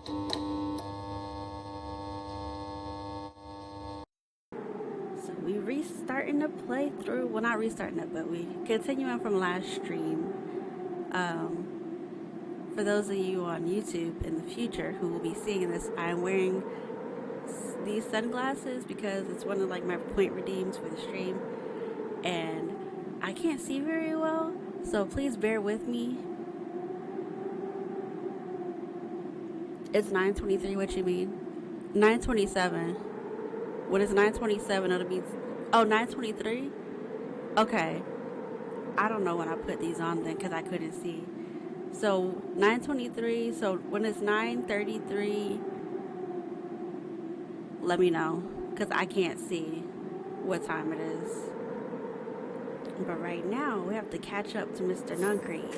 So we restarting the playthrough. Well, not restarting it, but we continuing from last stream. For those of you on YouTube in the future who will be seeing this, I'm wearing these sunglasses because it's one of like my point redeems for the stream, and I can't see very well, so please bear with me. It's 9:23. What you mean? 9:27. When it's 9:27, it'll be 9:23. Okay. I don't know when I put these on then because I couldn't see. So 9:23. So when it's 9:33, let me know because I can't see what time it is. But right now we have to catch up to Mr. Nuncreed.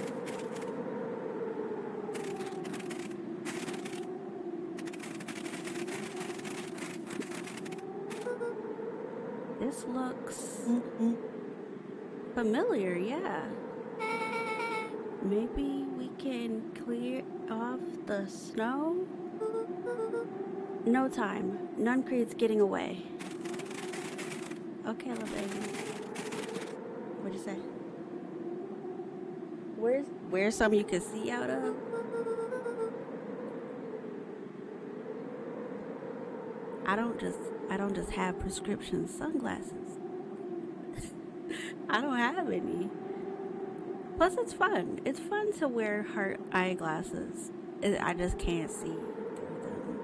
This looks familiar, yeah. Maybe we can clear off the snow? No time. Nuncreed's getting away. Okay, little baby. What'd you say? Where's some you can see out of? I don't just have prescription sunglasses. I don't have any. Plus, it's fun. It's fun to wear hard eyeglasses. I just can't see through them.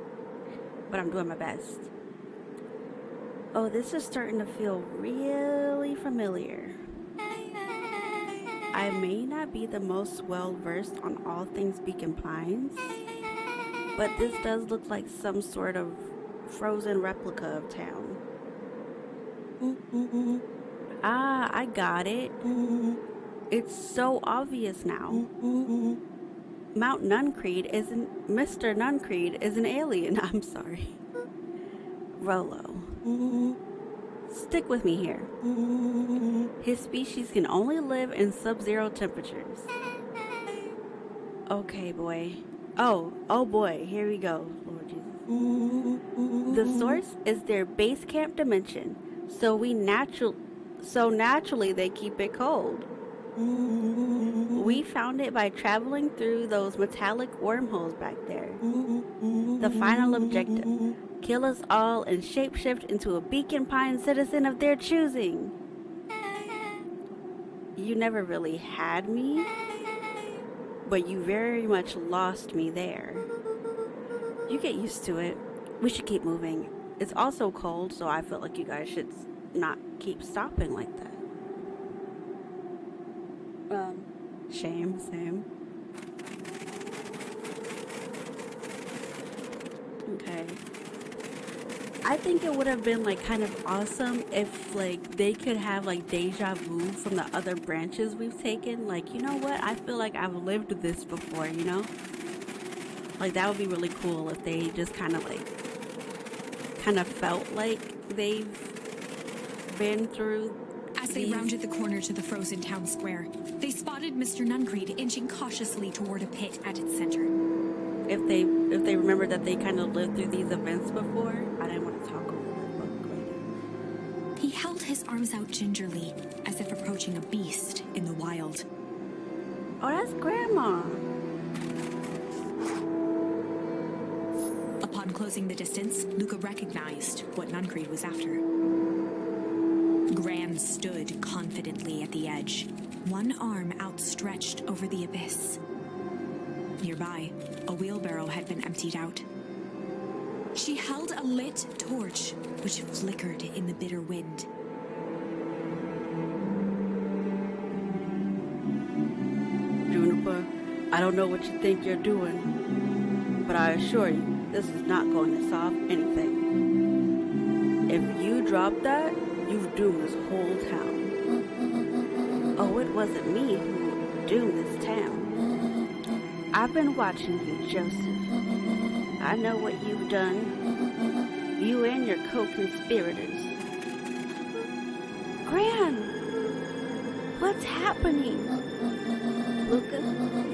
But I'm doing my best. Oh, this is starting to feel really familiar. I may not be the most well-versed on all things Beacon Pines, but this does look like some sort of frozen replica of town. Ah, I got it. It's so obvious now. Mount Nuncreed isn't... Mr. Nuncreed is an alien. I'm sorry. Rolo. Stick with me here. His species can only live in sub-zero temperatures. Okay, boy. Oh boy, here we go, Lord Jesus. The source is their base camp dimension, so naturally they keep it cold. We found it by traveling through those metallic wormholes back there. The final objective: kill us all and shapeshift into a Beacon Pine citizen of their choosing. You never really had me, but you very much lost me there. You get used to it. We should keep moving. It's also cold, so I feel like you guys should not keep stopping like that. Same. Okay. I think it would have been like kind of awesome if like they could have like deja vu from the other branches we've taken. Like, you know what? I feel like I've lived this before, you know? Like that would be really cool if they just kind of felt like they've been through. As they rounded the corner to the frozen town square, they spotted Mr. Nuncreed inching cautiously toward a pit at its center. If they remember that they kind of lived through these events before, I didn't want to talk over the book later. He held his arms out gingerly, as if approaching a beast in the wild. Oh, that's Grandma. Upon closing the distance, Luca recognized what Nuncreed was after. Gran stood confidently at the edge, one arm outstretched over the abyss. Nearby, a wheelbarrow had been emptied out. She held a lit torch, which flickered in the bitter wind. Juniper, I don't know what you think you're doing, but I assure you, this is not going to solve anything. If you drop that, you've doomed this whole town. Oh, it wasn't me who doomed this town. I've been watching you, Joseph. I know what you've done. You and your co-conspirators. Gran! What's happening? Luca,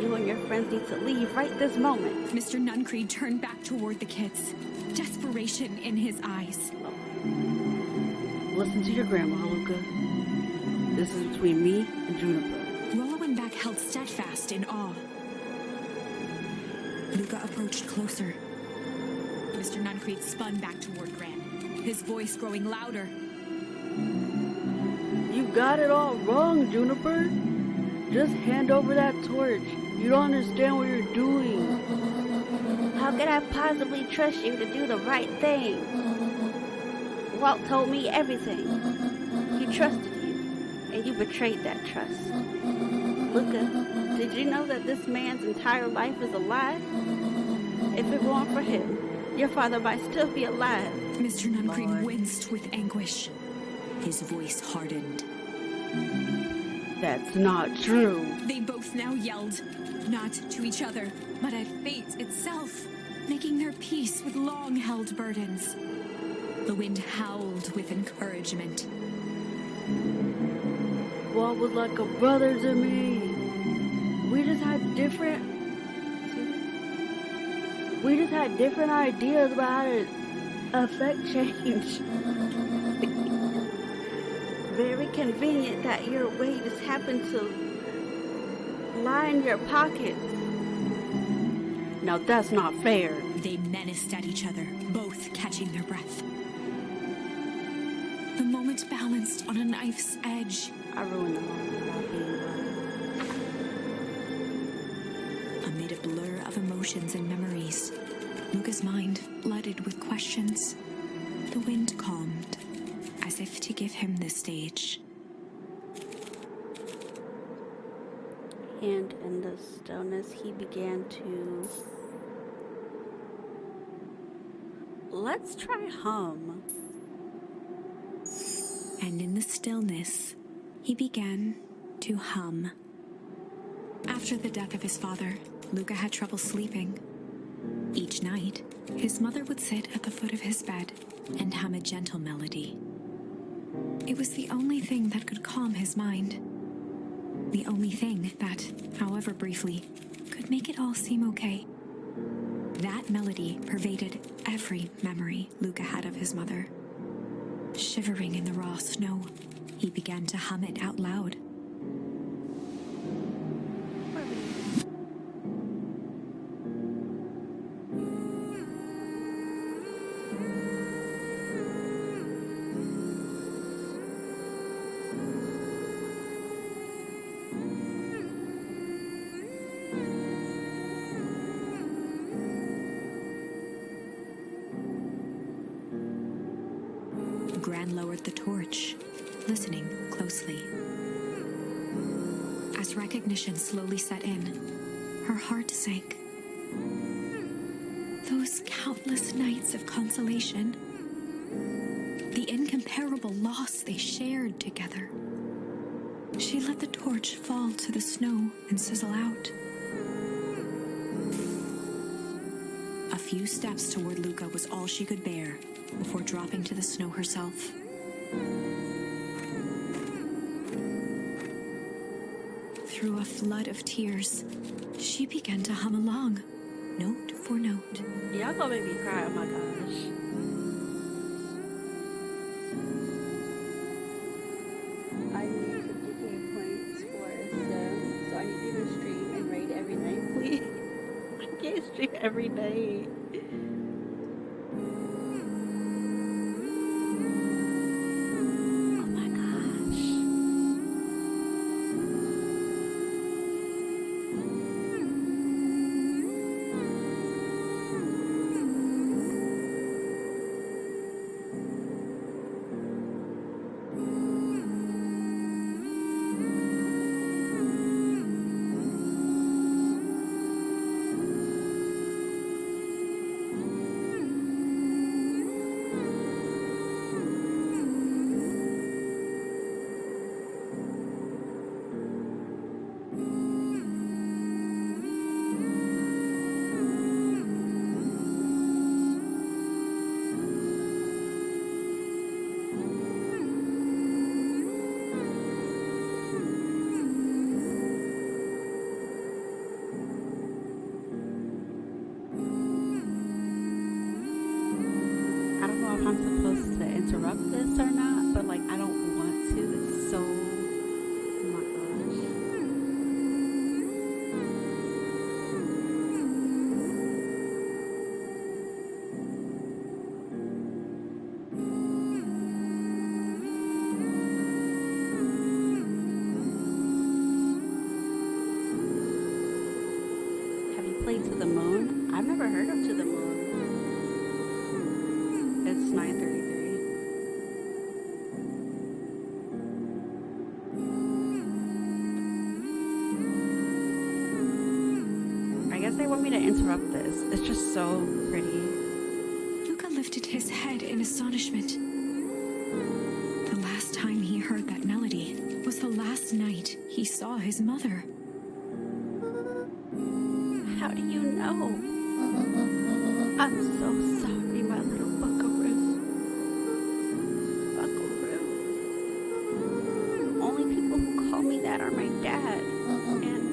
you and your friends need to leave right this moment. Mr. Nuncreed turned back toward the kids, desperation in his eyes. Listen to your grandma, Luca. This is between me and Juniper. Rollowenbeck held steadfast in awe. Luca approached closer. Mr. Nuncreed spun back toward Gran, his voice growing louder. You got it all wrong, Juniper. Just hand over that torch. You don't understand what you're doing. How could I possibly trust you to do the right thing? Walt told me everything. He trusted you, and you betrayed that trust. Luca, did you know that this man's entire life is a lie? If it weren't for him, your father might still be alive. Mr. Nuncreed winced with anguish. His voice hardened. That's not true. They both now yelled, not to each other, but at fate itself, making their peace with long-held burdens. The wind howled with encouragement. Walt was like a brother to me. We just had different ideas about how to affect change. Very convenient that your way just happened to lie in your pockets. Now that's not fair. They menaced at each other, both catching their breath. The moment balanced on a knife's edge. I ruined the moment without being blind. Amid a blur of emotions and memories, Luca's mind flooded with questions. The wind calmed, as if to give him the stage. And in the stillness, he began to... Let's try hum. And in the stillness, he began to hum. After the death of his father, Luca had trouble sleeping. Each night, his mother would sit at the foot of his bed and hum a gentle melody. It was the only thing that could calm his mind. The only thing that, however briefly, could make it all seem okay. That melody pervaded every memory Luca had of his mother. Shivering in the raw snow, he began to hum it out loud. Gran lowered the torch, listening closely. As recognition slowly set in, her heart sank. Those countless nights of consolation, the incomparable loss they shared together. She let the torch fall to the snow and sizzle out. A few steps toward Luca was all she could bear before dropping to the snow herself. Through a flood of tears, she began to hum along, note for note. Y'all gonna make me cry, oh my gosh. I need 50K points for them, so I need you to stream and raid every night, please. I can't stream every night. I'm supposed to interrupt this or not, but like I don't want to. It's so, oh my gosh. Have you played To the Moon? I've never heard of To the Moon. It's 9:33. I guess they want me to interrupt this. It's just so pretty. Luca lifted his head in astonishment. The last time he heard that melody was the last night he saw his mother. How do you know? I'm so sorry, my little buckaroo. Buckaroo. Only people who call me that are my dad and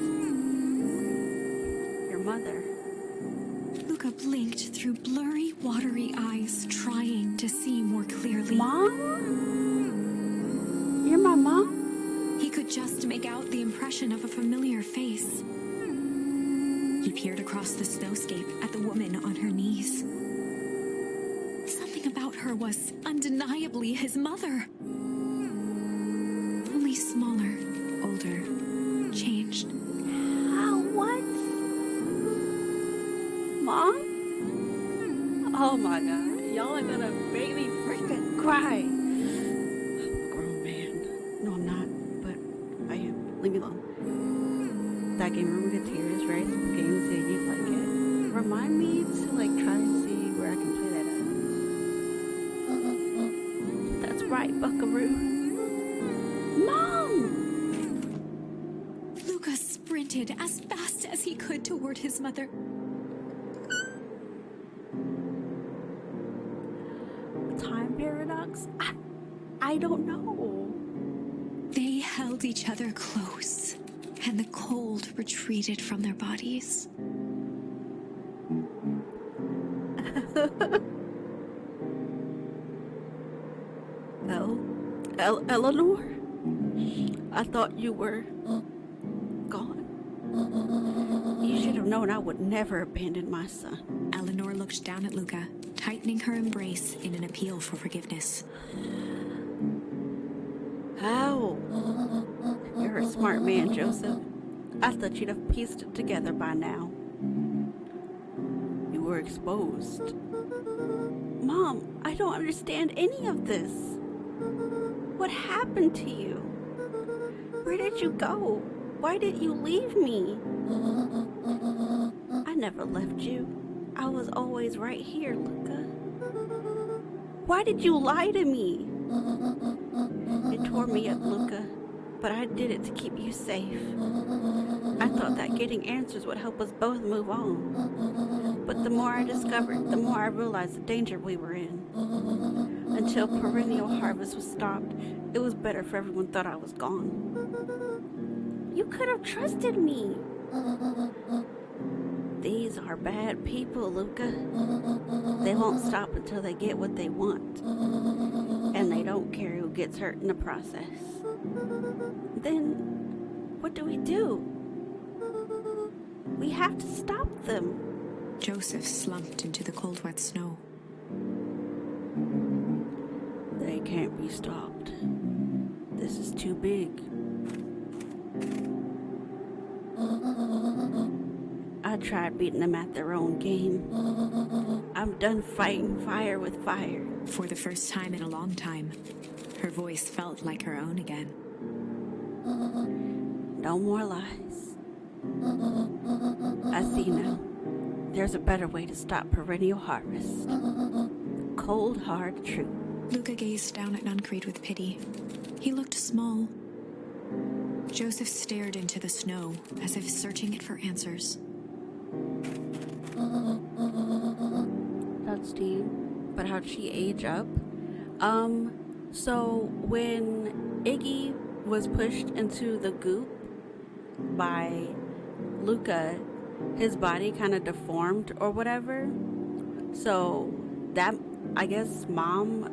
your mother. Luca blinked through blurry, watery eyes, trying to see more clearly. Mom? You're my mom? He could just make out the impression of a familiar face. He peered across the snowscape at the woman on her knees. Something about her was undeniably his mother. Only smaller, older, changed. How? What? Mom? Oh my god. Y'all are gonna make me freaking cry. I'm a grown man. No, I'm not, but I am. Leave me alone. That game, Remember the Tears, right? The game said you'd like it. Remind me to like try and see where I can play that at. That's right, buckaroo. Mom! Luca sprinted as fast as he could toward his mother. Time paradox? I don't know. They held each other close, and the cold retreated from their bodies. Eleanor? I thought you were gone. You should have known I would never abandon my son. Eleanor looked down at Luca, tightening her embrace in an appeal for forgiveness. How? You're a smart man, Joseph. I thought you'd have pieced it together by now. You were exposed. Mom, I don't understand any of this. What happened to you? Where did you go? Why did you leave me? I never left you. I was always right here, Luca. Why did you lie to me? It tore me up, Luca, but I did it to keep you safe. I thought that getting answers would help us both move on. But the more I discovered, the more I realized the danger we were in. Until perennial harvest was stopped, it was better if everyone thought I was gone. You could have trusted me. These are bad people, Luca. They won't stop until they get what they want. And they don't care who gets hurt in the process. Then, what do? We have to stop them. Joseph slumped into the cold, wet snow. They can't be stopped. This is too big. I tried beating them at their own game. I'm done fighting fire with fire. For the first time in a long time, her voice felt like her own again. No more lies. I see now. There's a better way to stop perennial harvest. Cold, hard truth. Luca gazed down at Nuncreed with pity. He looked small. Joseph stared into the snow, as if searching it for answers. That's deep. But how'd she age up? So when Iggy was pushed into the goop by Luca, his body kind of deformed or whatever. So that I guess mom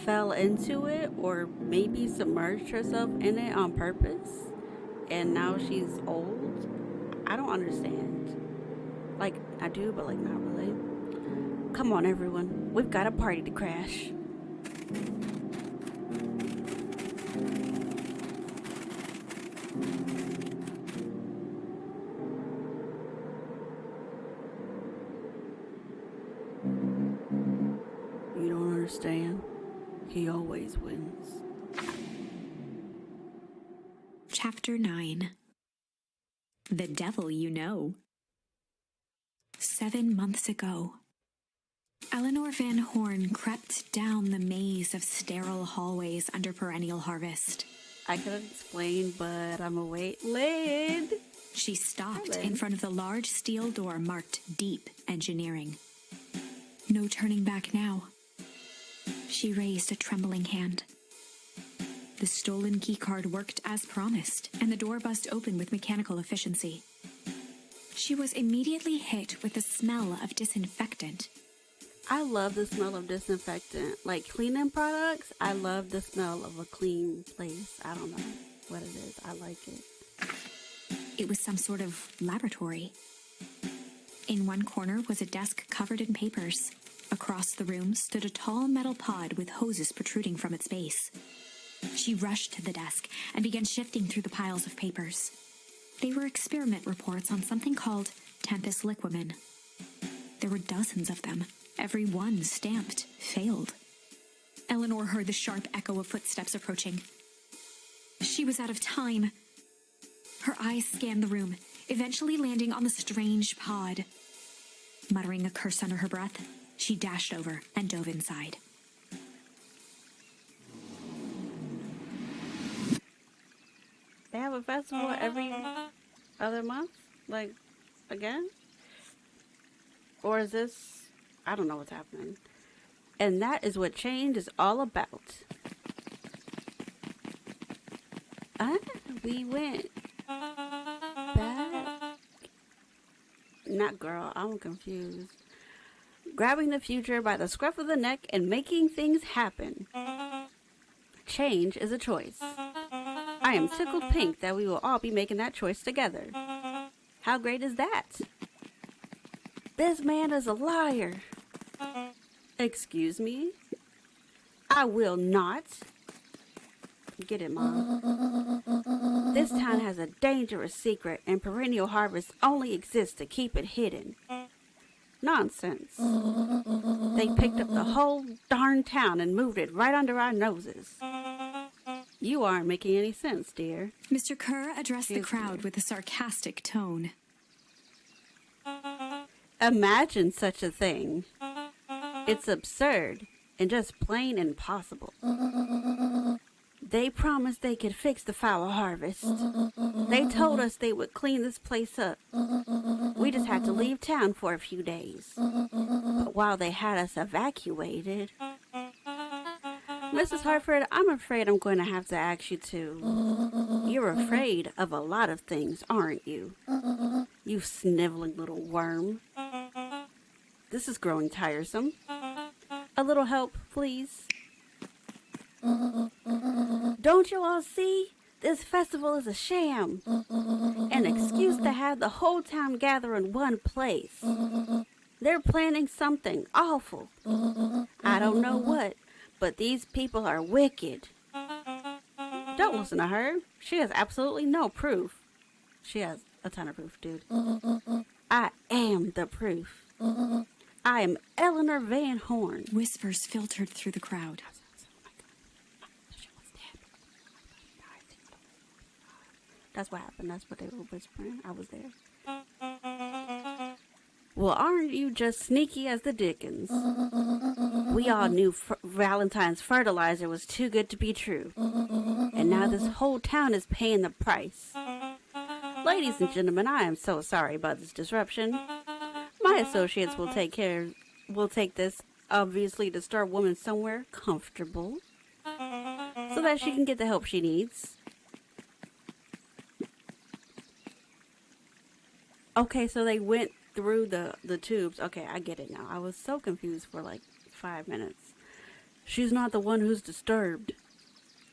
fell into it or maybe submerged herself in it on purpose and now she's old. I don't understand. Like, I do, but like not really. Come on, everyone. We've got a party to crash. You don't understand? He always wins. Chapter 9. The Devil You Know. 7 months ago, Eleanor Van Horn crept down the maze of sterile hallways under perennial harvest. I could have explained, but I'm a wait lid. She stopped in front of the large steel door marked Deep Engineering. No turning back now. She raised a trembling hand. The stolen keycard worked as promised, and the door buzzed open with mechanical efficiency. She was immediately hit with the smell of disinfectant. I love the smell of disinfectant. Like cleaning products, I love the smell of a clean place. I don't know what it is. I like it. It was some sort of laboratory. In one corner was a desk covered in papers. Across the room stood a tall metal pod with hoses protruding from its base. She rushed to the desk and began shifting through the piles of papers. They were experiment reports on something called Tempest Liquamen. There were dozens of them, every one stamped failed. Eleanor heard the sharp echo of footsteps approaching. She was out of time. Her eyes scanned the room, eventually landing on the strange pod. Muttering a curse under her breath, she dashed over and dove inside. They have a festival every other month? Like, again? Or is this... I don't know what's happening. And that is what change is all about. We went back. Not girl, I'm confused. Grabbing the future by the scruff of the neck and making things happen. Change is a choice. I am tickled pink that we will all be making that choice together. How great is that? This man is a liar. Excuse me? I will not. Get it, Mom. This town has a dangerous secret, and perennial harvest only exists to keep it hidden. Nonsense. They picked up the whole darn town and moved it right under our noses. You aren't making any sense, dear. Mr. Kerr addressed the crowd with a sarcastic tone. Imagine such a thing. It's absurd and just plain impossible. They promised they could fix the foul harvest. They told us they would clean this place up. We just had to leave town for a few days. But while they had us evacuated... Mrs. Hartford, I'm afraid I'm going to have to ask you to... You're afraid of a lot of things, aren't you? You sniveling little worm. This is growing tiresome. A little help, please. Don't you all see? This festival is a sham. An excuse to have the whole town gather in one place. They're planning something awful. I don't know what, but these people are wicked. Don't listen to her. She has absolutely no proof. She has a ton of proof, dude. I am the proof. I am Eleanor Van Horn. Whispers filtered through the crowd. That's what happened. That's what they were whispering. I was there. Well, aren't you just sneaky as the dickens? We all knew Valentine's fertilizer was too good to be true. And now this whole town is paying the price. Ladies and gentlemen, I am so sorry about this disruption. My associates will take this obviously disturbed woman somewhere comfortable so that she can get the help she needs. Okay, so they went through the tubes. Okay, I get it now. I was so confused for like 5 minutes. She's not the one who's disturbed.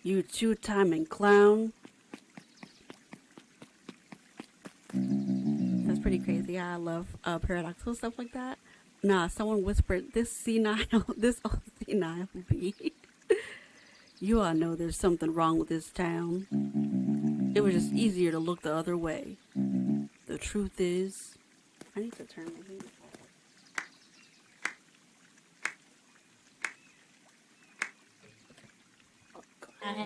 You two-timing clown. That's pretty crazy. I love paradoxical stuff like that. Nah, someone whispered, this old senile bee. You all know there's something wrong with this town. It was just easier to look the other way. The truth is... I need to turn my heat forward.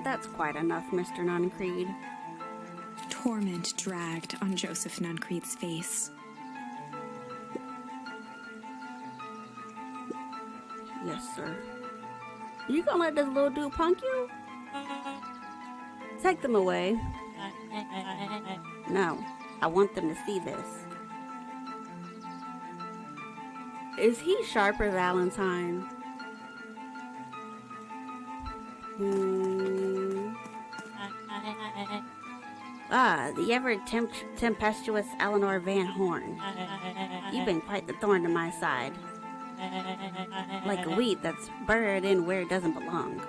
That's quite enough, Mr. Nuncreed. Torment dragged on Joseph Nuncreed's face. Yes, sir. You gonna let this little dude punk you? Take them away. No, I want them to see this. Is he Sharper Valentine? The ever-tempestuous Eleanor Van Horn. You've been quite the thorn to my side. Like a weed that's buried in where it doesn't belong.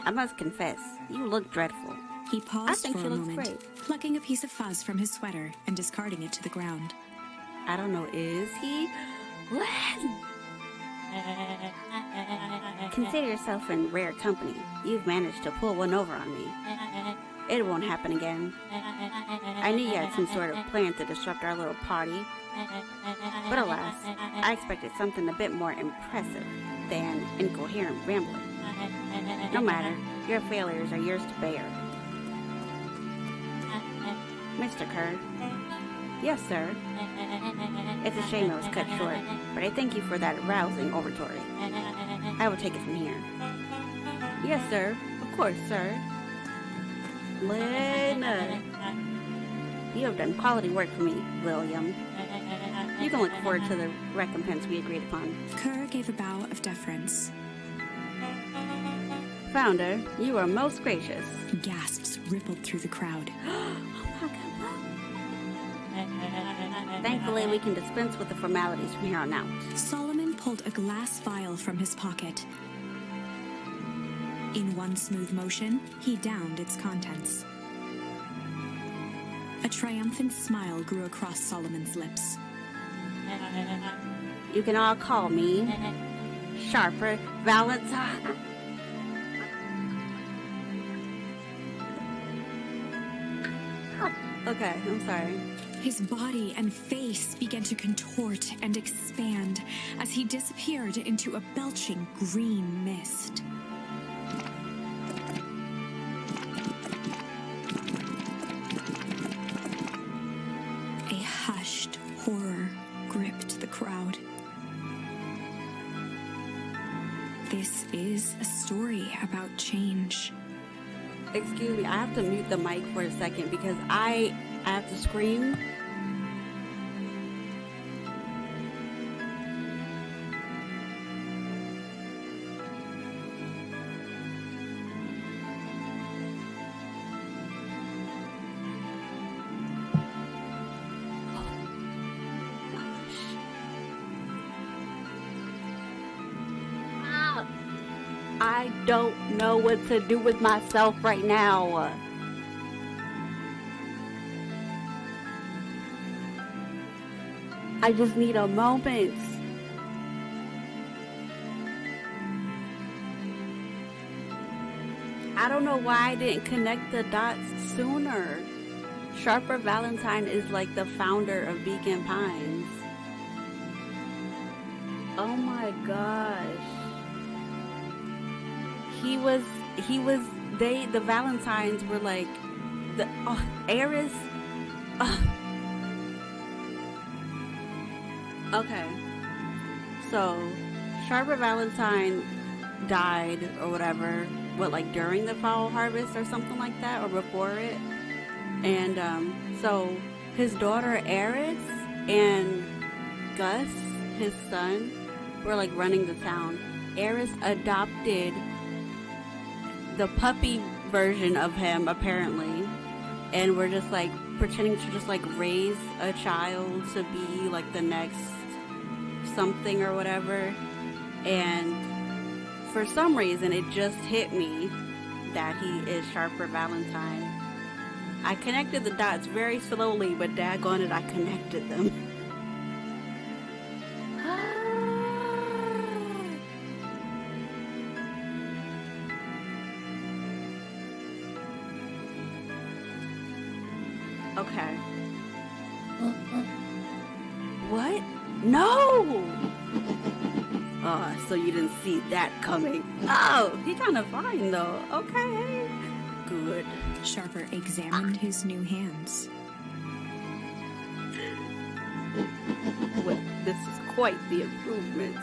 I must confess, you look dreadful. He paused for a moment, great. plucking a piece of fuzz from his sweater and discarding it to the ground. I don't know, is he? Consider yourself in rare company. You've managed to pull one over on me. It won't happen again. I knew you had some sort of plan to disrupt our little party. But alas, I expected something a bit more impressive than incoherent rambling. No matter, your failures are yours to bear. Mr. Kerr. Yes, sir. It's a shame it was cut short, but I thank you for that rousing oratory. I will take it from here. Yes, sir. Of course, sir. Lena. You have done quality work for me, William. You can look forward to the recompense we agreed upon. Kerr gave a bow of deference. Founder, you are most gracious. Gasps rippled through the crowd. Oh my God. Thankfully, we can dispense with the formalities from here on out. Solomon pulled a glass vial from his pocket. In one smooth motion, he downed its contents. A triumphant smile grew across Solomon's lips. You can all call me Sharper Valentine. Okay, I'm sorry. His body and face began to contort and expand as he disappeared into a belching green mist. A hushed horror gripped the crowd. This is a story about change. Excuse me, I have to mute the mic for a second because I have to scream. I don't know what to do with myself right now. I just need a moment. I don't know why I didn't connect the dots sooner. Sharper Valentine is like the founder of Beacon Pines. Oh my gosh. The Valentines were like, Eris. Okay. So, Sharper Valentine died or whatever, like during the fall harvest or something like that, or before it. And, so his daughter Eris and Gus, his son, were like running the town. Eris adopted the puppy version of him, apparently, and we're just like pretending to just like raise a child to be like the next something or whatever. And for some reason, it just hit me that he is Sharper Valentine. I connected the dots very slowly, but daggone it, I connected them. Okay. What? No! So you didn't see that coming. Oh, he kind of fine though. Okay. Good. Sharper examined his new hands. Well, this is quite the improvement.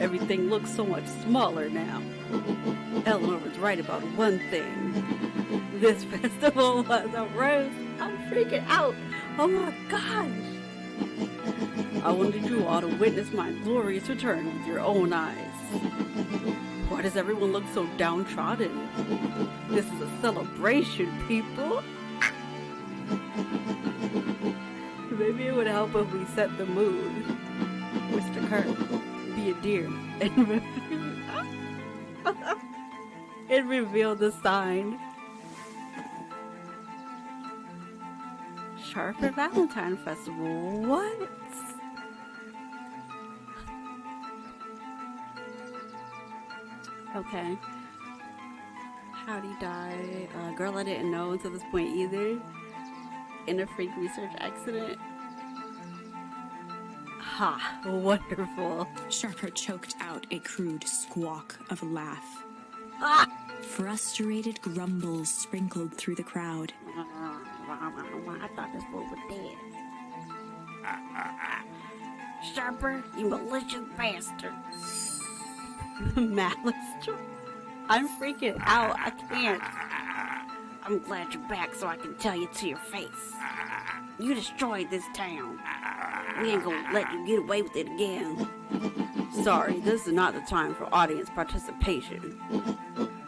Everything looks so much smaller now. Eleanor was right about one thing. This festival was a rose. I'm freaking out. Oh my gosh. I wanted you all to witness my glorious return with your own eyes. Why does everyone look so downtrodden? This is a celebration, people. Maybe it would help if we set the mood. Mr. Kirk, be a dear and reveal the sign. Sharper Valentine Festival. What? Okay. How'd he die? Girl I didn't know until this point either. In a freak research accident. Ha! Wonderful. Sharper choked out a crude squawk of a laugh. Ah! Frustrated grumbles sprinkled through the crowd. I thought this boy was dead. Sharper, you malicious bastard. Malice? I'm freaking out. I can't. I'm glad you're back so I can tell you to your face. You destroyed this town. We ain't gonna let you get away with it again. Sorry, this is not the time for audience participation.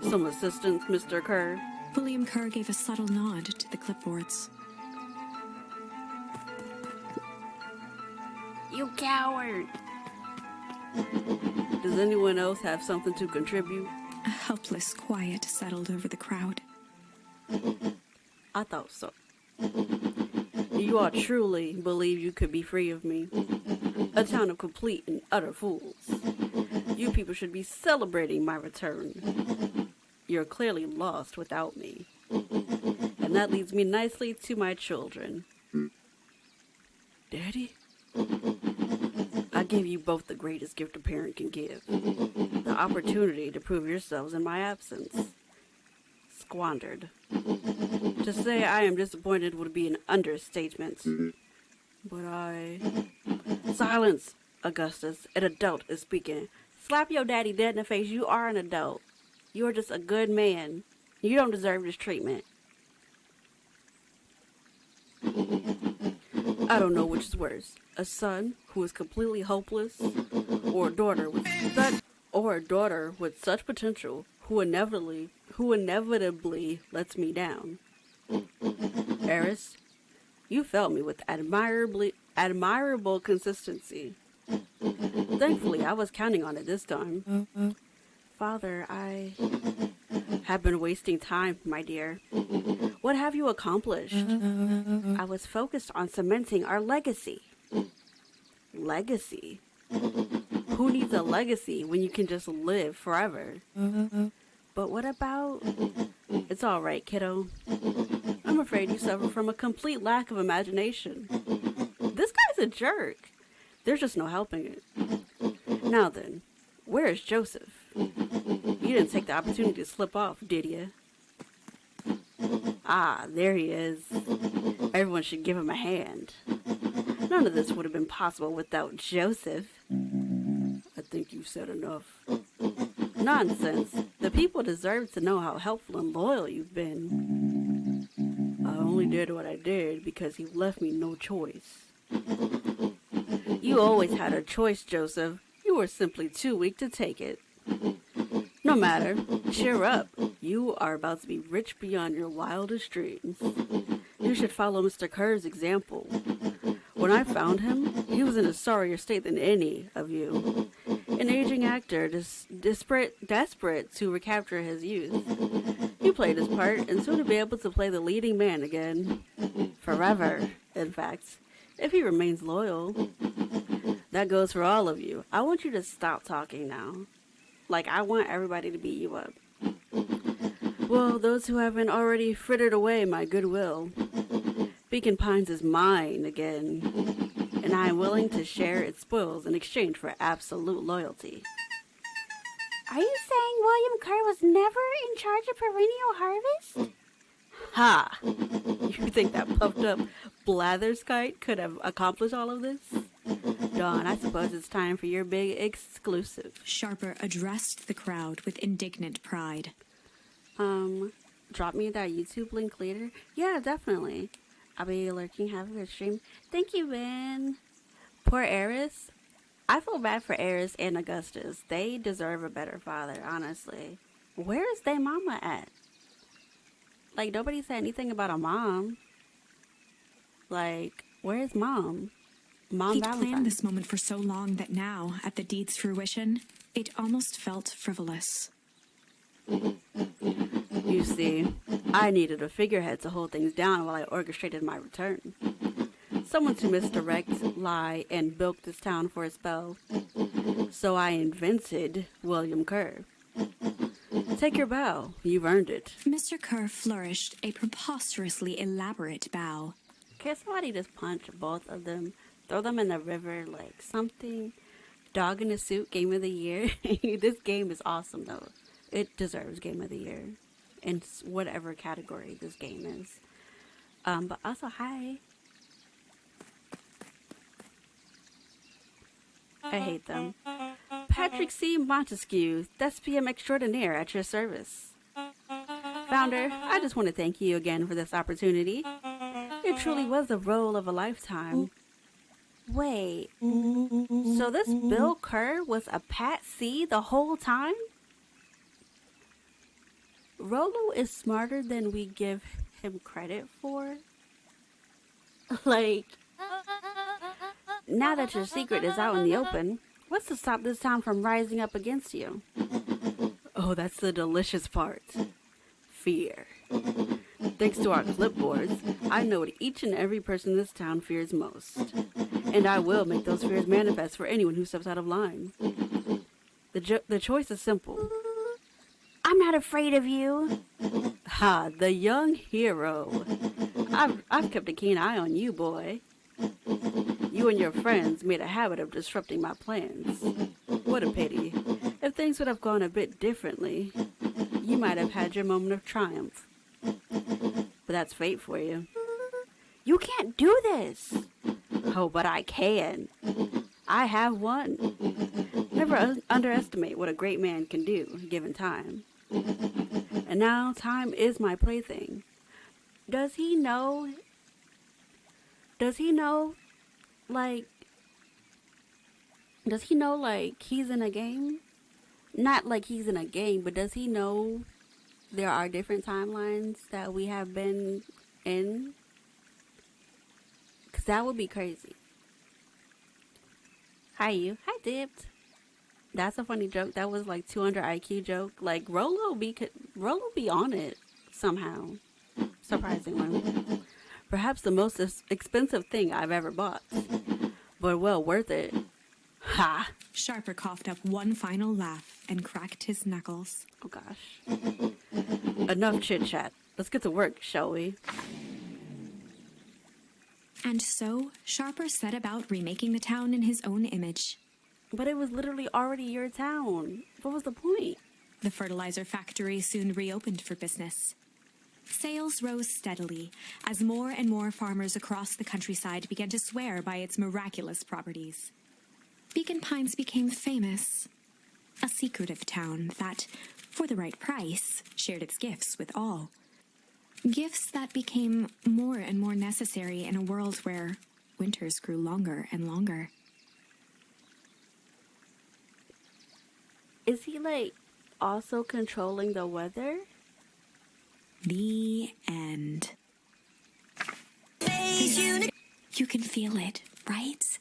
Some assistance, Mr. Kerr? William Kerr gave a subtle nod to the clipboards. You coward! Does anyone else have something to contribute? A helpless quiet settled over the crowd. I thought so. You all truly believe you could be free of me? A town of complete and utter fools. You people should be celebrating my return. You're clearly lost without me. And that leads me nicely to my children. Daddy? I gave you both the greatest gift a parent can give. The opportunity to prove yourselves in my absence. Squandered. To say I am disappointed would be an understatement. But Silence, Augustus. An adult is speaking. Slap your daddy dead in the face. You are an adult. You are just a good man. You don't deserve this treatment. I don't know which is worse. A son who is completely hopeless, or a daughter with such potential who inevitably lets me down. Eris, you failed me with admirable consistency. Thankfully, I was counting on it this time. Father, I have been wasting time, my dear. What have you accomplished? I was focused on cementing our legacy. Legacy? Who needs a legacy when you can just live forever? But what about... It's all right, kiddo. I'm afraid you suffer from a complete lack of imagination. This guy's a jerk. There's just no helping it. Now then, where is Joseph? You didn't take the opportunity to slip off, did you? Ah, there he is. Everyone should give him a hand. None of this would have been possible without Joseph. I think you've said enough. Nonsense. The people deserve to know how helpful and loyal you've been. I only did what I did because you left me no choice. You always had a choice, Joseph. You were simply too weak to take it. No matter. Cheer up. You are about to be rich beyond your wildest dreams. You should follow Mr. Kerr's example. When I found him, he was in a sorrier state than any of you. An aging actor, desperate to recapture his youth. He played his part, and soon to be able to play the leading man again. Forever, in fact, if he remains loyal. That goes for all of you. I want you to stop talking now. Like, I want everybody to beat you up. Well, those who haven't already frittered away my goodwill. Beacon Pines is mine again, and I am willing to share its spoils in exchange for absolute loyalty. Are you saying William Kerr was never in charge of perennial harvest? Ha! You think that puffed up blatherskite could have accomplished all of this? Dawn, I suppose it's time for your big exclusive. Sharper addressed the crowd with indignant pride. Drop me that YouTube link later? Yeah, definitely. I'll be lurking half of the stream. Thank you, Ben. Poor Eris. I feel bad for Eris and Augustus. They deserve a better father, honestly. Where is their mama at? Like, nobody said anything about a mom. Like, where is mom? Mom He'd Valentine. planned this moment for so long that now, at the deed's fruition, it almost felt frivolous. You see, I needed a figurehead to hold things down while I orchestrated my return. Someone to misdirect, lie, and bilk this town for a spell. So I invented William Kerr. Take your bow. You've earned it. Mr. Kerr flourished a preposterously elaborate bow. Can somebody just punch both of them? Throw them in the river like something? Dog in a Suit Game of the Year? This game is awesome, though. It deserves Game of the Year in whatever category this game is. But also, hi. I hate them. Patrick C. Montesquieu, Thespian extraordinaire at your service. Founder, I just want to thank you again for this opportunity. It truly was the role of a lifetime. Wait, so this Bill Kerr was a Pat C the whole time? Rolo is smarter than we give him credit for? Like, now that your secret is out in the open, what's to stop this town from rising up against you? Oh, that's the delicious part. Fear. Thanks to our clipboards, I know what each and every person in this town fears most. And I will make those fears manifest for anyone who steps out of line. The choice is simple. I'm not afraid of you. Ha, the young hero. I've kept a keen eye on you, boy. You and your friends made a habit of disrupting my plans. What a pity. If things would have gone a bit differently, you might have had your moment of triumph. But that's fate for you. You can't do this. Oh, but I can. I have won. Never underestimate what a great man can do, given time. And now time is my plaything. Does he know, like, he's in a game? Not like he's in a game, but does he know there are different timelines that we have been in? Because that would be crazy. Hi, you. Hi, Dipped. That's a funny joke. That was like 200 IQ joke. Like, Rolo be on it somehow. Surprisingly. Perhaps the most expensive thing I've ever bought. But well worth it. Ha! Sharper coughed up one final laugh and cracked his knuckles. Oh gosh. Enough chit-chat. Let's get to work, shall we? And so, Sharper set about remaking the town in his own image. But it was literally already your town. What was the point? The fertilizer factory soon reopened for business. Sales rose steadily as more and more farmers across the countryside began to swear by its miraculous properties. Beacon Pines became famous, a secretive town that, for the right price, shared its gifts with all. Gifts that became more and more necessary in a world where winters grew longer and longer. Is he, like, also controlling the weather? The end. You can feel it, right?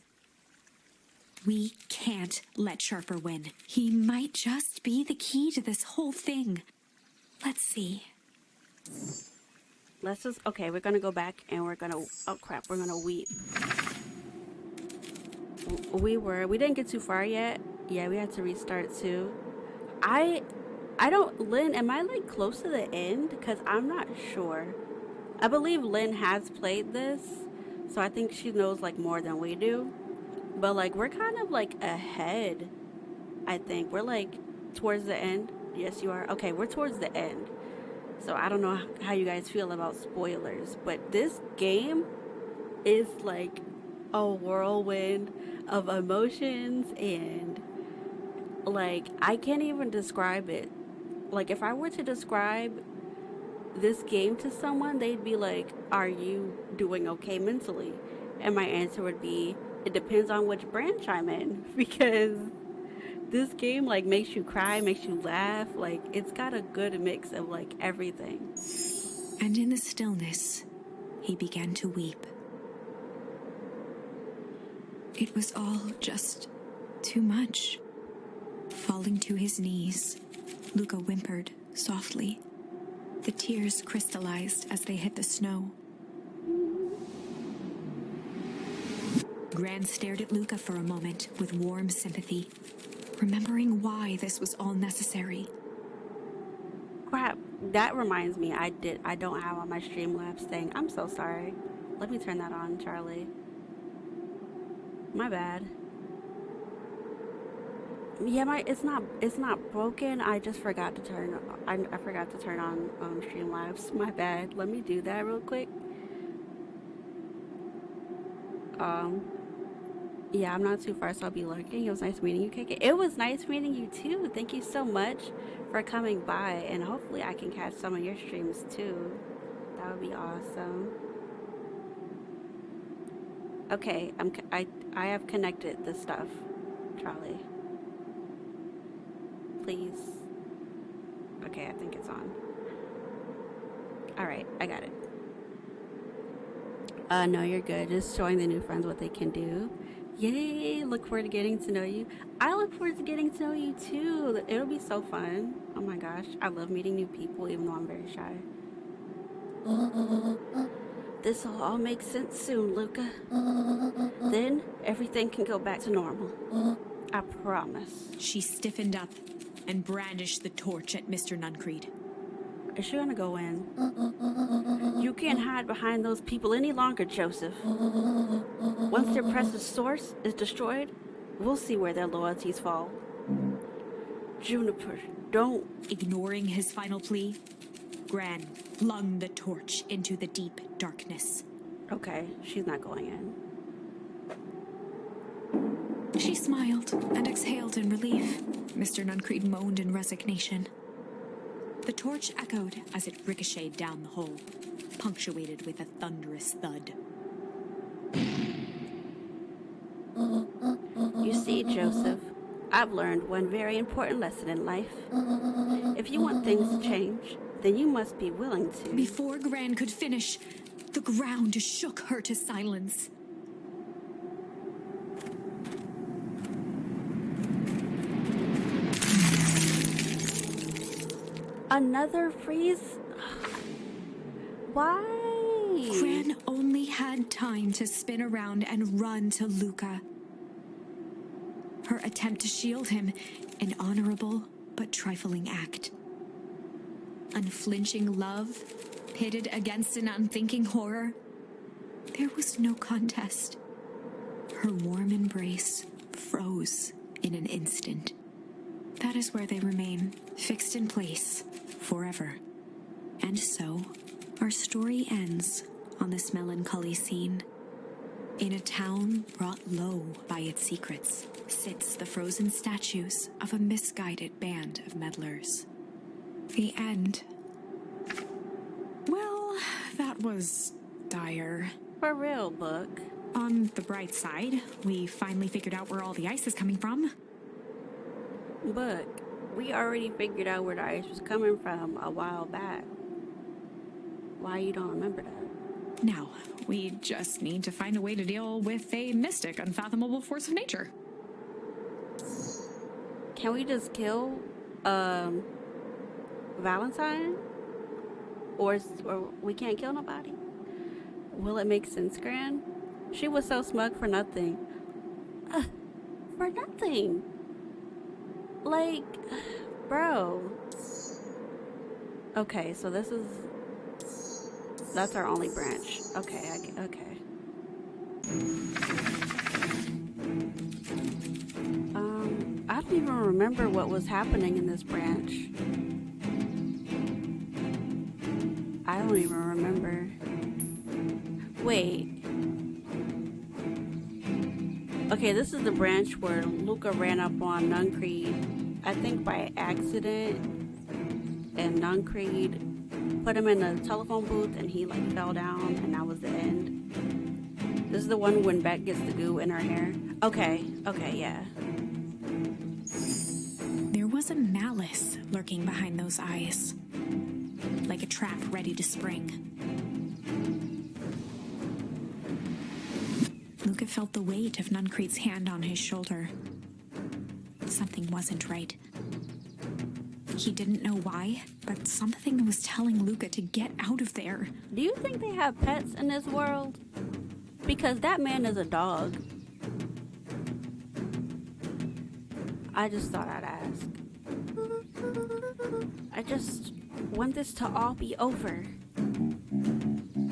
We can't let Sharper win. He might just be the key to this whole thing. Let's see. Let's just, okay, we're gonna go back and we're gonna, oh crap, we're gonna weep. We didn't get too far yet. Yeah, we had to restart too. I don't, Lynn, am I like close to the end? Because I'm not sure. I believe Lynn has played this, so I think she knows like more than we do. But like we're kind of like ahead, I think. We're like towards the end. Yes, you are. Okay, we're towards the end. So I don't know how you guys feel about spoilers, but this game is like a whirlwind of emotions, and like I can't even describe it. Like if I were to describe this game to someone, they'd be like, are you doing okay mentally? And my answer would be, it depends on which branch I'm in, because this game like makes you cry, makes you laugh, like it's got a good mix of like everything. And in the stillness, he began to weep. It was all just too much. Falling to his knees, Luca whimpered softly. The tears crystallized as they hit the snow. Gran stared at Luca for a moment with warm sympathy, remembering why this was all necessary. Crap, that reminds me, I don't have on my Streamlabs thing. I'm so sorry. Let me turn that on, Charlie. My bad. Yeah, it's not broken. I just forgot to turn I forgot to turn on Streamlabs. My bad. Let me do that real quick. Yeah, I'm not too far, so I'll be lurking. It was nice meeting you, Kae-Kae. It was nice meeting you too. Thank you so much for coming by, and hopefully I can catch some of your streams too. That would be awesome. Okay, I have connected the stuff, Charlie. Please. Okay, I think it's on. All right, I got it. No, you're good. Just showing the new friends what they can do. Yay! Look forward to getting to know you. I look forward to getting to know you too. It'll be so fun. Oh my gosh, I love meeting new people, even though I'm very shy. This will all make sense soon, Luca. Then everything can go back to normal. I promise. She stiffened up and brandished the torch at Mr. Nuncreed. Is she gonna go in? You can't hide behind those people any longer, Joseph. Once their precious source is destroyed, we'll see where their loyalties fall. Juniper, don't... Ignoring his final plea, Gran flung the torch into the deep darkness. Okay, she's not going in. She smiled and exhaled in relief. Mr. Nuncreed moaned in resignation. The torch echoed as it ricocheted down the hole, punctuated with a thunderous thud. You see, Joseph, I've learned one very important lesson in life. If you want things to change, then you must be willing to... Before Gran could finish, the ground shook her to silence. Another freeze? Why? Gran only had time to spin around and run to Luca. Her attempt to shield him, an honorable but trifling act. Unflinching love, pitted against an unthinking horror. There was no contest. Her warm embrace froze in an instant. That is where they remain, fixed in place, forever. And so, our story ends on this melancholy scene. In a town brought low by its secrets, sits the frozen statues of a misguided band of meddlers. The end. Well, that was dire. For real, Book. On the bright side, we finally figured out where all the ice is coming from. Book, we already figured out where the ice was coming from a while back. Why you don't remember that? Now, we just need to find a way to deal with a mystic, unfathomable force of nature. Can we just kill Valentine? Or we can't kill nobody? Will it make sense, Gran? She was so smug for nothing. For nothing. Like, bro. Okay, so this is... That's our only branch. Okay, okay. I don't even remember what was happening in this branch. I don't even remember. Wait. Okay, this is the branch where Luca ran up on Nuncreed, I think by accident, and Nuncreed put him in a telephone booth and he like fell down and that was the end. This is the one when Beck gets the goo in her hair. Okay, yeah. There was a malice lurking behind those eyes, like a trap ready to spring. Luca felt the weight of Nuncreed's hand on his shoulder. Something wasn't right. He didn't know why, but something was telling Luca to get out of there. Do you think they have pets in this world? Because that man is a dog. I just thought I'd ask. I just want this to all be over.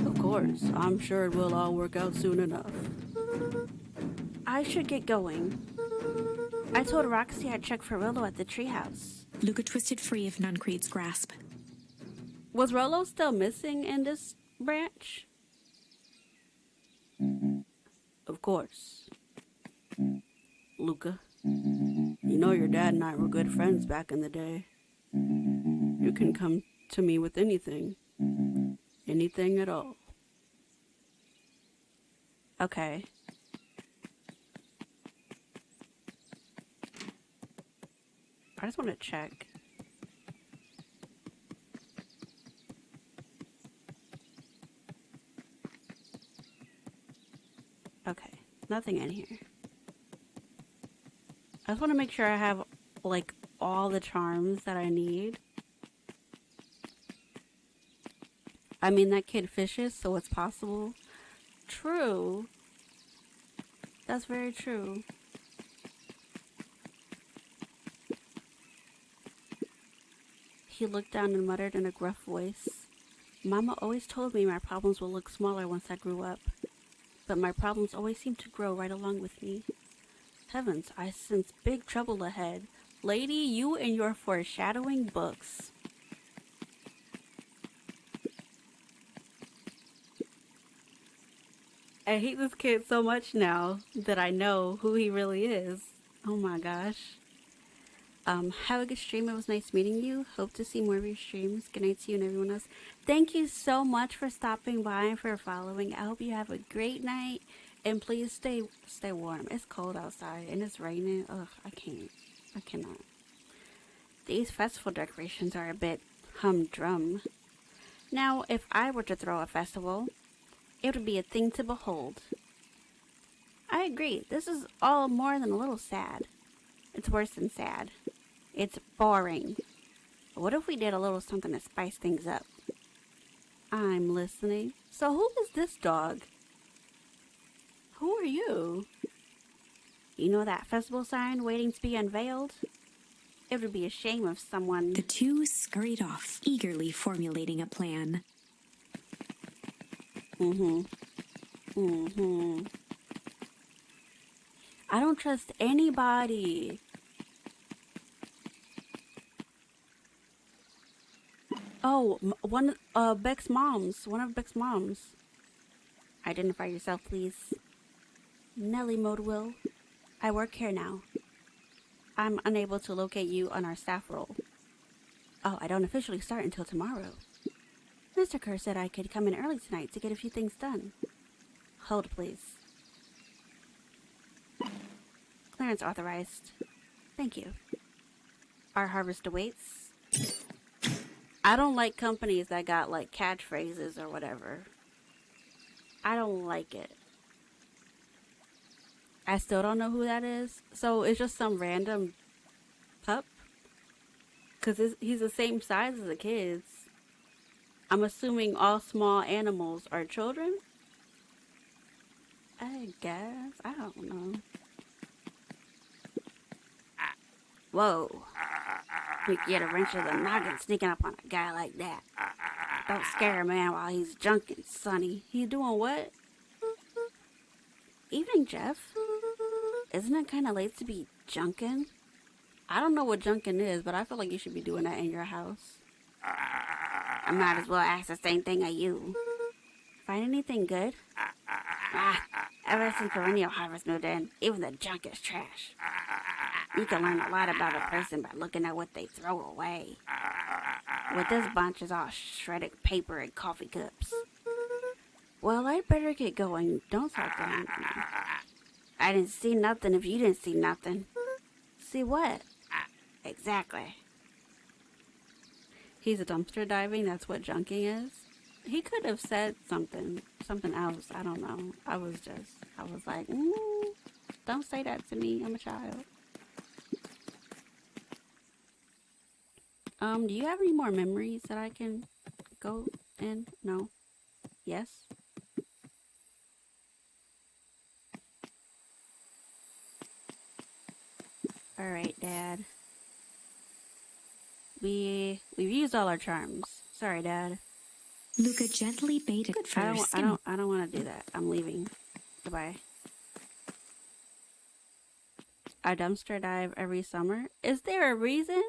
Of course, I'm sure it will all work out soon enough. I should get going. I told Roxy I'd check for Rollo at the treehouse. Luca twisted free of Nuncreed's grasp. Was Rollo still missing in this branch? Of course. Luca, you know your dad and I were good friends back in the day. You can come to me with anything. Anything at all. Okay. I just want to check. Okay, nothing in here. I just want to make sure I have, like, all the charms that I need. I mean, that kid fishes, so it's possible. True. That's very true. He looked down and muttered in a gruff voice, "Mama always told me my problems will look smaller once I grew up. But my problems always seem to grow right along with me. Heavens, I sense big trouble ahead. Lady, you and your foreshadowing books." I hate this kid so much now that I know who he really is. Oh my gosh. Have a good stream. It was nice meeting you. Hope to see more of your streams. Good night to you and everyone else. Thank you so much for stopping by and for following. I hope you have a great night. And please stay warm. It's cold outside and it's raining. Ugh, I cannot. These festival decorations are a bit humdrum. Now, if I were to throw a festival, it would be a thing to behold. I agree. This is all more than a little sad. It's worse than sad. It's boring. What if we did a little something to spice things up? I'm listening. So who is this dog? Who are you? You know that festival sign waiting to be unveiled? It would be a shame if someone... The two scurried off, eagerly formulating a plan. I don't trust anybody. Oh, one of Beck's moms. Identify yourself, please. Nellie Modewell. I work here now. I'm unable to locate you on our staff roll. Oh, I don't officially start until tomorrow. Mr. Kerr said I could come in early tonight to get a few things done. Hold, please. Clearance authorized. Thank you. Our harvest awaits. I don't like companies that got like catchphrases or whatever. I don't like it. I still don't know who that is. So it's just some random pup? Because he's the same size as the kids. I'm assuming all small animals are children? I guess. I don't know. Whoa. You get a wrench of the noggin sneaking up on a guy like that. Don't scare a man while he's junking, Sonny. He's doing what? Evening, Jeff. Isn't it kind of late to be junking? I don't know what junking is, but I feel like you should be doing that in your house. I might as well ask the same thing of you. Find anything good? Ever since perennial harvest moved in, even the junk is trash. You can learn a lot about a person by looking at what they throw away. With this bunch is all shredded paper and coffee cups. Well, I'd better get going. Don't talk to me. I didn't see nothing if you didn't see nothing. See what? Exactly. He's a dumpster diving, that's what junking is. He could have said something else, I don't know. I was like, don't say that to me, I'm a child. Do you have any more memories that I can go in? No? Yes? Alright, Dad. We've used all our charms. Sorry, Dad. Luca gently baited it first. I don't want to do that. I'm leaving. Goodbye. I dumpster dive every summer. Is there a reason?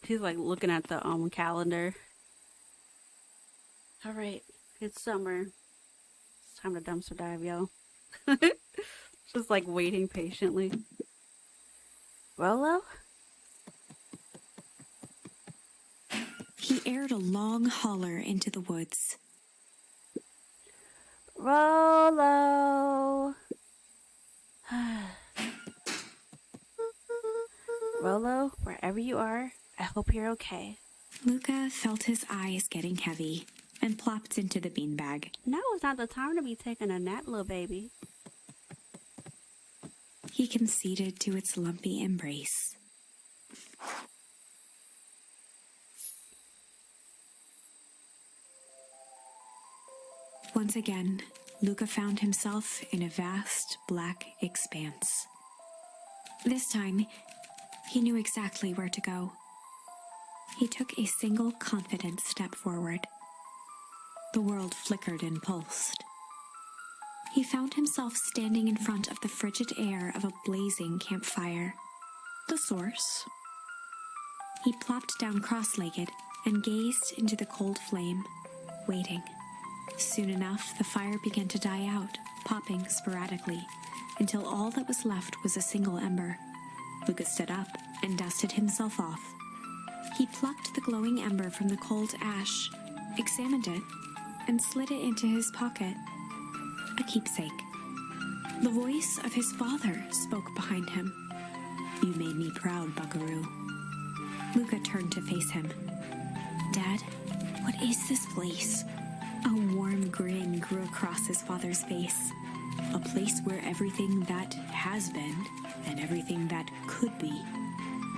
He's like looking at the calendar. All right, it's summer. It's time to dumpster dive, yo. Just like waiting patiently. Rolo? He aired a long holler into the woods. Rolo! Rolo, wherever you are, I hope you're okay. Luca felt his eyes getting heavy and plopped into the beanbag. Now is not the time to be taking a nap, little baby. He conceded to its lumpy embrace. Once again, Luca found himself in a vast black expanse. This time, he knew exactly where to go. He took a single confident step forward. The world flickered and pulsed. He found himself standing in front of the frigid air of a blazing campfire. The source. He plopped down cross-legged and gazed into the cold flame, waiting. Soon enough, the fire began to die out, popping sporadically, until all that was left was a single ember. Luca stood up and dusted himself off. He plucked the glowing ember from the cold ash, examined it, and slid it into his pocket. A keepsake. The voice of his father spoke behind him. "You made me proud, Buckaroo." Luca turned to face him. "Dad, what is this place?" A warm grin grew across his father's face. "A place where everything that has been and everything that could be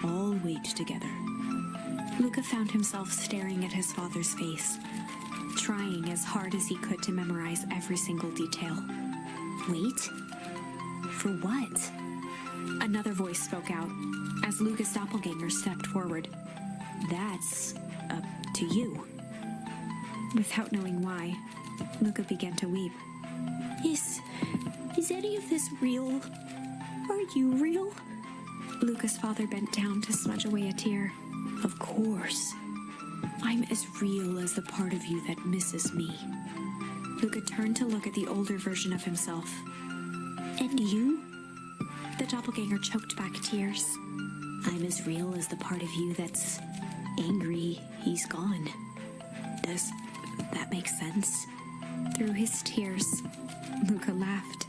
all wait together." Luca found himself staring at his father's face, trying as hard as he could to memorize every single detail. Wait? For what? Another voice spoke out as Luca's doppelganger stepped forward. "That's up to you." Without knowing why, Luca began to weep. Is any of this real? Are you real?" Luca's father bent down to smudge away a tear. "Of course. I'm as real as the part of you that misses me." Luca turned to look at the older version of himself. "And you?" The doppelganger choked back tears. "I'm as real as the part of you that's angry he's gone." Does that make sense? Through his tears, Luca laughed.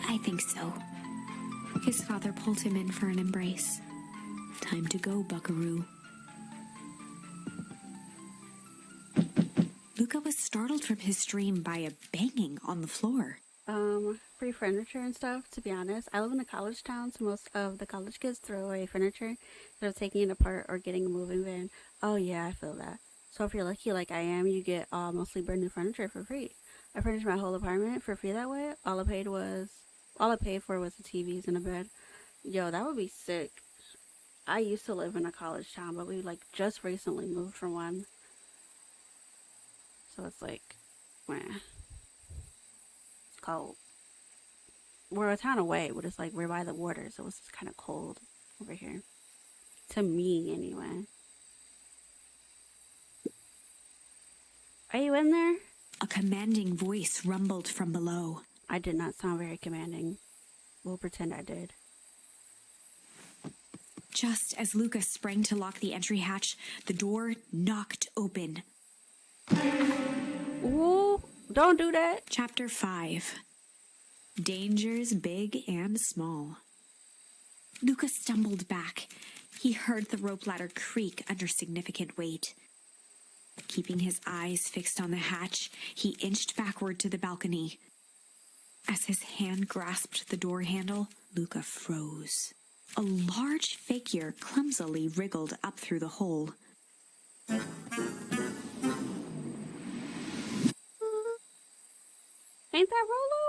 "I think so." His father pulled him in for an embrace. "Time to go, Buckaroo." startled from his dream by a banging on the floor. Free furniture and stuff, to be honest. I live in a college town, so most of the college kids throw away furniture instead of taking it apart or getting a moving van. Oh yeah, I feel that. So if you're lucky like I am, you get mostly brand new furniture for free. I furnished my whole apartment for free that way. All I paid for was the TVs and a bed. Yo, that would be sick. I used to live in a college town, but we like just recently moved from one. So it's like, man, it's cold. We're a town away, but it's like we're by the water, so it's just kind of cold over here. To me, anyway. Are you in there? A commanding voice rumbled from below. I did not sound very commanding. We'll pretend I did. Just as Lucas sprang to lock the entry hatch, the door knocked open. Ooh, don't do that. Chapter 5. Dangers big and small. Lucas stumbled back. He heard the rope ladder creak under significant weight. Keeping his eyes fixed on the hatch, he inched backward to the balcony. As his hand grasped the door handle, Luca froze. A large figure clumsily wriggled up through the hole. Ain't that Rolo?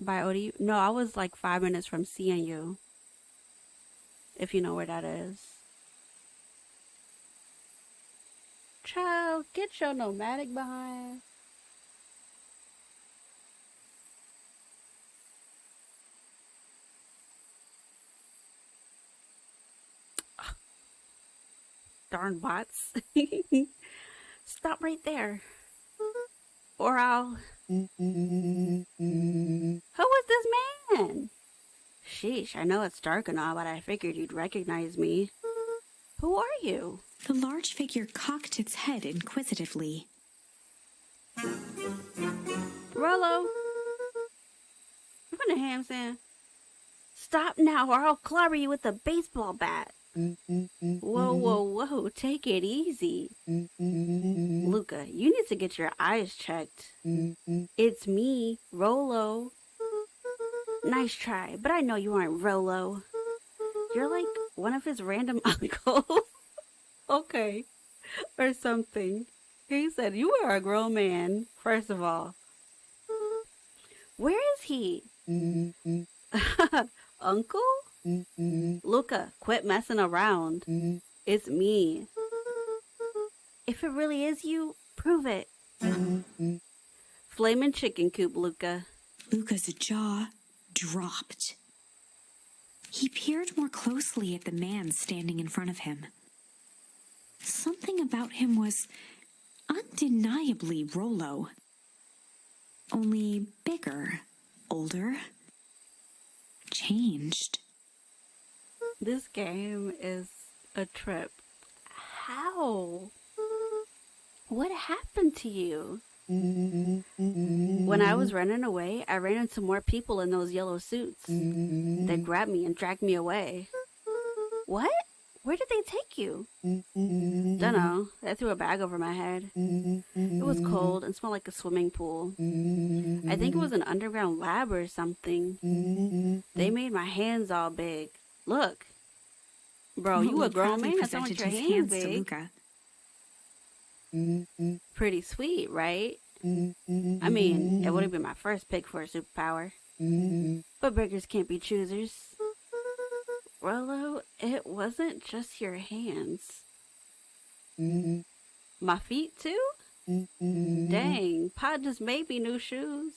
By Odie? No, I was like 5 minutes from seeing you. If you know where that is. Child, get your nomadic behind. Darn bots. Stop right there. Or I'll... Who is this man? Sheesh, I know it's dark and all, but I figured you'd recognize me. Who are you? The large figure cocked its head inquisitively. Rollo. You in a handstand? Stop now or I'll clobber you with a baseball bat. Whoa, whoa, whoa, take it easy. Luca, you need to get your eyes checked. It's me, Rolo. Nice try, but I know you aren't Rolo. You're like one of his random uncles. Okay, or something. He said you are a grown man, first of all. Where is he? Uncle? Luca, quit messing around. It's me. If it really is you, prove it. Flamin' chicken coop, Luca. Luca's jaw dropped. He peered more closely at the man standing in front of him. Something about him was undeniably Rolo. Only bigger, older, changed. This game is a trip. How? What happened to you? When I was running away, I ran into more people in those yellow suits. They grabbed me and dragged me away. What? Where did they take you? Dunno. They threw a bag over my head. It was cold and smelled like a swimming pool. I think it was an underground lab or something. They made my hands all big. Look. Bro, you a grown man. That's not your hands big. Pretty sweet, right? I mean, it would have been my first pick for a superpower. But beggars can't be choosers. Rolo, it wasn't just your hands. My feet too? Dang, Pa just made me new shoes.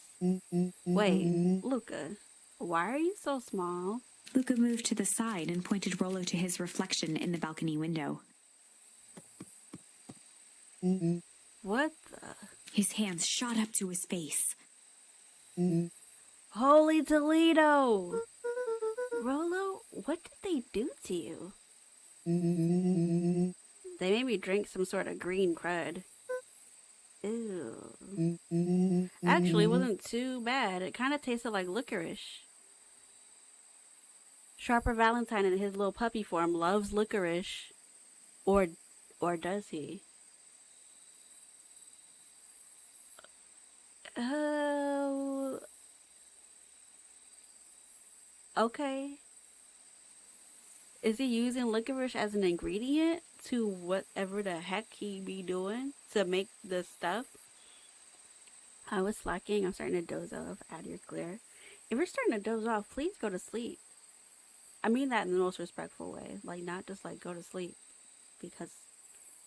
Wait, Luca, why are you so small? Luca moved to the side and pointed Rolo to his reflection in the balcony window. What the? His hands shot up to his face. Holy Toledo! Rolo, what did they do to you? They made me drink some sort of green crud. Ew. Actually, it wasn't too bad. It kind of tasted like licorice. Sharper Valentine in his little puppy form loves licorice. Or does he? Oh, okay. Is he using licorice as an ingredient to whatever the heck he be doing to make the stuff? I was slacking. I'm starting to doze off. Add your clear. If you're starting to doze off, please go to sleep. I mean that in the most respectful way. Like, not just like go to sleep. Because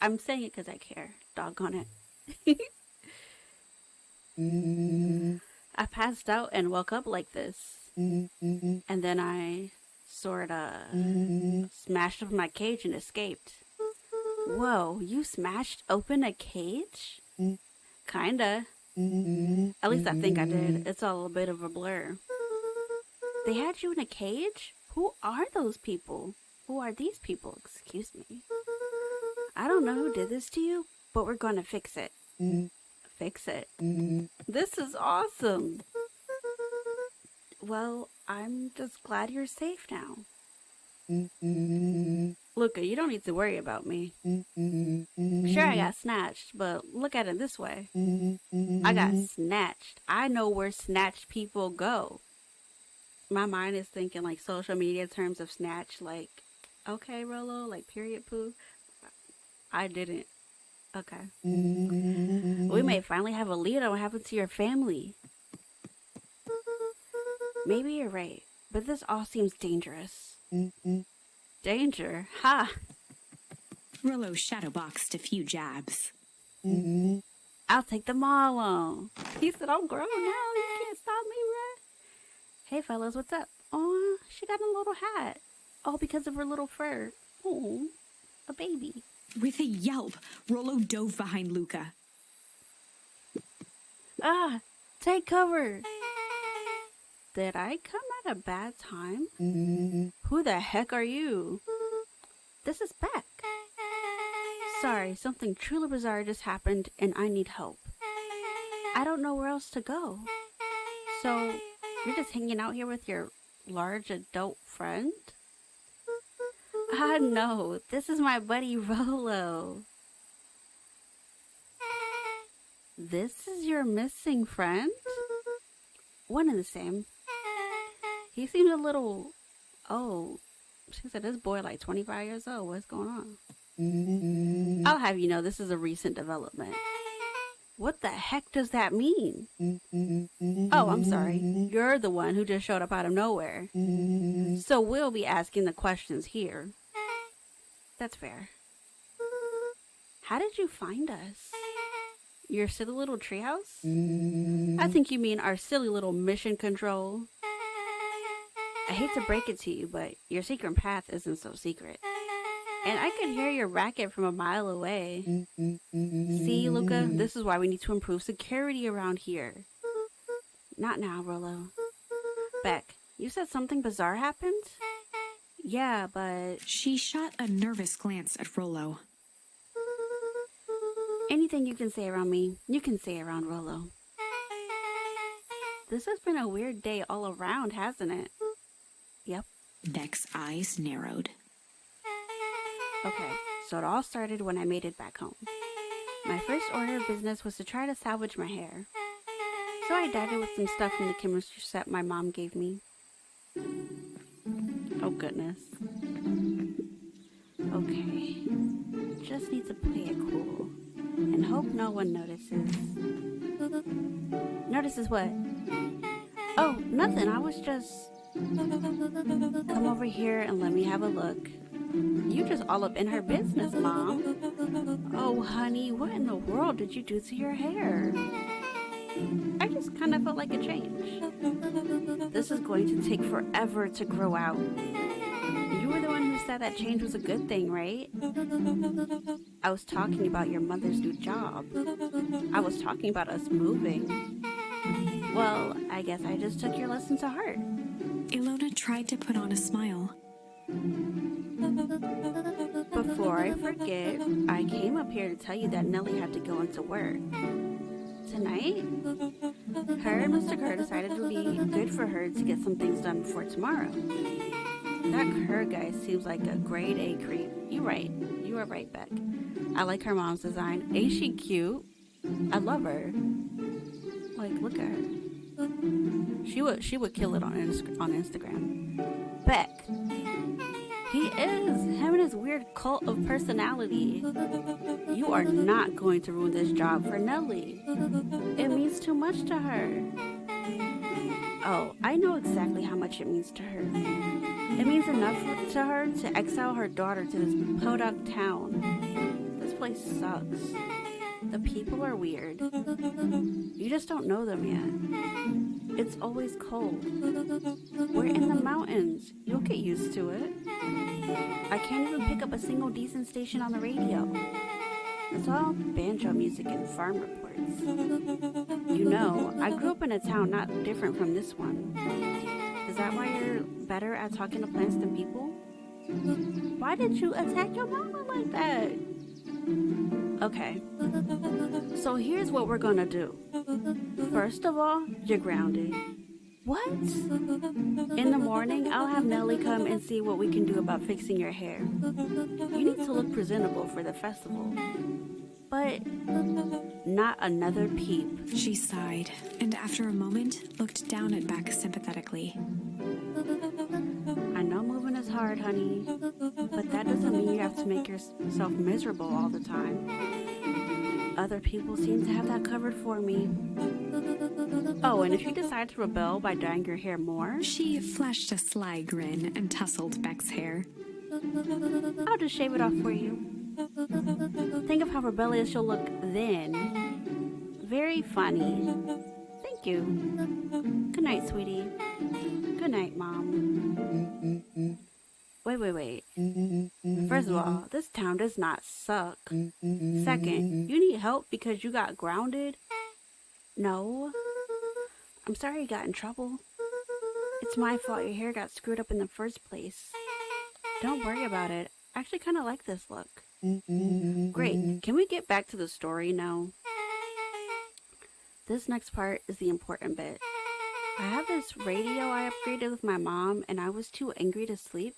I'm saying it because I care. Doggone it. I passed out and woke up like this. And then I sort of smashed open my cage and escaped. Whoa, you smashed open a cage? Kinda. At least I think I did. It's all a bit of a blur. They had you in a cage? Who are those people? Who are these people? Excuse me. I don't know who did this to you, but we're gonna fix it. Fix it. This is awesome. Well, I'm just glad you're safe now. Luca, you don't need to worry about me. Sure, I got snatched, but look at it this way. I got snatched. I know where snatched people go. My mind is thinking like social media terms of snatch, like, okay, Rolo, like period poo. I didn't. Okay. We may finally have a lead on what happened to your family. Maybe you're right, but this all seems dangerous. Danger? Ha! Rollo shadowboxed a few jabs. I'll take them all on. He said, I'm grown now. You can't stop me, right? Hey, fellas, what's up? Oh, she got a little hat. All because of her little fur. Oh, a baby. With a yelp, Rollo dove behind Luca. Ah, take cover. Did I come at a bad time? Who the heck are you? This is Beck. Sorry, something truly bizarre just happened and I need help. I don't know where else to go. So, you're just hanging out here with your large adult friend? Ah, no, this is my buddy Rolo. This is your missing friend? One and the same. He seems a little... Oh, she said this boy like 25 years old. What's going on? I'll have you know this is a recent development. What the heck does that mean? Oh, I'm sorry. You're the one who just showed up out of nowhere. So we'll be asking the questions here. That's fair. How did you find us? Your silly little treehouse? I think you mean our silly little mission control. I hate to break it to you, but your secret path isn't so secret. And I could hear your racket from a mile away. See, Luca, this is why we need to improve security around here. Not now, Rolo. Beck, you said something bizarre happened? Yeah, but... She shot a nervous glance at Rollo. Anything you can say around me, you can say around Rolo. This has been a weird day all around, hasn't it? Yep. Beck's eyes narrowed. Okay, so it all started when I made it back home. My first order of business was to try to salvage my hair. So I dyed it with some stuff from the chemistry set my mom gave me. Oh goodness. Okay. Just need to play it cool. And hope no one notices. Notices what? Oh, nothing. I was just... Come over here and let me have a look. You just all up in her business, Mom. Oh, honey, what in the world did you do to your hair? I just kind of felt like a change. This is going to take forever to grow out. You were the one who said that change was a good thing, right? I was talking about your mother's new job. I was talking about us moving. Well, I guess I just took your lesson to heart. Ilona tried to put on a smile. Before I forget, I came up here to tell you that Nellie had to go into work. Tonight? Her and Mr. Kerr decided it would be good for her to get some things done before tomorrow. That Kerr guy seems like a grade A creep. You're right. You are right, Beck. I like her mom's design. Ain't she cute? I love her. Like, look at her. She would kill it on Instagram. Beck. He is. Him and his weird cult of personality. You are not going to ruin this job for Nellie. It means too much to her. Oh, I know exactly how much it means to her. It means enough to her to exile her daughter to this podunk town. This place sucks. The people are weird. You just don't know them yet. It's always cold. We're in the mountains. You'll get used to it. I can't even pick up a single decent station on the radio. It's all banjo music and farm reports. You know, I grew up in a town not different from this one. Is that why you're better at talking to plants than people? Why did you attack your mama like that? Okay, so here's what we're gonna do. First of all, you're grounded. What? In the morning, I'll have Nellie come and see what we can do about fixing your hair. You need to look presentable for the festival. But not another peep. She sighed, and after a moment, looked down at Beck sympathetically. I know moving is hard, honey, but that doesn't mean you have to make yourself miserable all the time. Other people seem to have that covered for me. Oh, and if you decide to rebel by dyeing your hair more... She flashed a sly grin and tousled Beck's hair. I'll just shave it off for you. Think of how rebellious you'll look then. Very funny. Thank you. Good night, sweetie. Good night, Mom. Wait. First of all, this town does not suck. Second, you need help because you got grounded? No. I'm sorry you got in trouble. It's my fault your hair got screwed up in the first place. Don't worry about it. I actually kind of like this look. Great. Can we get back to the story now? This next part is the important bit. I have this radio I upgraded with my mom, and I was too angry to sleep,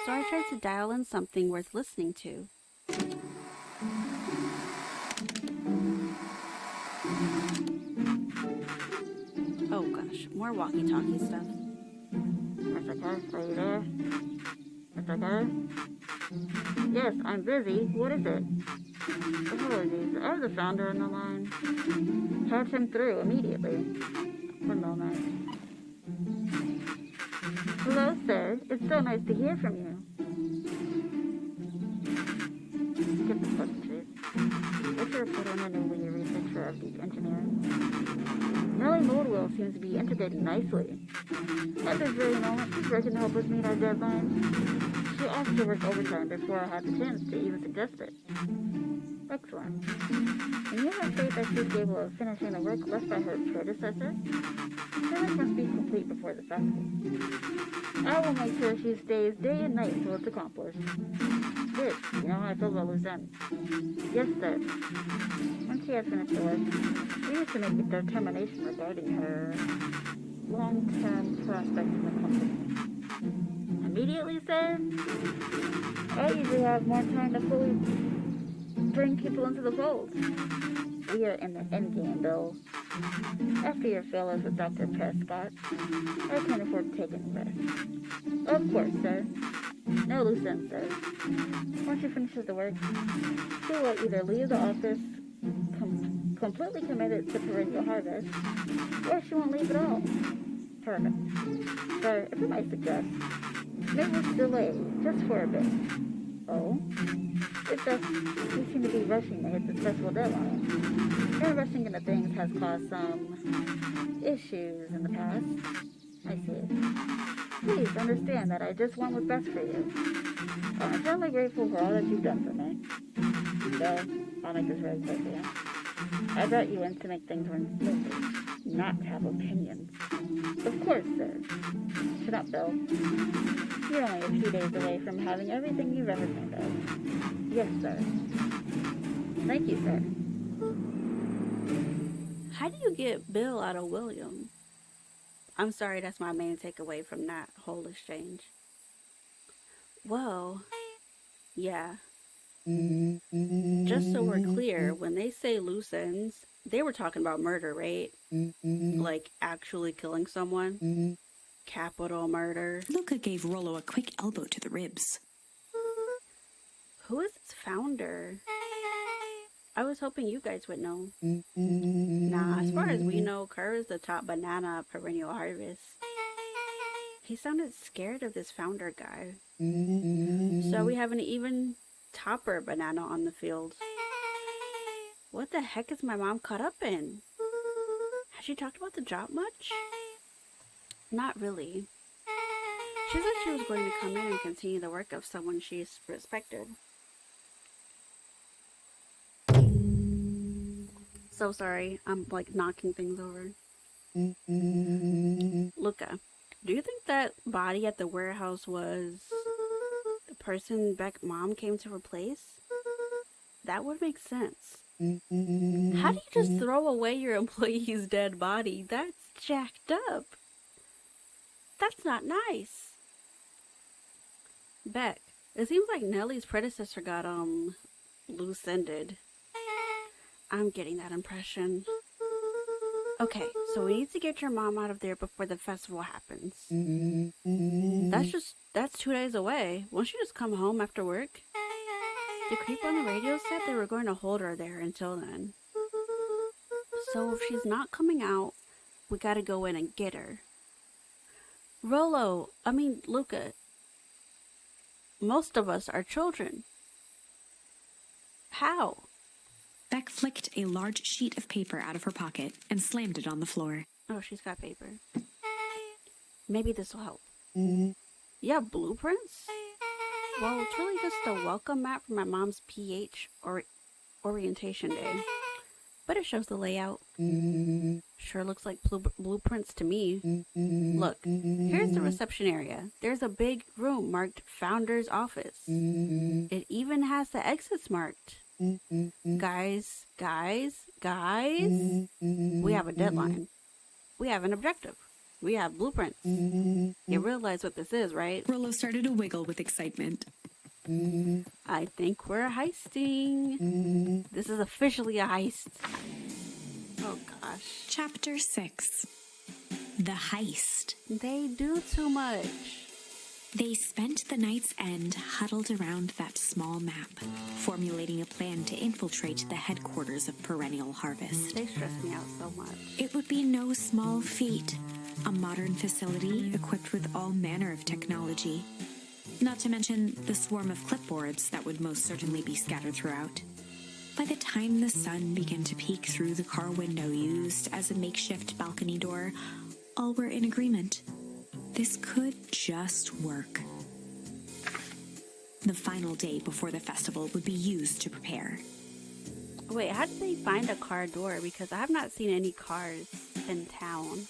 so I tried to dial in something worth listening to. Oh gosh, more walkie-talkie stuff. Mr. Kae, are you there? Mr. Kae? Yes, I'm busy. What is it? The hell are these? I have the founder on the line. Patch him through immediately. One moment. Hello, sir. It's so nice to hear from you. Skip the pleasantries. What's your report on the newly researcher of deep engineering? Nellie Moldwell seems to be integrating nicely. At this very moment, she's working to help us meet our deadlines. She asked to work overtime before I had the chance to even suggest it. Excellent. And you have faith that she's capable of finishing the work left by her predecessor? Her work must be complete before the festival. I will make sure she stays day and night until it's accomplished. Good. You know how I feel about loose ends. Yes, sir. Once she has finished the work, we need to make a determination regarding her long-term prospects in the company. Immediately, sir? I usually have more time to fully bring people into the fold. We are in the endgame, Bill. After your failures with Dr. Prescott, I can't afford to take any rest. Of course, sir. No loose ends, sir. Once she finishes the work, she will either leave the office completely committed to perennial harvest, or she won't leave at all. Perfect. Sir, if I might suggest, maybe we should delay just for a bit. Oh? It's just, we seem to be rushing to hit this festival deadline. And rushing into things has caused some issues in the past. I see. Please understand that I just want what's best for you. I'm eternally grateful for all that you've done for me. So, I'll make this very clear to you. I brought you in to make things run smoothly, not to have opinions. Of course, sir. Shut up, Bill. You're only a few days away from having everything you've ever dreamed of. Yes, sir. Thank you, sir. How do you get Bill out of William? I'm sorry, that's my main takeaway from that whole exchange. Well, yeah. Just so we're clear, when they say loose ends, They were talking about murder, right? Like actually killing someone. Capital murder. Luca gave Rollo a quick elbow to the ribs. Who is this founder? I was hoping you guys would know. Nah, as far as we know, Kerr is the top banana perennial harvest. He sounded scared of this founder guy. So we have an even topper banana on the field. What the heck is my mom caught up in? Has she talked about the job much? Not really. She said she was going to come in and continue the work of someone she's respected. So sorry, I'm like knocking things over. Luca, do you think that body at the warehouse was the person Beck's mom came to replace? That would make sense. How do you just throw away your employee's dead body? That's jacked up. That's not nice. Beck, it seems like Nellie's predecessor got, loose-ended. I'm getting that impression. Okay, so we need to get your mom out of there before the festival happens. That's 2 days away. Won't you just come home after work? The creep on the radio said they were going to hold her there until then. So if she's not coming out, we gotta go in and get her. Luca, most of us are children. How? Beck flicked a large sheet of paper out of her pocket and slammed it on the floor. Oh, she's got paper. Maybe this will help. You have blueprints? Well, it's really just a welcome mat for my mom's PH or orientation day. But it shows the layout. Sure looks like blueprints to me. Look, here's the reception area. There's a big room marked Founder's Office. It even has the exits marked. Guys, we have a deadline. We have an objective. We have blueprints. You realize what this is, right? Rollo started to wiggle with excitement. I think we're heisting. This is officially a heist. Oh gosh. Chapter 6. The Heist. They do too much. They spent the night's end huddled around that small map, formulating a plan to infiltrate the headquarters of Perennial Harvest. They stress me out so much. It would be no small feat. A modern facility equipped with all manner of technology. Not to mention the swarm of clipboards that would most certainly be scattered throughout. By the time the sun began to peek through the car window used as a makeshift balcony door, all were in agreement. This could just work. The final day before the festival would be used to prepare. Wait, how did they find a car door? Because I have not seen any cars in town.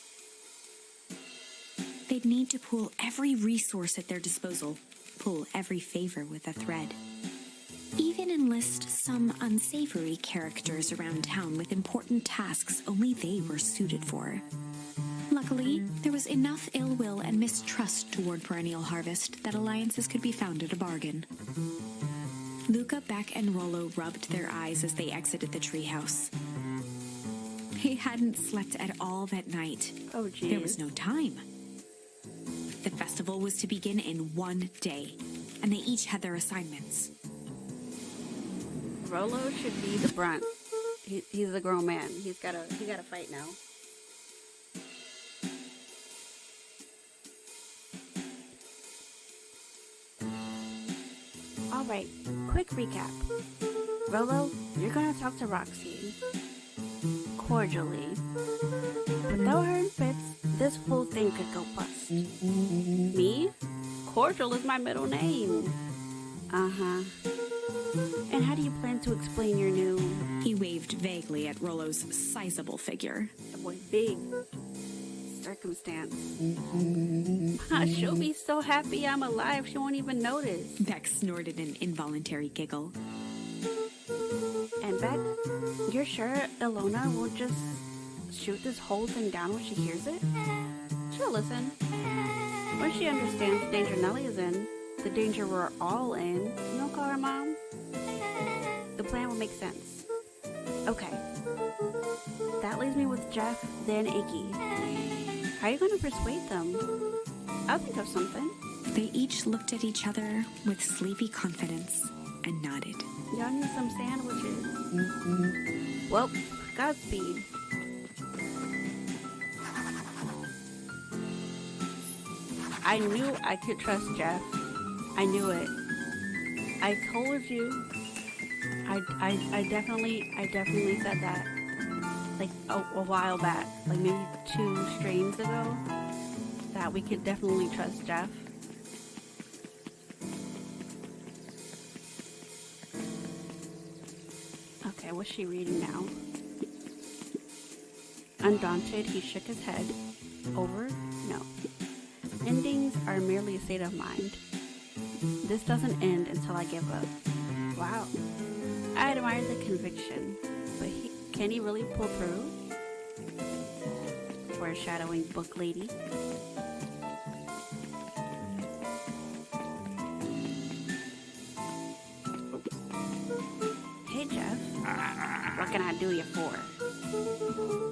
They'd need to pool every resource at their disposal, pull every favor with a thread. Even enlist some unsavory characters around town with important tasks only they were suited for. Luckily, there was enough ill will and mistrust toward Perennial Harvest that alliances could be found at a bargain. Luca, Beck, and Rollo rubbed their eyes as they exited the treehouse. They hadn't slept at all that night. Oh, geez. There was no time. The festival was to begin in 1 day, and they each had their assignments. Rollo should be the brunt. He's a grown man. He gotta fight now. All right, quick recap. Rollo, you're gonna talk to Roxy. Cordially. Without her in fits, this whole thing could go bust. Me? Cordial is my middle name. Uh-huh. And how do you plan to explain your new... He waved vaguely at Rollo's sizable figure. The boy big. Circumstance. She'll be so happy I'm alive she won't even notice. Beck snorted an involuntary giggle. And Beck, you're sure Ilona will just shoot this whole thing down when she hears it? She'll listen. When she understands the danger Nellie is in, the danger we're all in, you don't call her mom? The plan will make sense. Okay. That leaves me with Jeff, then Iggy. How are you going to persuade them? I'll think of something. They each looked at each other with sleepy confidence and nodded. Y'all need some sandwiches. Well, Godspeed. I knew I could trust Jeff. I knew it. I told you. I definitely said that. Like a while back, like maybe 2 streams ago, that we could definitely trust Jeff. Okay, what's she reading now? Undaunted, he shook his head. Over? No. Endings are merely a state of mind. This doesn't end until I give up. Wow. I admire the conviction, but can he really pull through? Foreshadowing book lady. Hey Jeff, what can I do you for?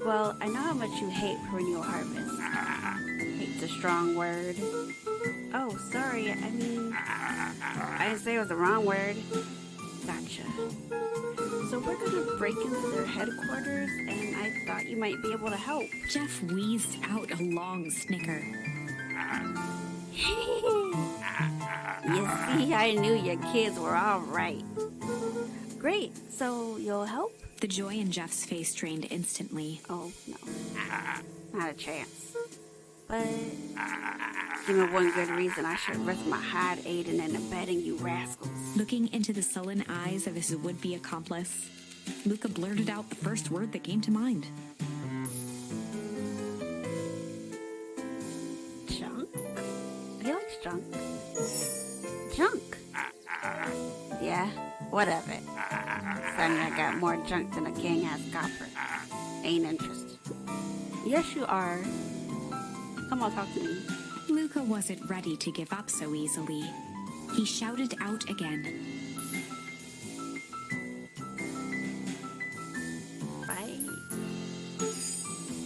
Well, I know how much you hate perennial harvest. Hate's a strong word. Oh, sorry, I mean, I didn't say it was the wrong word. Gotcha. So we're gonna break into their headquarters, and I thought you might be able to help. Jeff wheezed out a long snicker. You see, I knew your kids were all right. Great, so you'll help? The joy in Jeff's face drained instantly. Oh, no. Not a chance. But give me one good reason I should risk my hide aiding and abetting you rascals. Looking into the sullen eyes of his would-be accomplice, Luca blurted out the first word that came to mind. Junk? He likes junk. Junk? Yeah, what of it? Sonny, I got more junk than a gang has copper. Ain't interested. Yes, you are. Come on, talk to me. Luca wasn't ready to give up so easily. He shouted out again. Fight.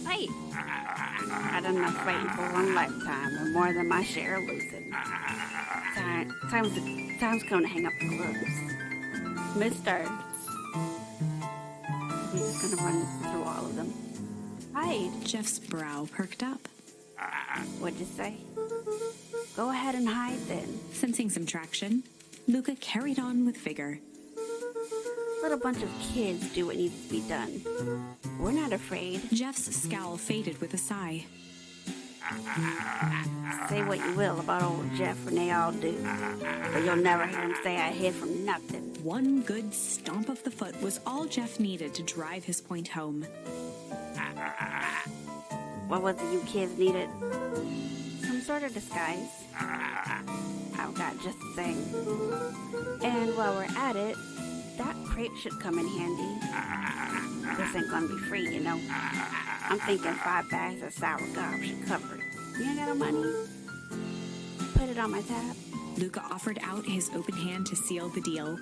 Fight. I done enough fighting for one lifetime and more than my share of losing. Time's coming to hang up the gloves. Mister. We're just gonna run through all of them. Hide. Jeff's brow perked up. What'd you say? Go ahead and hide then. Sensing some traction, Luca carried on with vigor. Let a bunch of kids do what needs to be done. We're not afraid. Jeff's scowl faded with a sigh. Say what you will about old Jeff, and they all do. But you'll never hear him say I hid from nothing. One good stomp of the foot was all Jeff needed to drive his point home. What was it you kids needed? Some sort of disguise. I've got just the thing. And while we're at it, that crate should come in handy. This ain't gonna be free, you know. I'm thinking 5 bags of sour gob should cover it. You ain't got no money? Put it on my tab. Luca offered out his open hand to seal the deal.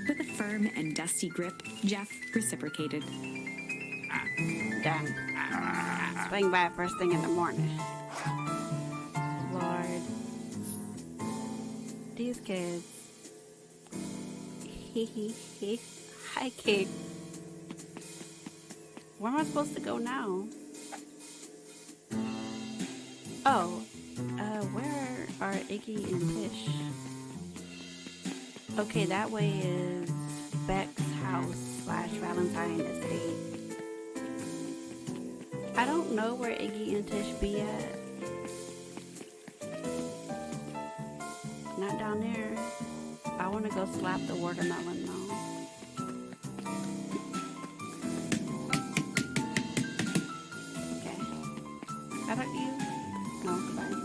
With a firm and dusty grip, Jeff reciprocated. Done. Swing by first thing in the morning. Lord. These kids. Hi, Kae. Where am I supposed to go now? Oh, where are Iggy and Tish? Okay, that way is Beck's house / Valentine estate. I don't know where Iggy and Tish be at. Not down there. I want to go slap the watermelon though. Okay. How about you? No, fine.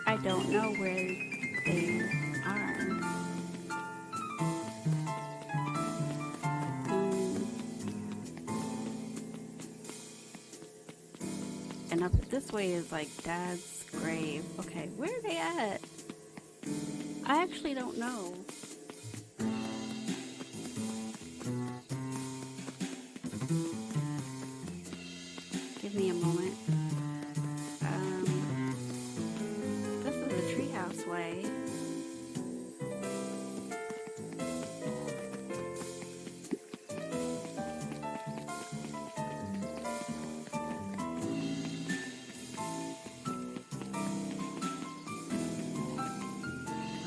I don't know where they are. way is like Dad's grave. Okay, where are they at? I actually don't know. Give me a moment. This is the treehouse way.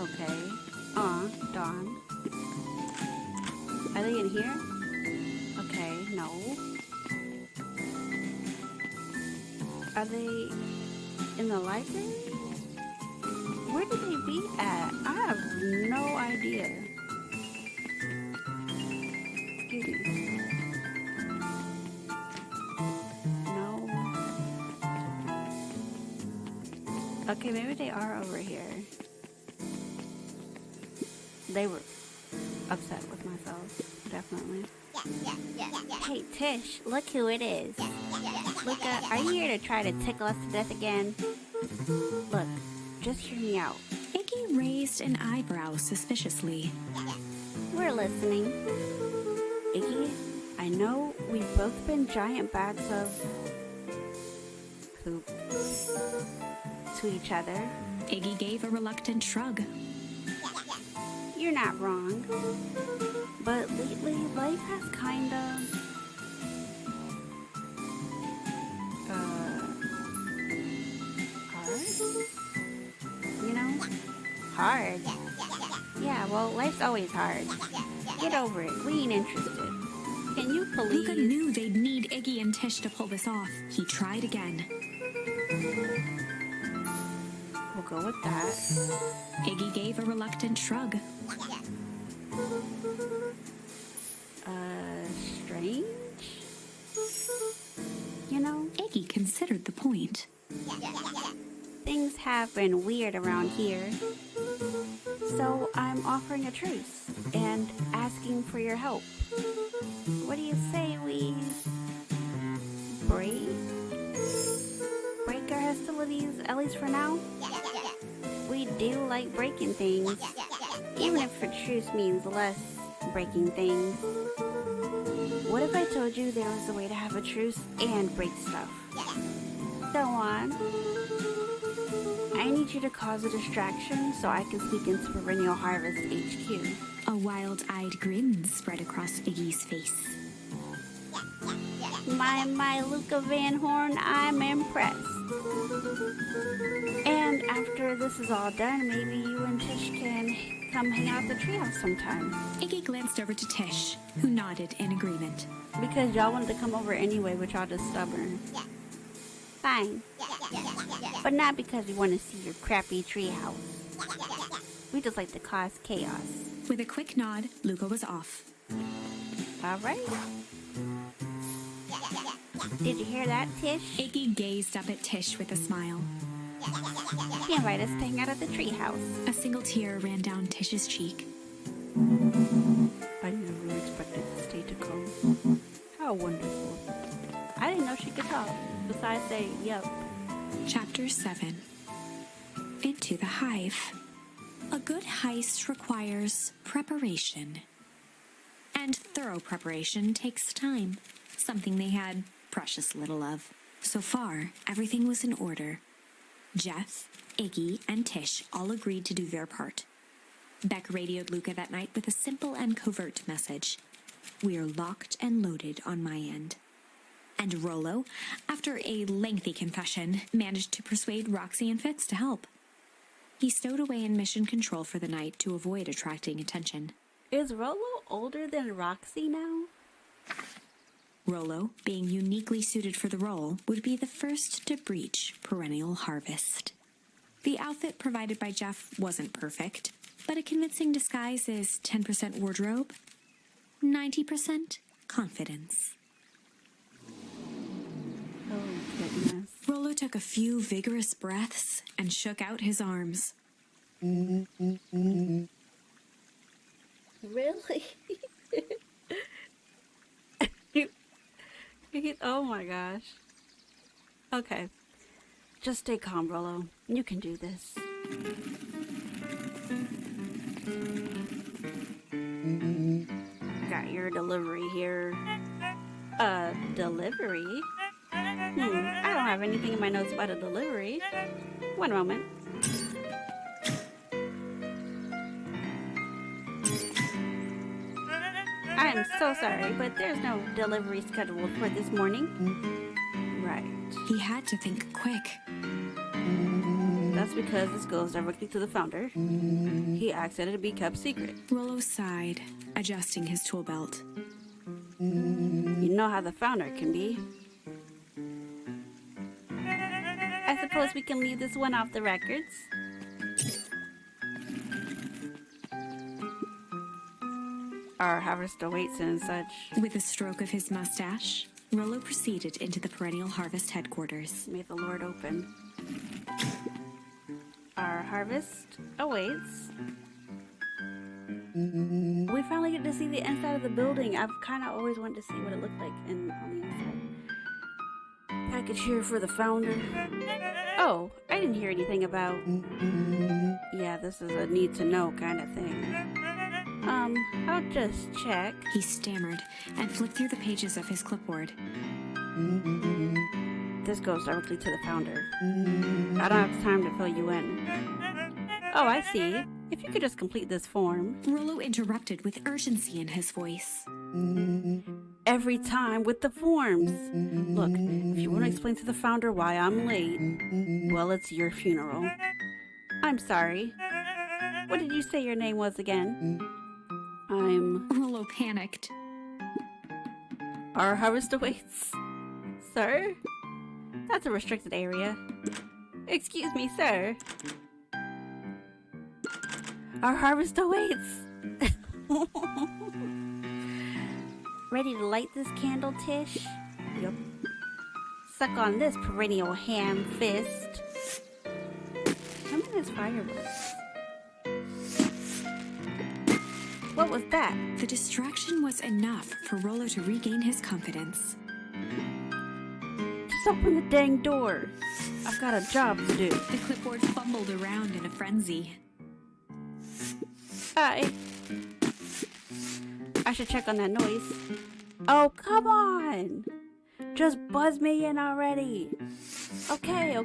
Okay. Dawn. Are they in here? Okay, no. Are they in the library? Where did they be at? I have no idea. Excuse me. No. Okay, maybe they are over here. They were upset with myself, definitely. Hey, Tish, look who it is. Luca, are you here to try to tickle us to death again? Look, just hear me out. Iggy raised an eyebrow suspiciously. We're listening. Iggy, I know we've both been giant bags of poop to each other. Iggy gave a reluctant shrug. You're not wrong. But lately, life has kinda... hard? You know? Hard. Yeah, well, life's always hard. Get over it. We ain't interested. Can you please... Luca knew they'd need Iggy and Tish to pull this off. He tried again. We'll go with that. Iggy gave a reluctant shrug. Strange? You know, Iggy considered the point. things have been weird around here. So I'm offering a truce and asking for your help. What do you say we break our hostilities, at least for now? We do like breaking things, even if a truce means less breaking things. What if I told you there was a way to have a truce and break stuff? Go on. I need you to cause a distraction so I can sneak into Perennial Harvest HQ. A wild-eyed grin spread across Iggy's face. My Luca Van Horn, I'm impressed. And after this is all done, maybe you and Tish can come hang out at the treehouse sometime. Iggy glanced over to Tish, who nodded in agreement. Because y'all wanted to come over anyway, but y'all just stubborn. Fine. But not because we want to see your crappy treehouse. We just like to cause chaos. With a quick nod, Luca was off. Alright. Did you hear that, Tish? Iggy gazed up at Tish with a smile. He invited us to hang out at the treehouse. A single tear ran down Tish's cheek. I never expected this day to come. How wonderful. I didn't know she could talk, besides say, yep. Chapter 7. Into the Hive. A good heist requires preparation. And thorough preparation takes time, something they had precious little of. So far, everything was in order. Jeff, Iggy, and Tish all agreed to do their part. Beck radioed Luca that night with a simple and covert message. "We're locked and loaded on my end." And Rollo, after a lengthy confession, managed to persuade Roxy and Fitz to help. He stowed away in mission control for the night to avoid attracting attention. Is Rollo older than Roxy now? Rollo, being uniquely suited for the role, would be the first to breach Perennial Harvest. The outfit provided by Jeff wasn't perfect, but a convincing disguise is 10% wardrobe, 90% confidence. Oh, goodness. Rollo took a few vigorous breaths and shook out his arms. Really? Oh my gosh. Okay. Just stay calm, Rollo. You can do this. Got your delivery here. Delivery? I don't have anything in my notes about a delivery. One moment. I am so sorry, but there's no delivery scheduled for this morning. Right. He had to think quick. That's because this goes directly to the founder. He asked that it be kept secret. Rollo sighed, adjusting his tool belt. You know how the founder can be. I suppose we can leave this one off the records. Our harvest awaits and such. With a stroke of his mustache, Rollo proceeded into the Perennial Harvest headquarters. May the Lord open. Our harvest awaits. We finally get to see the inside of the building. I've kind of always wanted to see what it looked like on the inside. Package here for the founder. Oh, I didn't hear anything about... Yeah, this is a need-to-know kind of thing. I'll just check. He stammered and flipped through the pages of his clipboard. This goes directly to the founder. I don't have time to fill you in. Oh, I see. If you could just complete this form. Rollo interrupted with urgency in his voice. Every time with the forms. Look, if you want to explain to the founder why I'm late, well, it's your funeral. I'm sorry. What did you say your name was again? Rollo panicked. Our harvest awaits. Sir? That's a restricted area. Excuse me, sir. Our harvest awaits. Ready to light this candle, Tish? Yup. Suck on this perennial ham fist. Come in as fireworks. What was that? The distraction was enough for Rollo to regain his confidence. Just open the dang door. I've got a job to do. The clipboard fumbled around in a frenzy. I should check on that noise. Oh, come on! Just buzz me in already. Okay.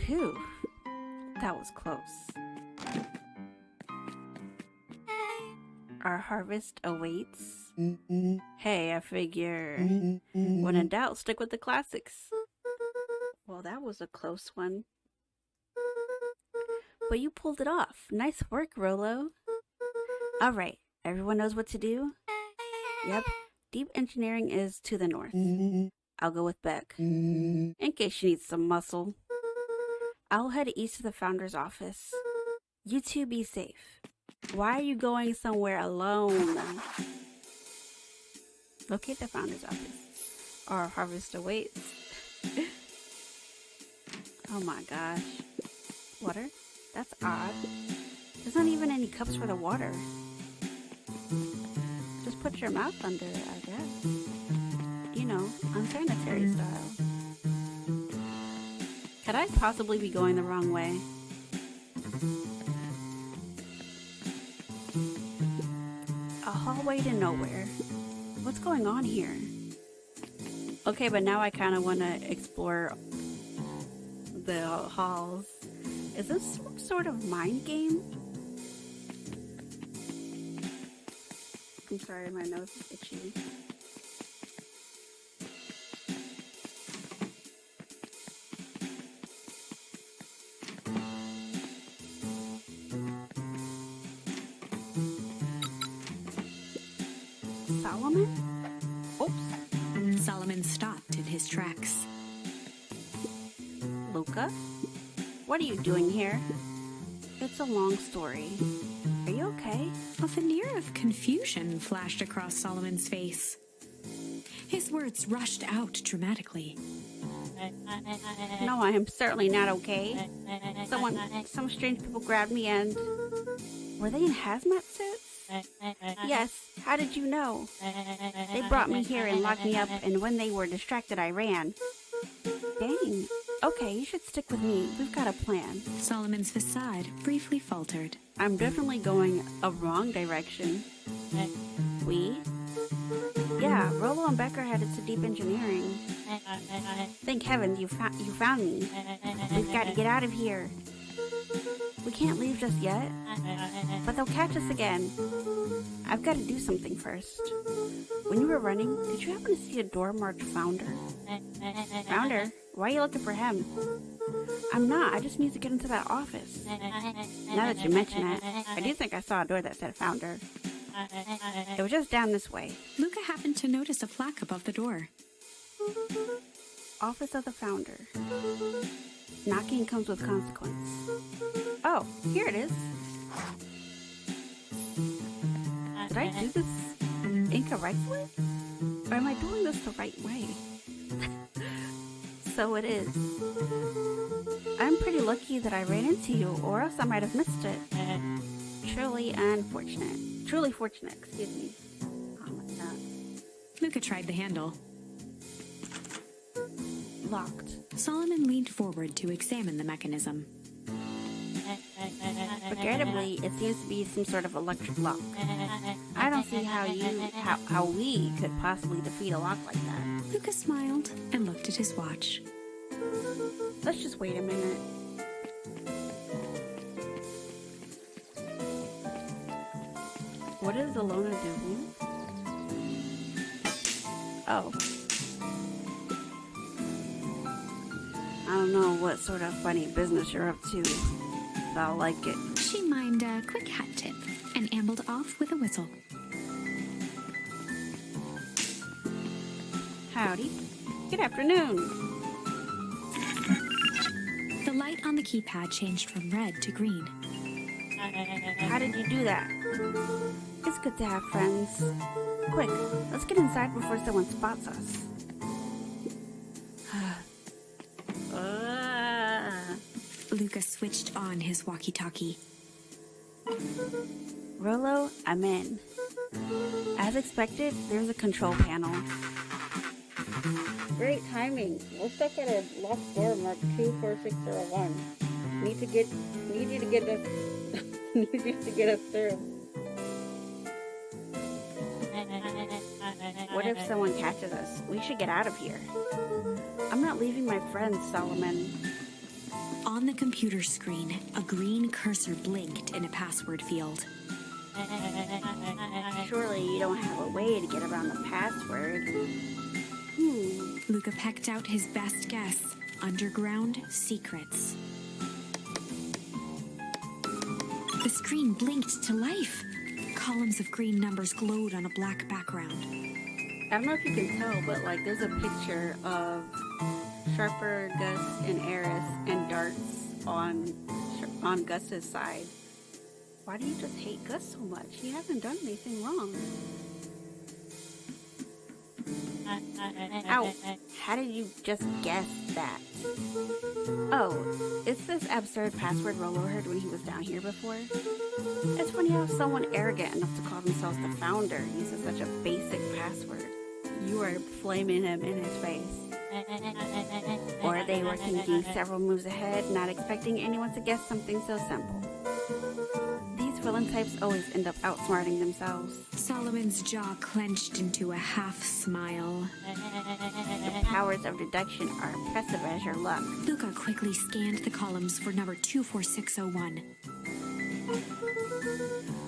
Phew. That was close. Our harvest awaits. Hey, I figure when in doubt, stick with the classics. Well, that was a close one. But you pulled it off. Nice work, Rollo. Alright, everyone knows what to do? Yep, deep engineering is to the north. I'll go with Beck, in case she needs some muscle. I'll head east to the founder's office. You two be safe. Why are you going somewhere alone? Locate the founder's office. Our harvest awaits. Oh my gosh. Water? That's odd. There's not even any cups for the water. Just put your mouth under it, I guess. You know, unsanitary style. Could I possibly be going the wrong way? A hallway to nowhere. What's going on here? Okay, but now I kind of want to explore the halls. Is this some sort of mind game? I'm sorry, my nose is itchy. Solomon? Oops. Solomon stopped in his tracks. Luca? What are you doing here? It's a long story. Are you okay? A veneer of confusion flashed across Solomon's face. His words rushed out dramatically. No, I am certainly not okay. Some strange people grabbed me and... Were they in hazmat suits? Yes, How did you know? They brought me here and locked me up, and when they were distracted, I ran. Dang. Okay, you should stick with me. We've got a plan. Solomon's facade briefly faltered. I'm definitely going a wrong direction. We? Yeah, Rollo and Becker headed to deep engineering. Thank heavens you found me. We've got to get out of here. We can't leave just yet, but they'll catch us again. I've got to do something first. When you were running, did you happen to see a door marked Founder? Founder? Why are you looking for him? I'm not. I just need to get into that office. Now that you mention it, I do think I saw a door that said Founder. It was just down this way. Luca happened to notice a plaque above the door. Office of the Founder. Knocking comes with consequence. Oh, here it is. Did I do this incorrectly? Or am I doing this the right way? So it is. I'm pretty lucky that I ran into you, or else I might have missed it. Truly unfortunate. Truly fortunate, excuse me. Oh my god. Luca tried the handle. Locked. Solomon leaned forward to examine the mechanism. Regrettably, it seems to be some sort of electric lock. I don't see how we could possibly defeat a lock like that. Luca smiled and looked at his watch. Let's just wait a minute. What is Alona doing? Oh. I don't know what sort of funny business you're up to, but I'll like it. She mimed a quick hat tip and ambled off with a whistle. Howdy. Good afternoon. The light on the keypad changed from red to green. How did you do that? It's good to have friends. Quick, let's get inside before someone spots us. Luca switched on his walkie-talkie. Rollo, I'm in. As expected, there's a control panel. Great timing. We're stuck at a locked door marked 24601. Need you to get us through. What if someone catches us? We should get out of here. I'm not leaving my friends, Solomon. On the computer screen, a green cursor blinked in a password field. Surely you don't have a way to get around the password. Luca pecked out his best guess. Underground secrets. The screen blinked to life. Columns of green numbers glowed on a black background. I don't know if you can tell, but like there's a picture of Sharper, Gus, and Eris, and darts on Gus's side. Why do you just hate Gus so much? He hasn't done anything wrong. Ow! How did you just guess that? Oh, it's this absurd password Rollo heard when he was down here before. It's funny how someone arrogant enough to call themselves the Founder uses such a basic password. You are flaming him in his face. Or they were thinking several moves ahead, not expecting anyone to guess something so simple. These villain types always end up outsmarting themselves. Solomon's jaw clenched into a half smile. The powers of deduction are impressive as your luck. Luca quickly scanned the columns for number 24601.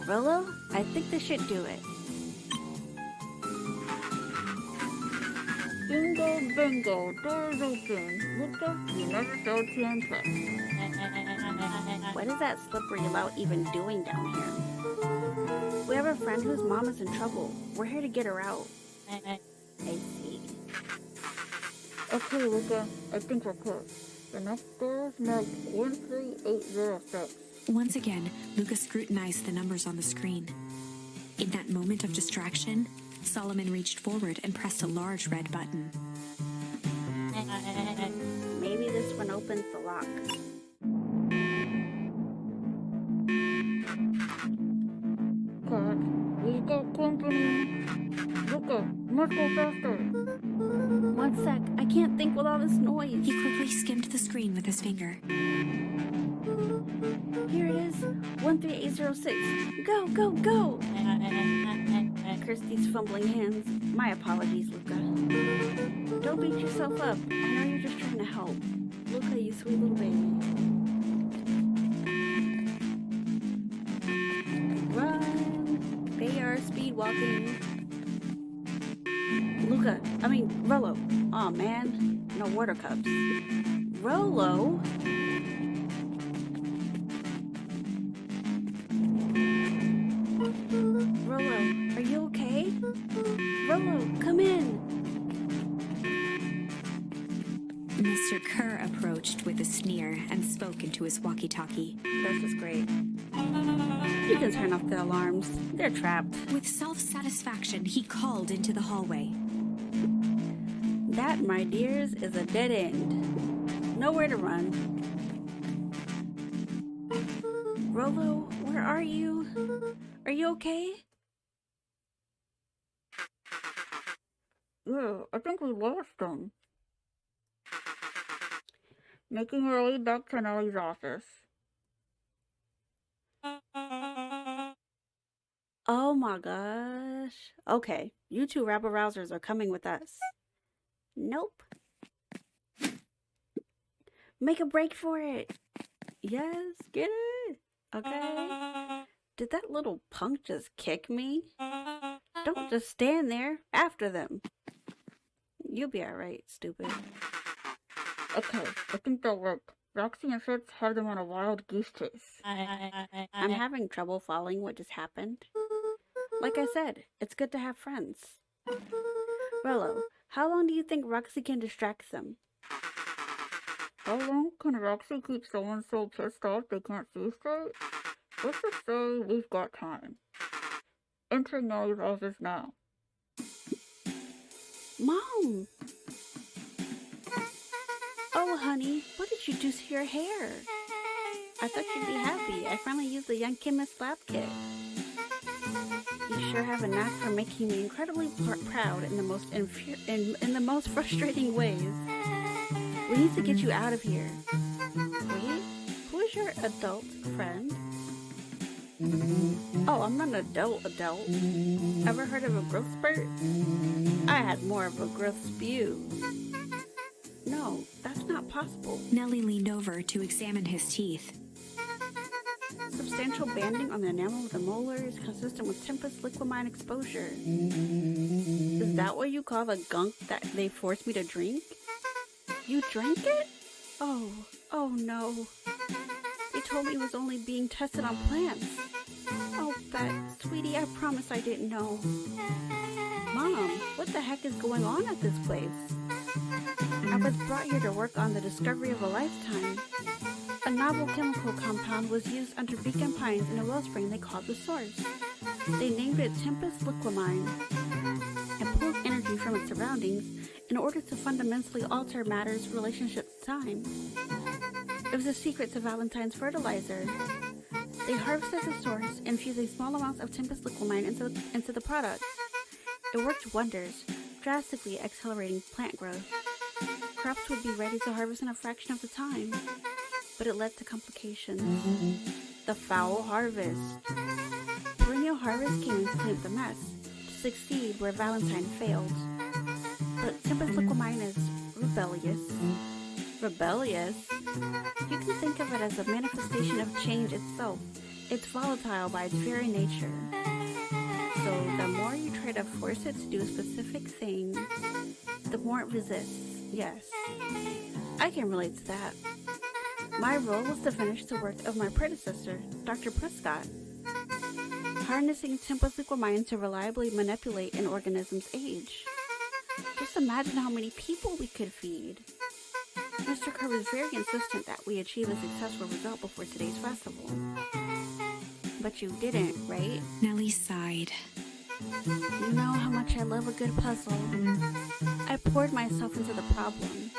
Rollo, I think this should do it. Bingo, bingo, doors open. Luca, you never failed to impress. What is that slippery lout even doing down here? We have a friend whose mom is in trouble. We're here to get her out. I see. Okay, Luca, I think we're close. The next door is marked 13806. Once again, Luca scrutinized the numbers on the screen. In that moment of distraction, Solomon reached forward and pressed a large red button. Maybe this one opens the lock. God, we've got company. must go faster. One sec, I can't think with all this noise. He quickly skimmed the screen with his finger. Here it is, 13806. Go, go, go! Kirsty's fumbling hands. My apologies, Luca. Don't beat yourself up. I know you're just trying to help. Luca, you sweet little baby. Run! They are speed walking. Luca, Rollo. Aw, man. No water cups. Rollo? Rollo, are you okay? Rollo, come in. Mr. Kerr approached with a sneer and spoke into his walkie-talkie. This is great. You can turn off the alarms. They're trapped. With self-satisfaction, he called into the hallway. That, my dears, is a dead end. Nowhere to run. Rollo, where are you? Are you okay? Yeah, I think we lost him. Making our way back to Nellie's office. Oh my gosh. Okay, you two rabble-rousers are coming with us. Nope. Make a break for it. Yes, get it. Okay. Did that little punk just kick me? Don't just stand there. After them. You'll be alright, stupid. Okay, I think that'll work. Roxy and Fitz had them on a wild goose chase. I'm having trouble following what just happened. Like I said, it's good to have friends. Rollo, how long do you think Roxy can distract them? How long can Roxy keep someone so pissed off they can't see straight? Let's just say we've got time. Enter Nellie's office now. Mom! Oh, honey, what did you do to your hair? I thought you'd be happy. I finally used the Young Chemist Lab Kit. You sure have a knack for making me incredibly proud in the most in the most frustrating ways. We need to get you out of here. Wait, who is your adult friend? Oh, I'm not an adult. Ever heard of a growth spurt? I had more of a growth spew. No, that's not possible. Nellie leaned over to examine his teeth. Substantial banding on the enamel of the molars consistent with Tempest liquamine exposure. Is that what you call the gunk that they forced me to drink? You drank it? Oh no. They told me it was only being tested on plants. Oh, Beth, sweetie, I promise I didn't know. Mom, what the heck is going on at this place? I was brought here to work on the discovery of a lifetime. A novel chemical compound was used under beacon pines in a wellspring they called the source. They named it Tempest liquamine and pulled energy from its surroundings in order to fundamentally alter matter's relationship to time. It was a secret to Valentine's fertilizer. They harvested the source, infusing small amounts of Tempest liquamine into the product. It worked wonders, drastically accelerating plant growth. Crops would be ready to harvest in a fraction of the time, but it led to complications. The foul harvest. Perennial harvest came in to clean up the mess, to succeed where Valentine failed. But Tempest liquamine is rebellious. Rebellious? You can think of it as a manifestation of change itself. It's volatile by its very nature. So the more you try to force it to do a specific thing, the more it resists. Yes, I can relate to that. My role was to finish the work of my predecessor, Dr. Prescott. Harnessing Tempest liquamine to reliably manipulate an organism's age. Just imagine how many people we could feed. Mr. Kerr was very insistent that we achieve a successful result before today's festival. But you didn't, right? Nellie sighed. You know how much I love a good puzzle. I poured myself into the problem.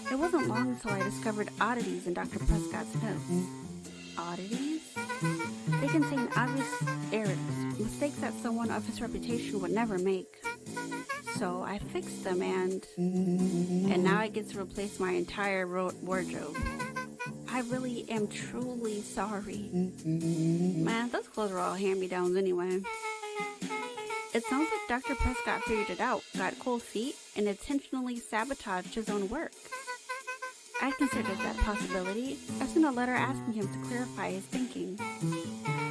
It wasn't long until I discovered oddities in Dr. Prescott's notes. Oddities? They contain obvious errors, mistakes that someone of his reputation would never make. So I fixed them and now I get to replace my entire wardrobe. I really am truly sorry. Man, those clothes are all hand-me-downs anyway. It sounds like Dr. Prescott figured it out, got cold feet, and intentionally sabotaged his own work. I considered that possibility. I sent a letter asking him to clarify his thinking.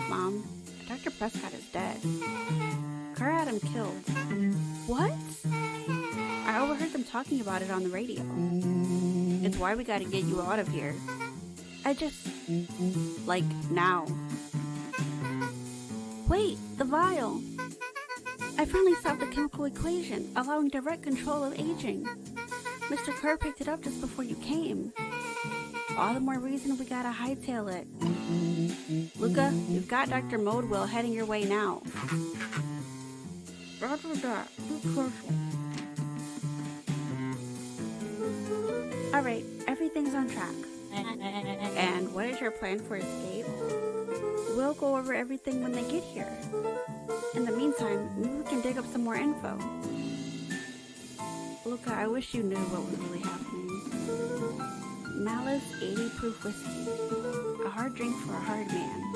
Mom, Dr. Prescott is dead. Car had him killed. What? I overheard them talking about it on the radio. It's why we gotta get you out of here. Like, now. Wait, the vial. I finally solved the chemical equation, allowing direct control of aging. Mr. Kerr picked it up just before you came. All the more reason we gotta hightail it. Luca, you've got Dr. Modewell heading your way now. Roger that. Be careful. Alright, everything's on track. And what is your plan for escape? We'll go over everything when they get here. In the meantime, maybe we can dig up some more info. Luca, I wish you knew what was really happening. Malice 80 proof whiskey. A hard drink for a hard man.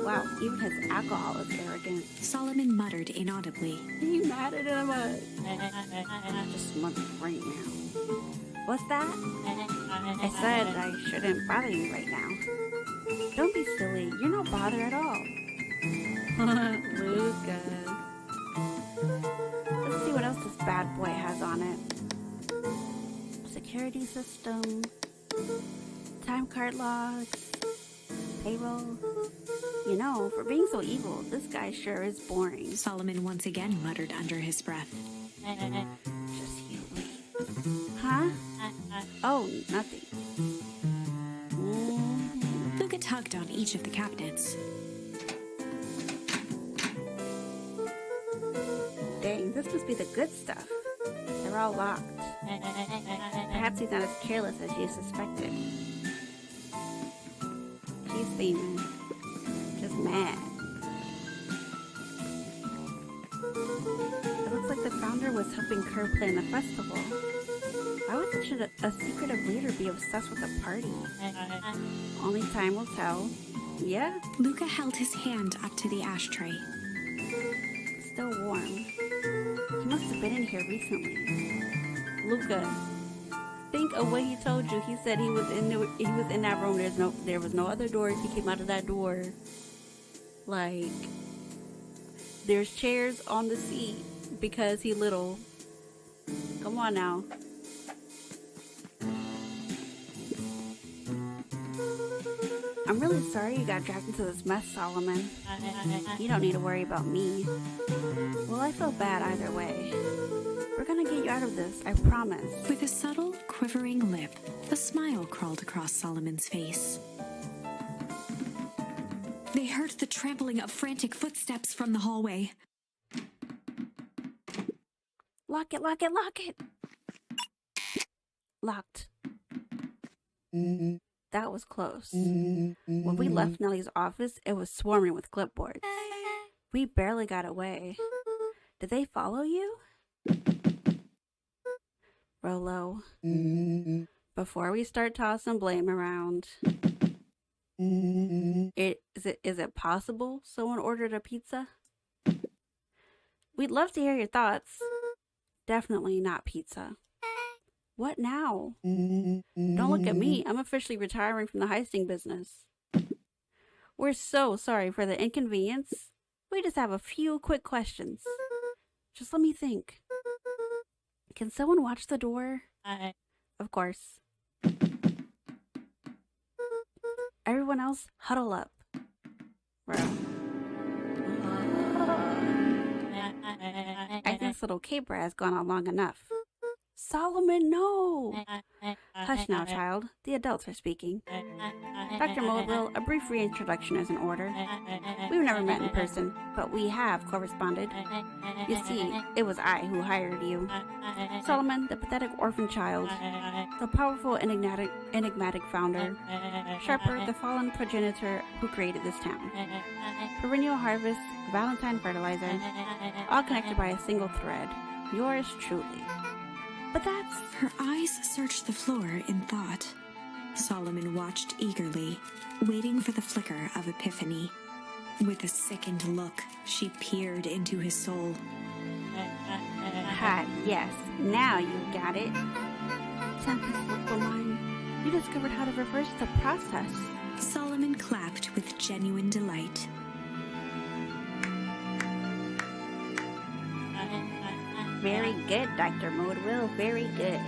Wow, even his alcohol is arrogant. Solomon muttered inaudibly. Are you mad at him? Just smoke right now. What's that? I said I shouldn't bother you right now. Don't be silly. You're no bother at all. Luca. Let's see what else this bad boy has on it. Security system. Time card logs. Payroll. You know, for being so evil, this guy sure is boring. Solomon once again muttered under his breath. Just you wait. Huh? Oh, nothing. Luca tugged on each of the cabinets. Dang, this must be the good stuff. They're all locked. Perhaps he's not as careless as you suspected. She's steaming. Just mad. It looks like the founder was helping Kerr plan the festival. Why would such a secretive leader be obsessed with a party? Only time will tell. Yeah? Luca held his hand up to the ashtray. Still warm. He must have been in here recently. Luca, think of what he told you. He said he was in that room. There was no other doors. He came out of that door. Like, there's chairs on the seat because he little. Come on now. I'm really sorry you got dragged into this mess, Solomon. You don't need to worry about me. Well, I feel bad either way. We're gonna get you out of this, I promise. With a subtle, quivering lip, a smile crawled across Solomon's face. They heard the trampling of frantic footsteps from the hallway. Lock it, lock it, lock it! Locked. That was close. When we left Nellie's office, it was swarming with clipboards. We barely got away. Did they follow you? Rolo, before we start tossing blame around, is it possible someone ordered a pizza? We'd love to hear your thoughts. Definitely not pizza. What now? Don't look at me. I'm officially retiring from the heisting business. We're so sorry for the inconvenience. We just have a few quick questions. Just let me think. Can someone watch the door? Of course. Everyone else, huddle up. Bro. I think this little caper has gone on long enough. Solomon, no! Hush now, child. The adults are speaking. Dr. Modewell, a brief reintroduction is in order. We've never met in person, but we have corresponded. You see, it was I who hired you. Solomon, the pathetic orphan child. The powerful, enigmatic founder. Sharper, the fallen progenitor who created this town. Perennial harvest, Valentine fertilizer, all connected by a single thread. Yours truly. But that's... Her eyes searched the floor in thought. Solomon watched eagerly, waiting for the flicker of epiphany. With a sickened look, she peered into his soul. Ha, yes. Now you got it. Tempest Liquamine, you discovered how to reverse the process. Solomon clapped with genuine delight. Very good, Dr. Moodwill. Very good.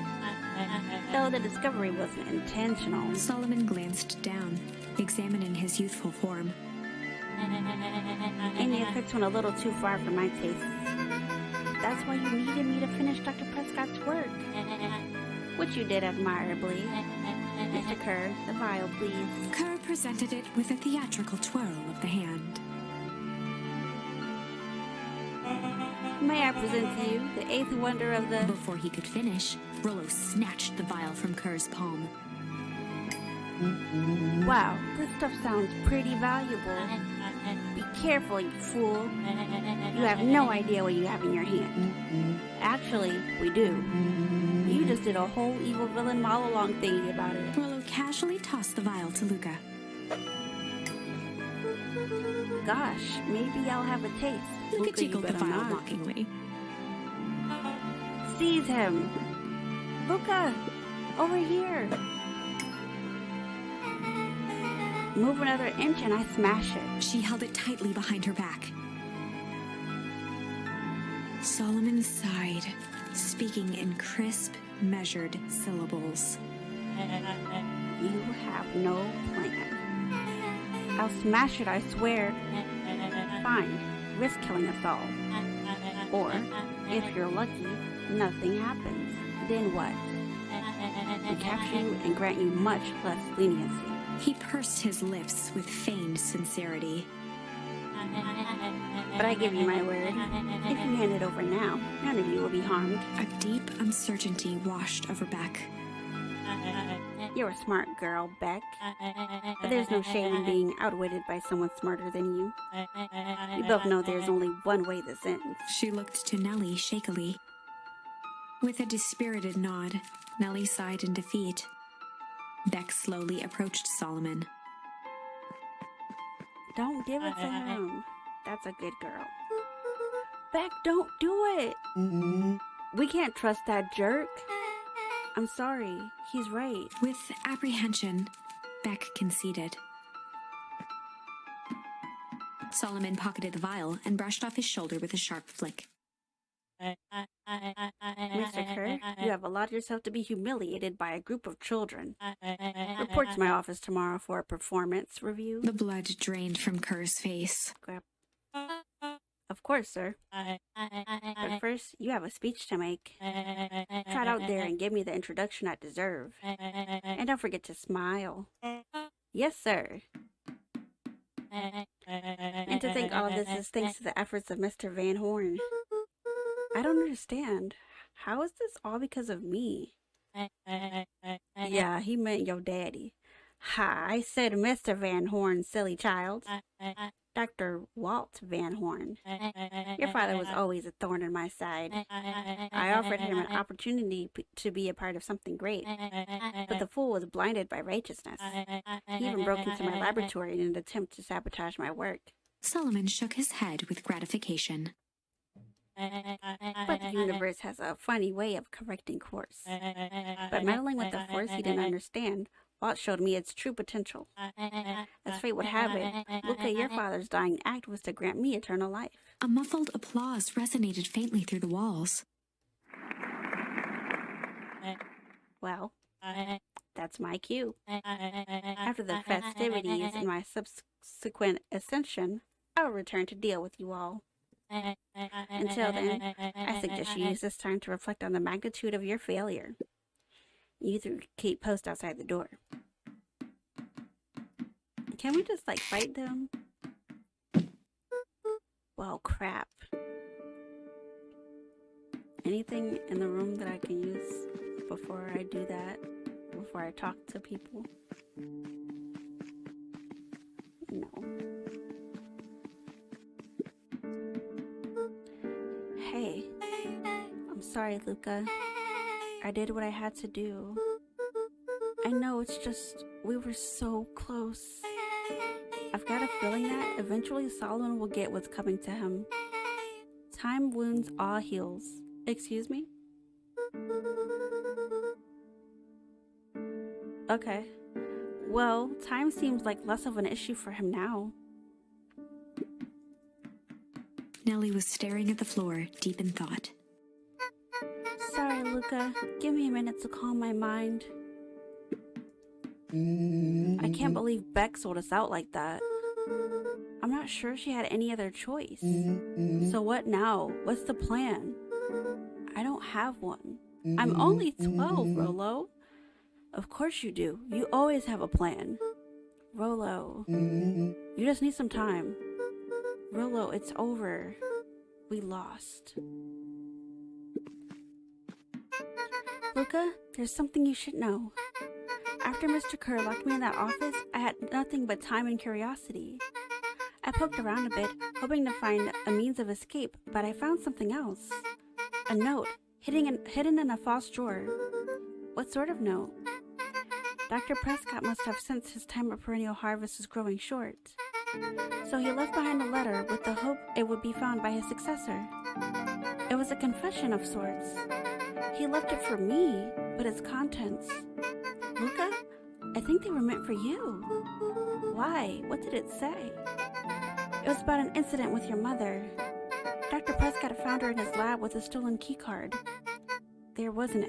Though the discovery wasn't intentional. Solomon glanced down, examining his youthful form. And you cooked one a little too far for my taste. That's why you needed me to finish Dr. Prescott's work. Which you did admirably. Mr. Kerr, the vial, please. Kerr presented it with a theatrical twirl of the hand. May I present to you the eighth wonder of the... Before he could finish, Rollo snatched the vial from Kerr's palm. Wow, this stuff sounds pretty valuable. Be careful, you fool. You have no idea what you have in your hand. Actually, we do. You just did a whole evil villain all-along thingy about it. Rollo casually tossed the vial to Luca. Gosh, maybe I'll have a taste. Luca jiggled the vial mockingly. Seize him! Luca! Over here! Move another inch and I smash it. She held it tightly behind her back. Solomon sighed, speaking in crisp, measured syllables. You have no plan. I'll smash it, I swear. Fine, risk killing us all. Or, if you're lucky, nothing happens. Then what? We capture you and grant you much less leniency. He pursed his lips with feigned sincerity. But I give you my word, if you hand it over now, none of you will be harmed. A deep uncertainty washed over Beck. You're a smart girl, Beck. But there's no shame in being outwitted by someone smarter than you. We both know there's only one way this ends. She looked to Nellie shakily. With a dispirited nod, Nellie sighed in defeat. Beck slowly approached Solomon. Don't give it to him. That's a good girl. Beck, don't do it. We can't trust that jerk. I'm sorry. He's right. With apprehension, Beck conceded. Solomon pocketed the vial and brushed off his shoulder with a sharp flick. Mr. Kerr, you have allowed yourself to be humiliated by a group of children. Report to my office tomorrow for a performance review. The blood drained from Kerr's face. Of course, sir. But first, you have a speech to make. Trot out there and give me the introduction I deserve. And don't forget to smile. Yes, sir. And to think all of this is thanks to the efforts of Mr. Van Horn. I don't understand. How is this all because of me? Yeah, he meant your daddy. Ha, I said Mr. Van Horn, silly child. Dr. Walt Van Horn. Your father was always a thorn in my side. I offered him an opportunity to be a part of something great, but the fool was blinded by righteousness. He even broke into my laboratory in an attempt to sabotage my work. Solomon shook his head with gratification. But the universe has a funny way of correcting course. But meddling with the force he didn't understand, Walt showed me its true potential. As fate would have it, Luca, your father's dying act was to grant me eternal life. A muffled applause resonated faintly through the walls. Well, that's my cue. After the festivities and my subsequent ascension, I'll return to deal with you all. Until then, I suggest you use this time to reflect on the magnitude of your failure. You three keep post outside the door. Can we just, fight them? Well, crap. Anything in the room that I can use before I do that? Before I talk to people? No. Hey. sorry, Luca. I did what I had to do. I know, it's just, we were so close. I've got a feeling that eventually Solomon will get what's coming to him. Time wounds all heals. Excuse me? Okay. Well, time seems like less of an issue for him now. Nellie was staring at the floor, deep in thought. Sorry, Luca. Give me a minute to calm my mind. I can't believe Beck sold us out like that. I'm not sure she had any other choice. So what now? What's the plan? I don't have one. I'm only 12, Rolo. Of course you do. You always have a plan. Rolo, you just need some time. Rolo, it's over. We lost. Luca, there's something you should know. After Mr. Kerr locked me in that office, I had nothing but time and curiosity. I poked around a bit, hoping to find a means of escape, but I found something else. A note, hidden in a false drawer. What sort of note? Dr. Prescott must have sensed his time of perennial harvest was growing short. So he left behind a letter with the hope it would be found by his successor. It was a confession of sorts. He left it for me, but its contents... Luca, I think they were meant for you. Why? What did it say? It was about an incident with your mother. Dr. Prescott found her in his lab with a stolen keycard. There was an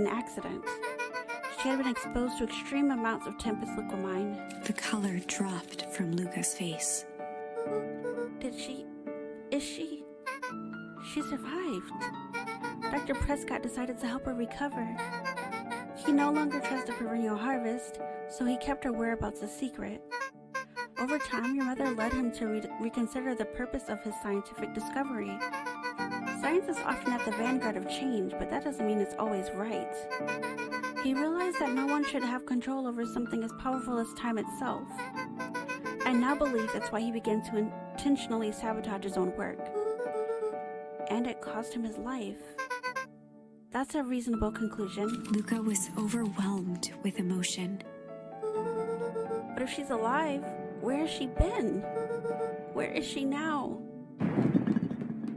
accident. She had been exposed to extreme amounts of Tempest liquamine. The color dropped from Luca's face. She survived. Dr. Prescott decided to help her recover. He no longer trusted perennial harvest, so he kept her whereabouts a secret. Over time, your mother led him to reconsider the purpose of his scientific discovery. Science is often at the vanguard of change, but that doesn't mean it's always right. He realized that no one should have control over something as powerful as time itself. I now believe that's why he began to intentionally sabotage his own work. And it cost him his life. That's a reasonable conclusion. Luca was overwhelmed with emotion. But if she's alive, where has she been? Where is she now?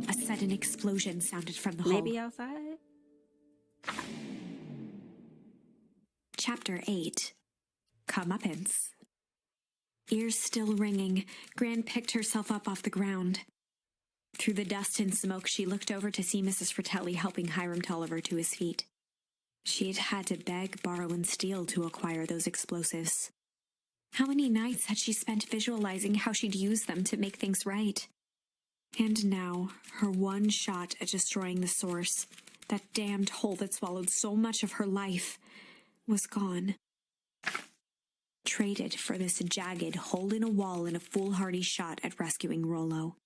A sudden explosion sounded from the hall. Maybe outside? Chapter 8. Comeuppance. Ears still ringing, Gran picked herself up off the ground. Through the dust and smoke, she looked over to see Mrs. Fratelli helping Hiram Tolliver to his feet. She had had to beg, borrow, and steal to acquire those explosives. How many nights had she spent visualizing how she'd use them to make things right? And now, her one shot at destroying the source, that damned hole that swallowed so much of her life, was gone. Traded for this jagged hole in a wall and a foolhardy shot at rescuing Rollo.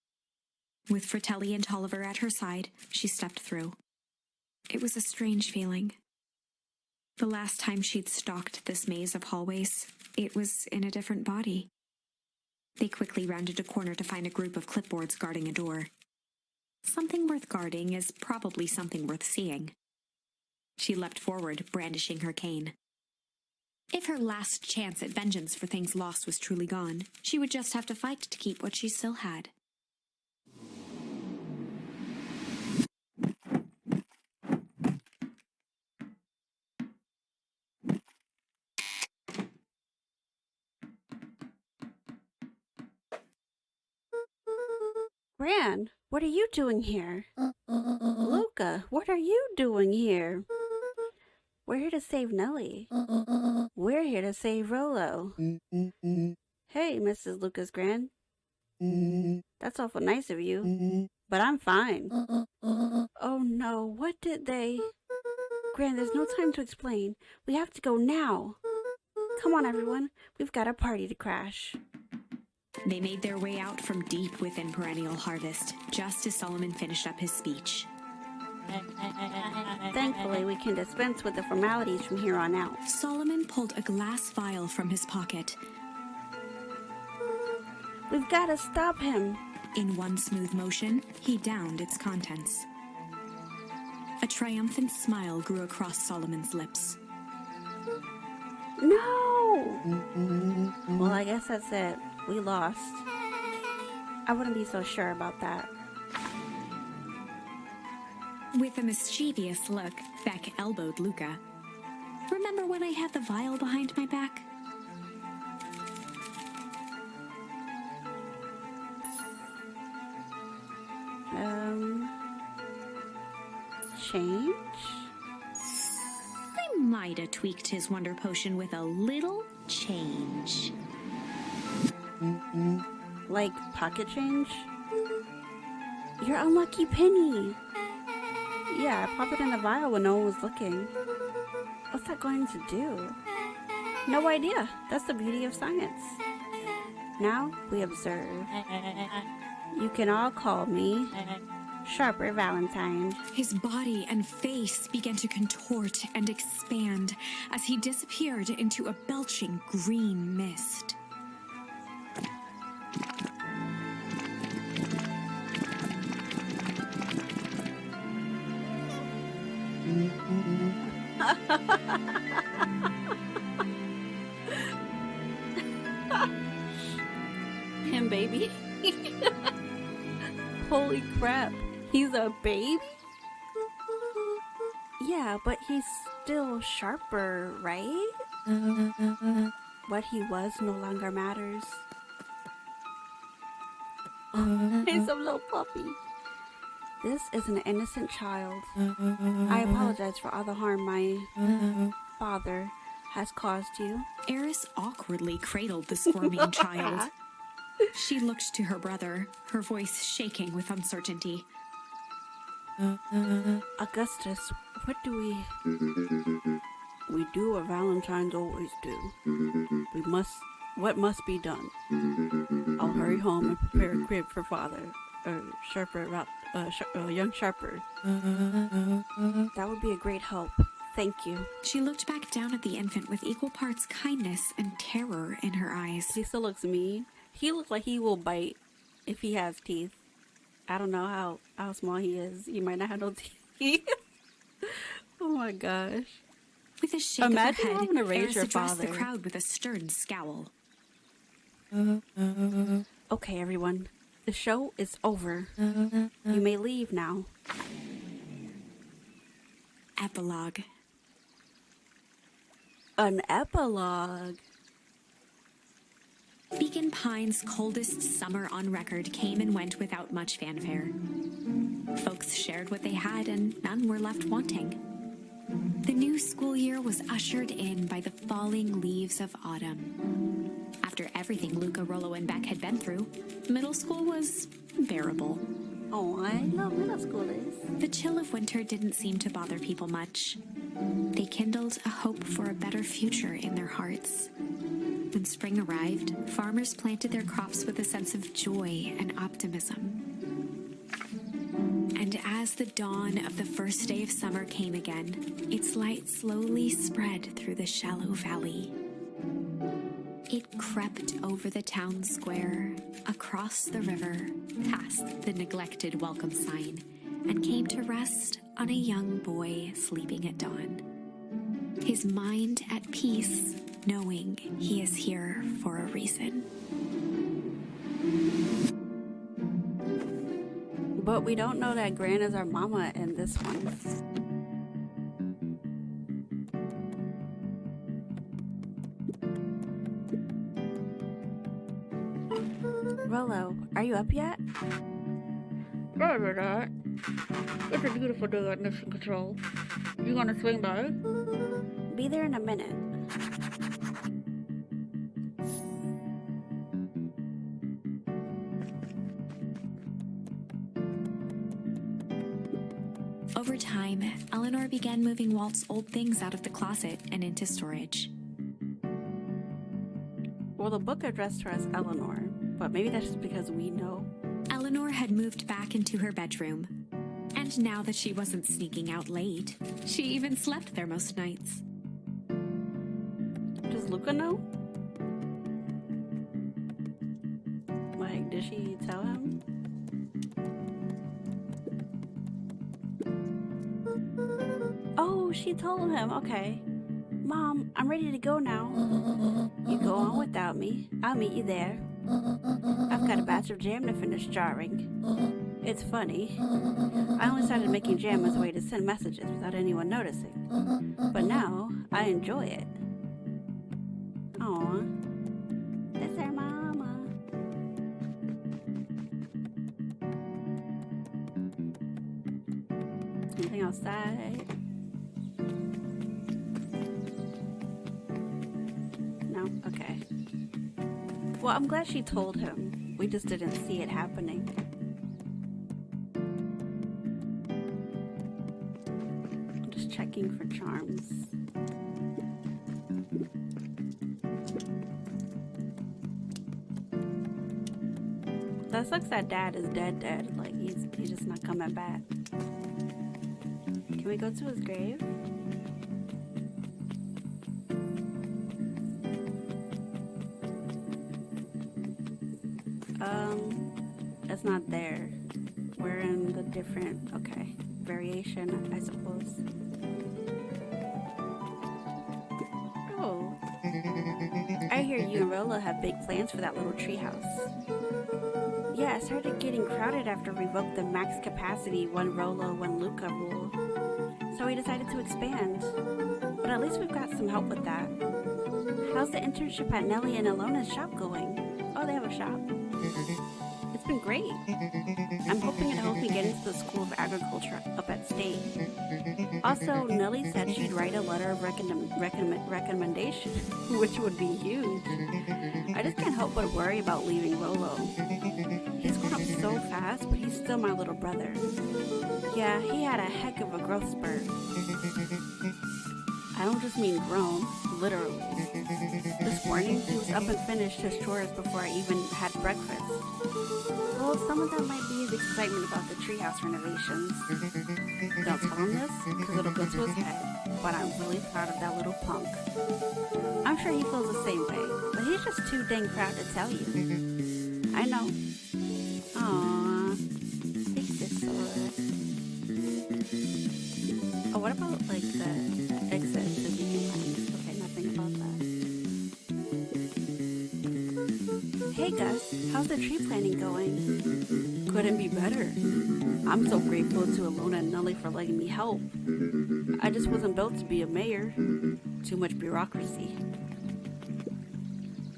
With Fratelli and Tolliver at her side, she stepped through. It was a strange feeling. The last time she'd stalked this maze of hallways, it was in a different body. They quickly rounded a corner to find a group of clipboards guarding a door. Something worth guarding is probably something worth seeing. She leapt forward, brandishing her cane. If her last chance at vengeance for things lost was truly gone, she would just have to fight to keep what she still had. Gran, what are you doing here? Luca, what are you doing here? We're here to save Nellie. We're here to save Rollo. Hey, Mrs. Lucas Gran. That's awful nice of you, but I'm fine. Oh no, what did they... Gran, there's no time to explain. We have to go now. Come on, everyone. We've got a party to crash. They made their way out from deep within Perennial Harvest, just as Solomon finished up his speech. Thankfully, we can dispense with the formalities from here on out. Solomon pulled a glass vial from his pocket. We've got to stop him. In one smooth motion, he downed its contents. A triumphant smile grew across Solomon's lips. No! Well, I guess that's it. We lost. I wouldn't be so sure about that. With a mischievous look, Beck elbowed Luca. Remember when I had the vial behind my back? Change? I might have tweaked his wonder potion with a little change. Like pocket change? Your unlucky penny! Yeah, pop it in the vial when no one was looking. What's that going to do? No idea. That's the beauty of science. Now we observe. You can all call me Sharper Valentine. His body and face began to contort and expand as he disappeared into a belching green mist. Him, baby. Holy crap. He's a baby? Yeah, but he's still Sharper, right? What he was no longer matters. He's a little puppy. This is an innocent child. I apologize for all the harm my father has caused you. Eris awkwardly cradled the squirming child. She looked to her brother, her voice shaking with uncertainty. Augustus, what do we do what Valentines always do. What must be done? I'll hurry home and prepare a crib for father. Young Sharper. That would be a great help. Thank you. She looked back down at the infant with equal parts kindness and terror in her eyes. He still looks mean. He looks like he will bite if he has teeth. I don't know how small he is. He might not have no teeth. Oh my gosh. With a shake Imagine of her having to head, raise Eris your addressed the father. crowd with a stern scowl. Okay, everyone. The show is over. You may leave now. Epilogue. An epilogue. Beacon Pine's coldest summer on record came and went without much fanfare. Folks shared what they had and none were left wanting. The new school year was ushered in by the falling leaves of autumn. After everything Luca, Rollo, and Beck had been through, middle school was bearable. Oh, I love middle schoolers. The chill of winter didn't seem to bother people much. They kindled a hope for a better future in their hearts. When spring arrived, farmers planted their crops with a sense of joy and optimism. And as the dawn of the first day of summer came again, its light slowly spread through the shallow valley. It crept over the town square, across the river, past the neglected welcome sign, and came to rest on a young boy sleeping at dawn. His mind at peace, knowing he is here for a reason. But we don't know that Gran is our mama in this one. Rollo, are you up yet? Roger that. It's a beautiful day at Mission Control. You gonna swing by? Be there in a minute. Over time, Eleanor began moving Walt's old things out of the closet and into storage. Well, the book addressed her as Eleanor, but maybe that's just because we know. Eleanor had moved back into her bedroom. And now that she wasn't sneaking out late, she even slept there most nights. Does Luca know? Like, did she tell him? Oh, she told him. Okay. Mom, I'm ready to go now. You go on without me. I'll meet you there. I've got a batch of jam to finish jarring. It's funny. I only started making jam as a way to send messages without anyone noticing. But now, I enjoy it. Aw. That's our mama. Anything outside? No? Okay. Well, I'm glad she told him. We just didn't see it happening. I'm just checking for charms. That sucks that Dad is dead. Like, he's just not coming back. Can we go to his grave? It's not there. We're in the different, okay, variation, I suppose. Oh. I hear you and Rolla have big plans for that little treehouse. Yeah, it started getting crowded after we revoked the max capacity one Rolla, one Luca rule. So we decided to expand. But at least we've got some help with that. How's the internship at Nellie and Alona's shop going? Oh, they have a shop. It's been great. I'm hoping it helps me get into the School of Agriculture up at State. Also, Nellie said she'd write a letter of recommendation, which would be huge. I just can't help but worry about leaving Rolo. He's grown up so fast, but he's still my little brother. Yeah, he had a heck of a growth spurt. I don't just mean grown, literally. This morning, he was up and finished his chores before I even had breakfast. Well, some of that might be his excitement about the treehouse renovations. Don't tell him this, because it'll go to his head, but I'm really proud of that little punk. I'm sure he feels the same way, but he's just too dang proud to tell you. I know. Aww. Fix this sword. Oh, what about, like, the exit to Beacon Pines? Okay, nothing about that. Hey, Gus, how's the tree planting going? Couldn't be better. I'm so grateful to Alona and Nellie for letting me help. I just wasn't built to be a mayor. Too much bureaucracy.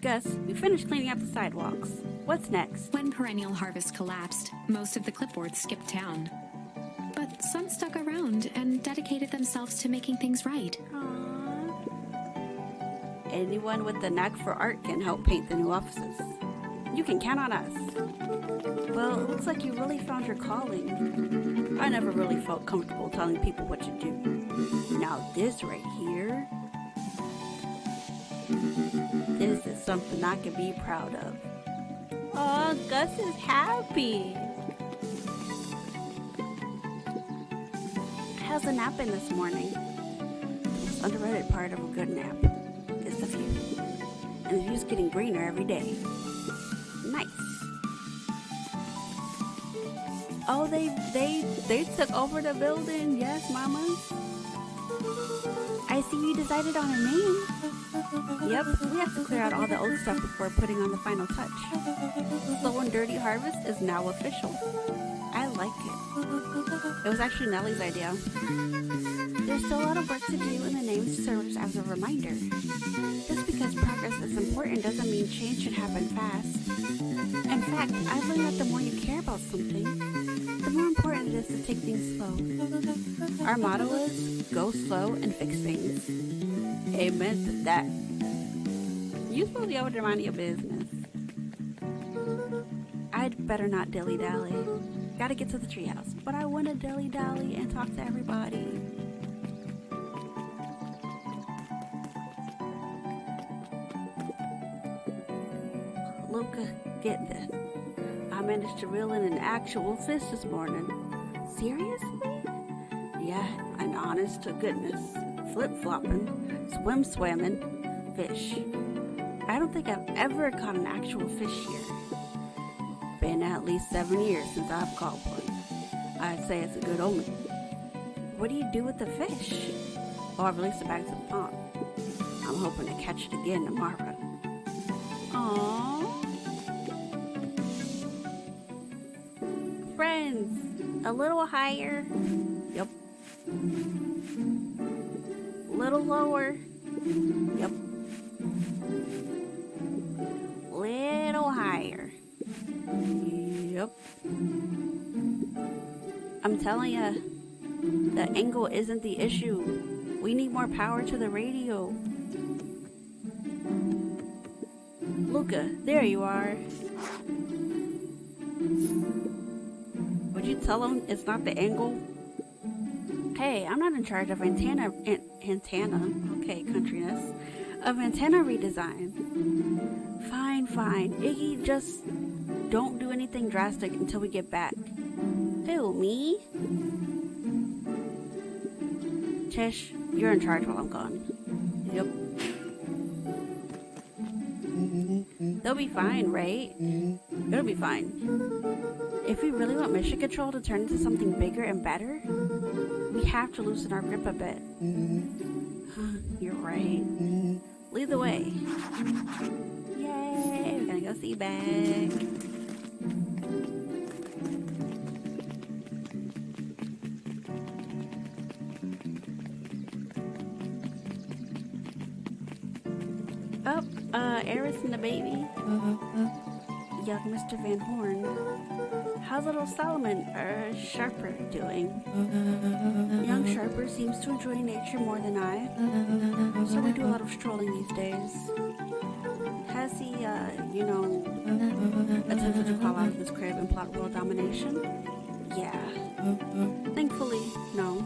Gus, we finished cleaning up the sidewalks. What's next? When Perennial Harvest collapsed, most of the clipboards skipped town. But some stuck around and dedicated themselves to making things right. Aww. Anyone with the knack for art can help paint the new offices. You can count on us. Well, it looks like you really found your calling. I never really felt comfortable telling people what to do. Now this right here, this is something I can be proud of. Oh, Gus is happy. How's the nap been this morning? The most underrated part of a good nap is the view. And the view's getting greener every day. Nice. Oh, they took over the building. Yes, mamas. I see you decided on a name. Yep, we have to clear out all the old stuff before putting on the final touch. Slow and Dirty Harvest is now official. I like it. It was actually Nellie's idea. There's still a lot of work to do, and the name serves as a reminder. Just because progress is important doesn't mean change should happen fast. In fact, I've learned that the more you care about something, the more important it is to take things slow. Our motto is, go slow and fix things. Amen to that. You supposed to be over to mind your business. I'd better not dilly-dally. Gotta get to the treehouse, but I want to dilly-dally and talk to everybody. Luca, get this. I managed to reel in an actual fish this morning. Seriously? Yeah, an honest to goodness, flip-flopping, swim-swimming fish. I don't think I've ever caught an actual fish here. Been at least 7 years since I've caught one. I'd say it's a good omen. what do you do with the fish? Oh, I released it back to the pond. I'm hoping to catch it again tomorrow. Aww. Friends, a little higher. Yep. Little lower. Yep. Little higher. Yep. I'm telling ya, the angle isn't the issue. We need more power to the radio. Luca, there you are. Would you tell him it's not the angle? Hey, I'm not in charge of antenna, okay, countryness, of antenna redesign. Fine, Iggy, just don't do anything drastic until we get back. Who, me? Tish, you're in charge while I'm gone. Yep. They'll be fine, right? It'll be fine. If we really want mission control to turn into something bigger and better, we have to loosen our grip a bit. You're right. Lead the way. Yay! We're gonna go see back. Eris and the baby. Young Mr. Van Horn. How's little Solomon, Sharper, doing? Young Sharper seems to enjoy nature more than I, so we do a lot of strolling these days. Has he, attempted to crawl out of his crib and plot world domination? Yeah. Thankfully, no.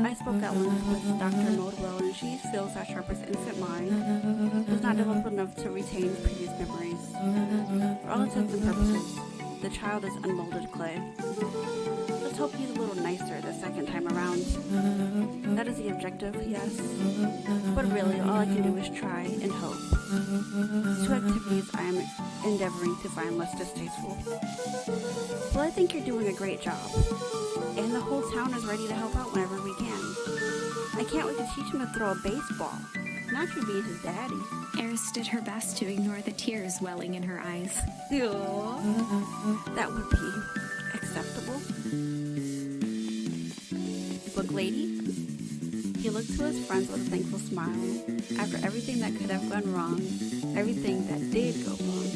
I spoke at length with Dr. Nodwell, and she feels that Sharper's infant mind was not developed enough to retain previous memories. For all intents and purposes, the child is unmolded clay. Let's hope he's a little nicer the second time around. That is the objective, yes. But really, all I can do is try and hope. Two activities I am endeavoring to find less distasteful. Well, I think you're doing a great job. And the whole town is ready to help out whenever we can. I can't wait to teach him to throw a baseball. Not you being his daddy. Eris did her best to ignore the tears welling in her eyes. Aww. That would be acceptable. Book lady? He looked to his friends with a thankful smile. After everything that could have gone wrong, everything that did go wrong,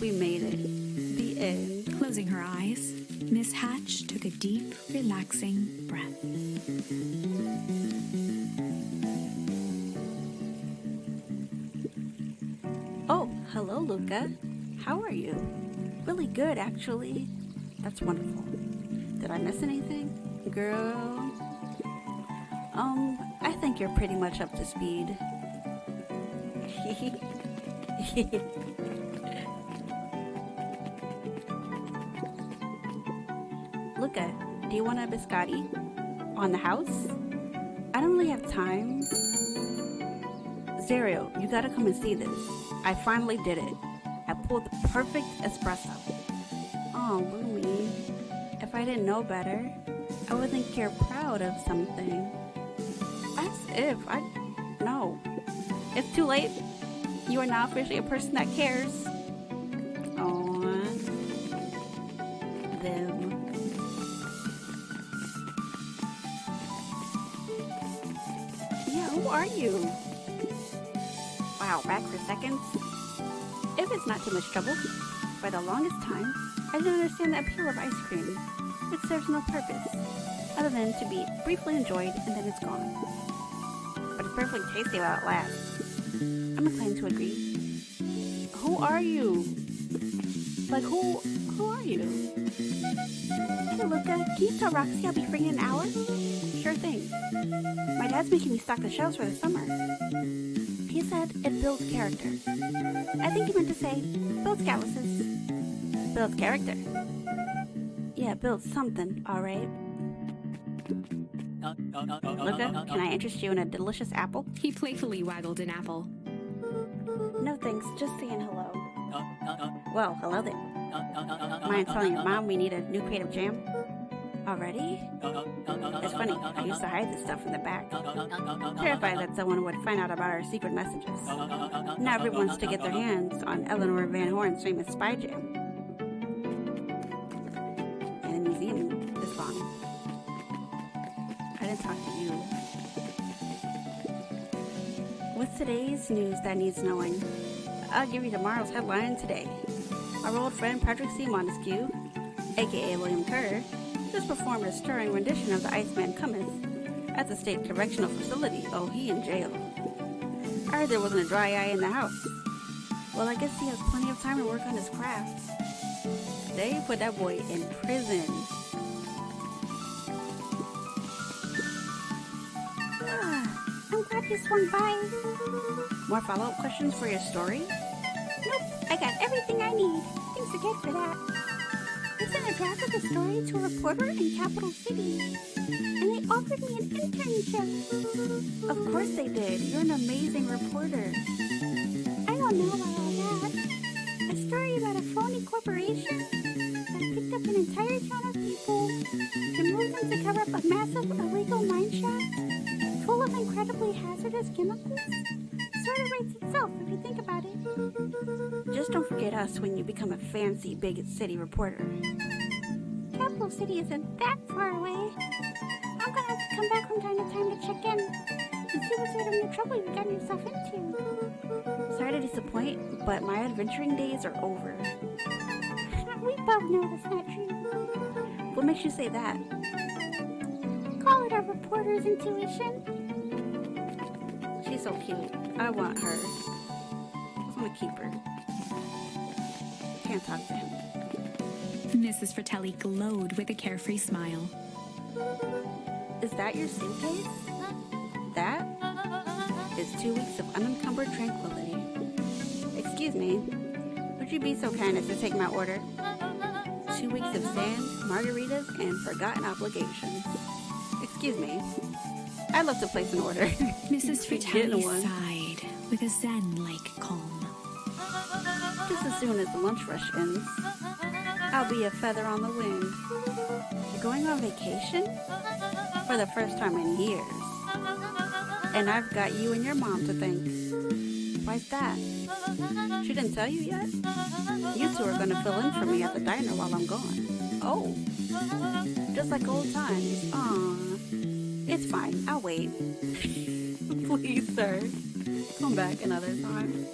we made it. The end. Closing her eyes, Miss Hatch took a deep, relaxing breath. Oh, hello, Luca. How are you? Really good, actually. That's wonderful. Did I miss anything? Girl? I think you're pretty much up to speed. Luca, do you want a biscotti? On the house? I don't really have time. Zerio, you gotta come and see this. I finally did it. I pulled the perfect espresso. Oh, Lumi. If I didn't know better, I would think you're proud of something. As if no. It's too late. You are now officially a person that cares. Aww. Them. Yeah, who are you? Wow, back for seconds? If it's not too much trouble, for the longest time, I didn't understand the appeal of ice cream. It serves no purpose, other than to be briefly enjoyed and then it's gone. But it's perfectly tasty while it lasts. I'm inclined to agree. Who are you? Like, who are you? Hey, Luca, can you tell Roxy I'll be free in an hour? Sure thing. My dad's making me stock the shelves for the summer. He said it builds character. I think he meant to say, builds calluses. Builds character. Yeah, builds something, alright. Luca, can I interest you in a delicious apple? He playfully waggled an apple. No thanks, just saying hello. Well, hello there. Mind telling your mom we need a new crate of jam? Already? It's funny, I used to hide this stuff in the back, terrified that someone would find out about our secret messages. Now everyone wants to get their hands on Eleanor Van Horn's famous spy jam. And the museum is gone. I didn't talk to you. What's today's news that needs knowing? I'll give you tomorrow's headline today. Our old friend Patrick C. Montesquieu, aka William Kerr, just performed a stirring rendition of the Iceman Cometh at the State Correctional Facility. Oh, he in jail. I heard there wasn't a dry eye in the house. Well, I guess he has plenty of time to work on his craft. They put that boy in prison. I'm glad you swung by. More follow-up questions for your story? Nope, I got everything I need. Thanks again for that. I sent a draft of the story to a reporter in Capital City, and they offered me an internship. Of course they did. You're an amazing reporter. I don't know about all that. A story about a phony corporation that picked up an entire town of people and moved them to cover up a massive illegal mine shaft full of incredibly hazardous chemicals. Sort of writes itself if you think about it. Just don't forget us when you become a fancy big city reporter. Capital City isn't that far away. I'm gonna have to come back from time to time to check in and see what sort of new trouble you've gotten yourself into. Sorry to disappoint, but my adventuring days are over. We both know that's not true. What makes you say that? Call it a reporter's intuition. She's so cute. I want her. I want to keep her. Can't talk to him. Mrs. Fratelli glowed with a carefree smile. Is that your suitcase? That is 2 weeks of unencumbered tranquility. Excuse me. Would you be so kind as to take my order? 2 weeks of sand, margaritas, and forgotten obligations. Excuse me. I'd love to place an order. Mrs. Fratelli sighed with a zen-like calm. Just as soon as the lunch rush ends, I'll be a feather on the wind. You're going on vacation? For the first time in years. And I've got you and your mom to thank. Why's that? She didn't tell you yet? You two are going to fill in for me at the diner while I'm gone. Oh. Just like old times. Aw. It's fine. I'll wait. Please, sir. Come back another time.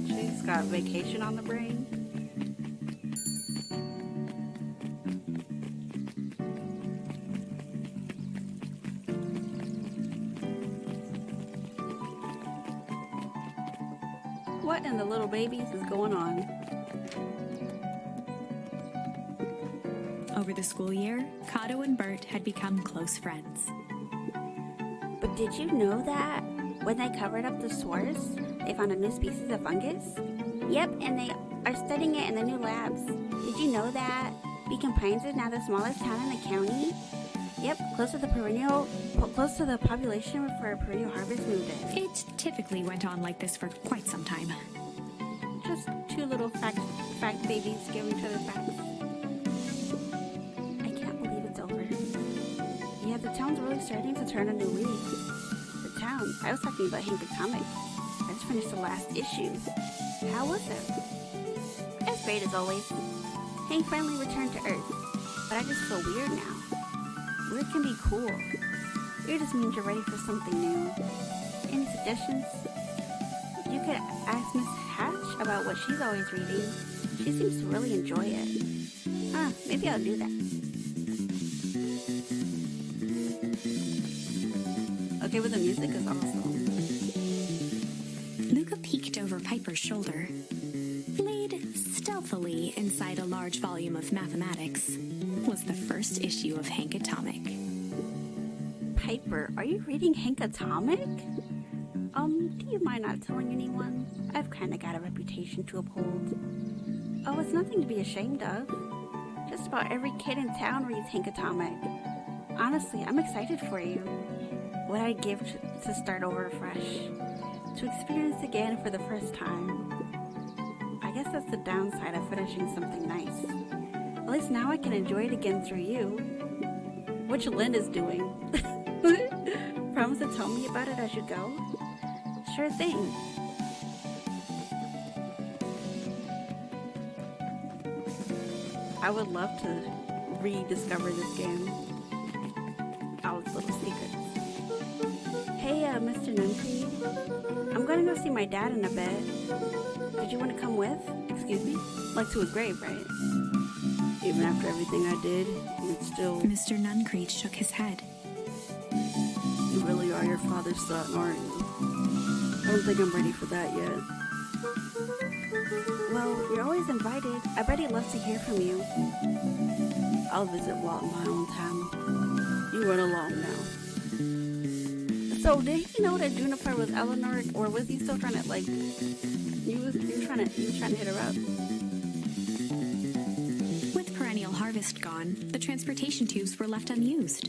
She's got vacation on the brain. What in the little babies is going on? Over the school year, Kato and Bert had become close friends. But did you know that when they covered up the source, they found a new species of fungus? Yep, and they are studying it in the new labs. Did you know that Beacon Pines is now the smallest town in the county? Yep, close to the population for perennial harvest moved in. It typically went on like this for quite some time. Just two little fact babies giving each other facts. I can't believe it's over. Yeah, the town's really starting to turn a new leaf. The town? I was talking about Kae-Kae. I just finished the last issue. How was it? As great as always. Hank finally returned to Earth, but I just feel weird now. Weird can be cool. Weird just means you're ready for something new. Any suggestions? You could ask Miss Hatch about what she's always reading. She seems to really enjoy it. Maybe I'll do that. Okay, but the music is awesome. Luca peeked over Piper's shoulder. Laid stealthily inside a large volume of mathematics was the first issue of Hank Atomic. Piper, are you reading Hank Atomic? Do you mind not telling anyone? I've kind of got a reputation to uphold. Oh, it's nothing to be ashamed of. Just about every kid in town reads Hank Atomic. Honestly, I'm excited for you. What I'd give to start over fresh. To experience again for the first time. I guess that's the downside of finishing something nice. least now I can enjoy it again through you. Which Lynn is doing. Promise to tell me about it as you go? Sure thing. I would love to rediscover this game. All its little secrets. Hey, Mr. Nuncreed. I'm gonna go see my dad in a bit. Did you want to come with? Excuse me? Like to his grave, right? Even after everything I did, you'd still... Mr. Nuncreed shook his head. You really are your father's son, aren't you? I don't think I'm ready for that yet. Well, you're always invited. I bet he loves to hear from you. I'll visit Walt in my own time. You run along now. So, did he know that Juniper was Eleanor, or was he still trying to, like... He was trying to hit her up? With perennial harvest gone, the transportation tubes were left unused.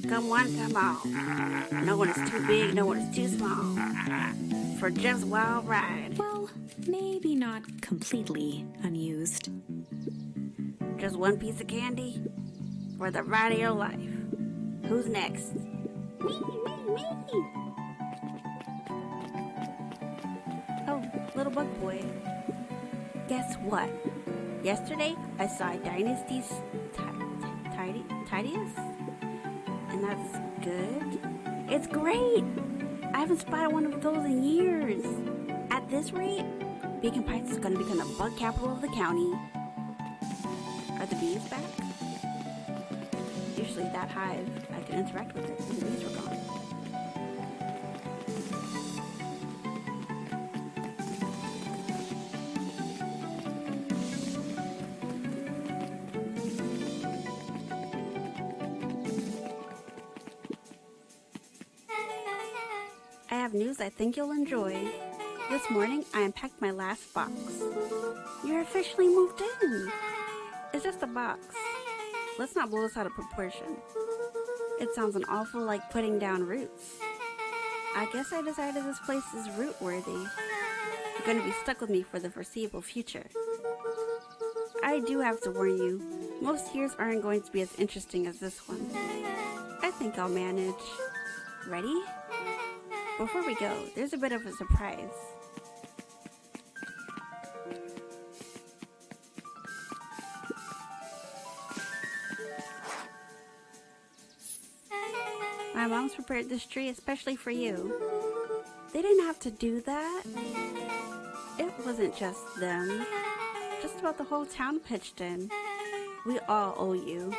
Come on, come on. No one is too big, no one is too small. For just wild ride. Well, maybe not completely unused. Just one piece of candy? For the ride of your life. Who's next? Me. Oh, little bug boy. Guess what? Yesterday, I saw Dynasty's tidiest? And that's good? It's great! I haven't spotted one of those in years. At this rate, Beacon Heights is going to become the bug capital of the county. Are the bees back? Usually that hive, I could interact with it when the bees were gone. I have news I think you'll enjoy. This morning, I unpacked my last box. You're officially moved in. It's just a box. Let's not blow this out of proportion. It sounds an awful like putting down roots. I guess I decided this place is root-worthy. You're going to be stuck with me for the foreseeable future. I do have to warn you, most years aren't going to be as interesting as this one. I think I'll manage. Ready? Before we go, there's a bit of a surprise. My mom's prepared this tree especially for you. They didn't have to do that. It wasn't just them. Just about the whole town pitched in. We all owe you.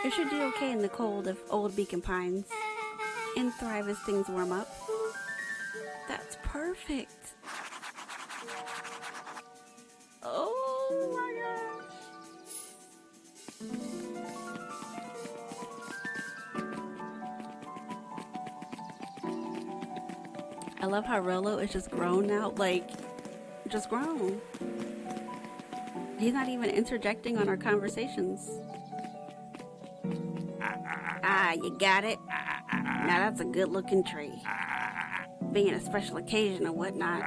It should do okay in the cold of old Beacon Pines. And thrive as things warm up. That's perfect. Oh my gosh. I love how Rolo is just grown now, like, just grown. He's not even interjecting on our conversations. Ah, you got it? Now that's a good looking tree. Being a special occasion or whatnot,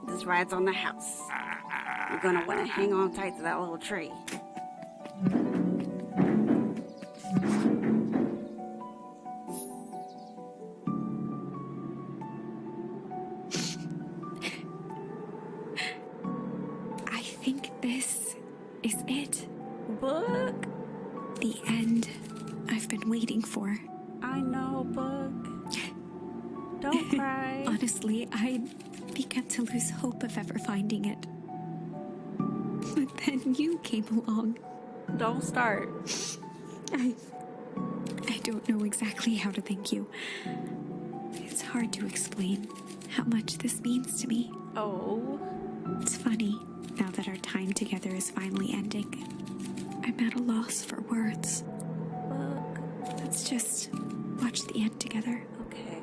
this ride's on the house. You're gonna want to hang on tight to that little tree. I think this is it. Book? The end I've been waiting for. I know, Book. Don't cry. Honestly, I began to lose hope of ever finding it. But then you came along. Don't start. I don't know exactly how to thank you. It's hard to explain how much this means to me. Oh. It's funny, now that our time together is finally ending. I'm at a loss for words. Book. Let's just watch the end together. Okay.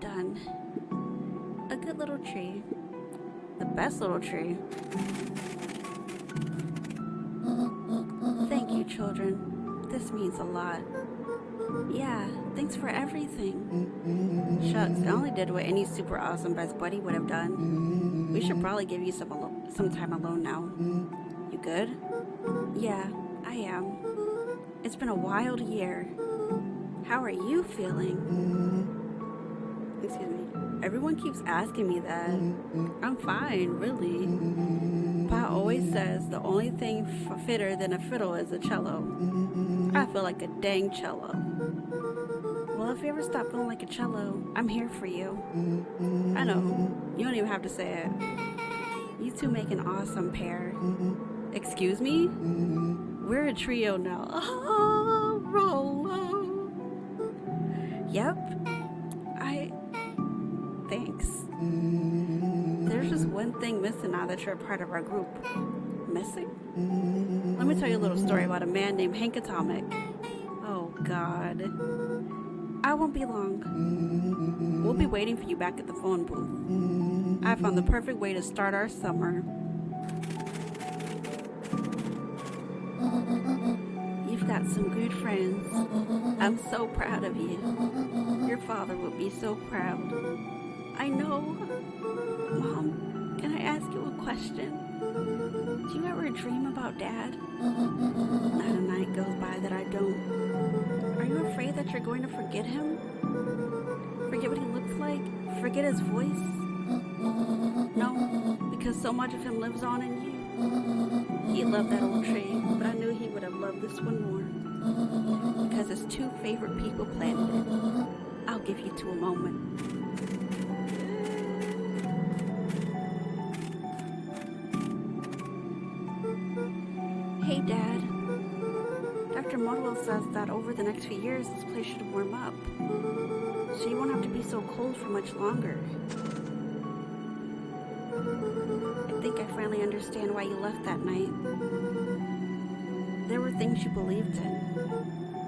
Done. A good little tree. The best little tree. Thank you, children. This means a lot. Yeah, thanks for everything. Shucks, I only did what any super awesome best buddy would have done. We should probably give you some some time alone now. You good? Yeah, I am. It's been a wild year. How are you feeling? Excuse me. Everyone keeps asking me that. I'm fine, really. Pa always says the only thing fitter than a fiddle is a cello. I feel like a dang cello. Well, if you ever stop feeling like a cello, I'm here for you. I know, you don't even have to say it. You two make an awesome pair. Excuse me? We're a trio now. Oh, Rolo. Yep. Thanks. There's just one thing missing now that you're a part of our group. Missing? Let me tell you a little story about a man named Hank Atomic. Oh, God. I won't be long. We'll be waiting for you back at the phone booth. I found the perfect way to start our summer. You've got some good friends. I'm so proud of you. Your father would be so proud. I know. Mom, can I ask you a question? Do you ever dream about Dad? Not a night goes by that I don't. Are you afraid that you're going to forget him? Forget what he looks like? Forget his voice? No, because so much of him lives on in you. He loved that old tree, but I knew he would have loved this one more. Because his two favorite people planted it. I'll give you two a moment. Hey, Dad. Dr. Modwell says that over the next few years, this place should warm up. So you won't have to be so cold for much longer. I think I finally understand why you left that night. There were things you believed in.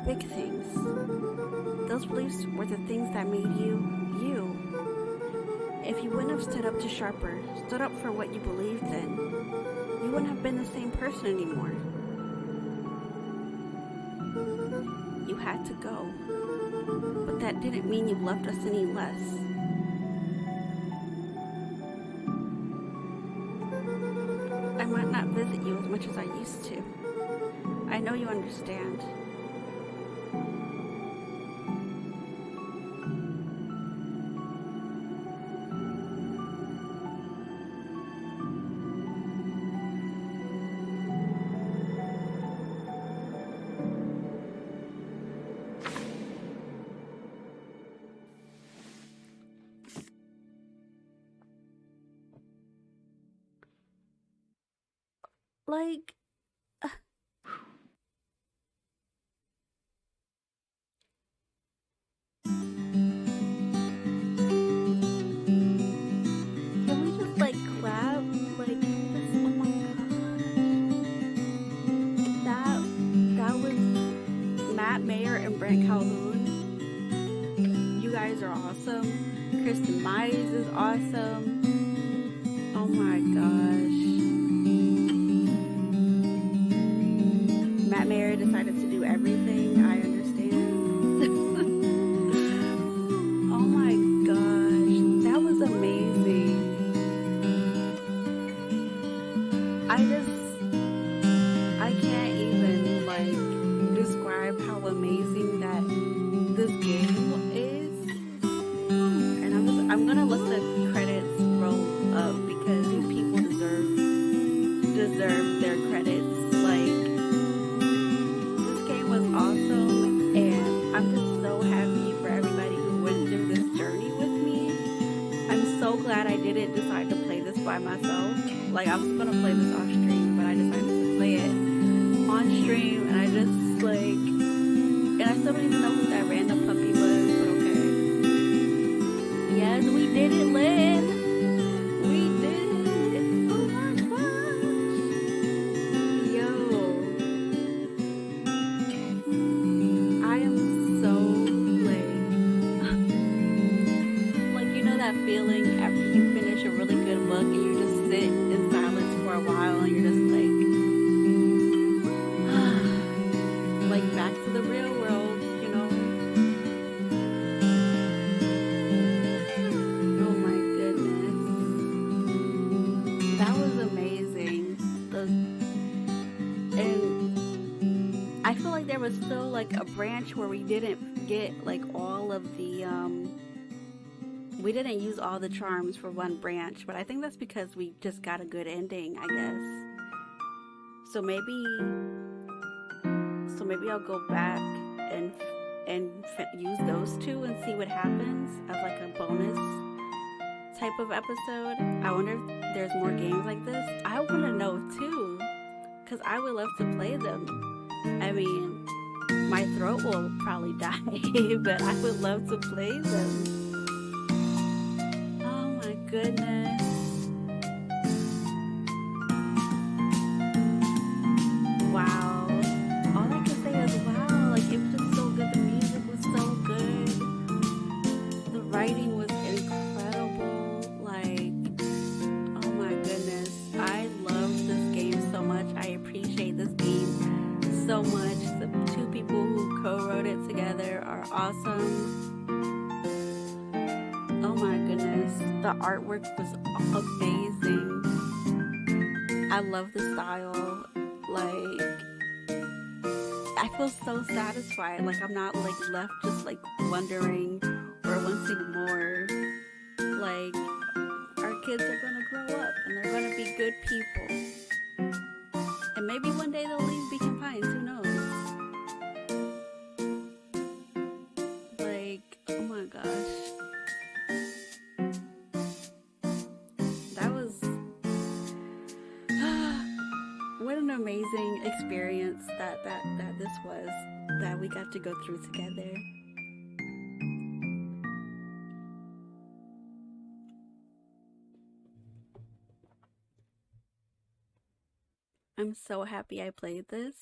Big things. Those beliefs were the things that made you, you. If you wouldn't have stood up to Sharper, stood up for what you believed in, you wouldn't have been the same person anymore. You had to go. But that didn't mean you loved us any less. I might not visit you as much as I used to. I know you understand. Like, can we just like clap? Like this? Oh my gosh. That was Matt Mayer and Brent Calhoun. You guys are awesome. Kristen Mize is awesome. Oh my gosh. Matt Mayer decided to do everything. I understand. Oh my gosh. That was amazing. I can't even like describe how amazing that this game is. And I'm gonna let the credits roll up because these people deserve their credits. Like, this game was awesome, and I'm just so happy for everybody who went through this journey with me. I'm so glad I didn't decide to play this by myself. Like, I was gonna play this off stream, but I decided to play it on stream, and I just like, and I still don't even know who that random puppy was, but okay. Yes, we did it, Lynn. We did it. Oh my gosh. Yo. I am so like, you know that feeling after you finish a really good book and you just sit in silence for a while and you're just like back to the real world, you know? Oh my goodness. That was amazing. there was still like a branch where we didn't get like all of the we didn't use all the charms for one branch, but I think that's because we just got a good ending, I guess. So maybe I'll go back and use those two and see what happens as like a bonus type of episode. I wonder if there's more games like this. I want to know too, because I would love to play them. I mean, my throat will probably die, but I would love to play them. Oh my goodness. Wow. All I can say is wow. Like, it was just so good. The music was so good. The writing was incredible. Like, oh my goodness. I love this game so much. I appreciate this game so much. The two people who co-wrote it together are awesome. Oh my goodness. The artwork was amazing. I love the style. Like, I feel so satisfied. Like, I'm not like left just like wondering or wanting more. Like, our kids are gonna grow up and they're gonna be good people. And maybe one day they'll leave Beacon Pines, who knows? Like, oh my gosh. That was what an amazing experience that this was, that we got to go through together. I'm so happy I played this.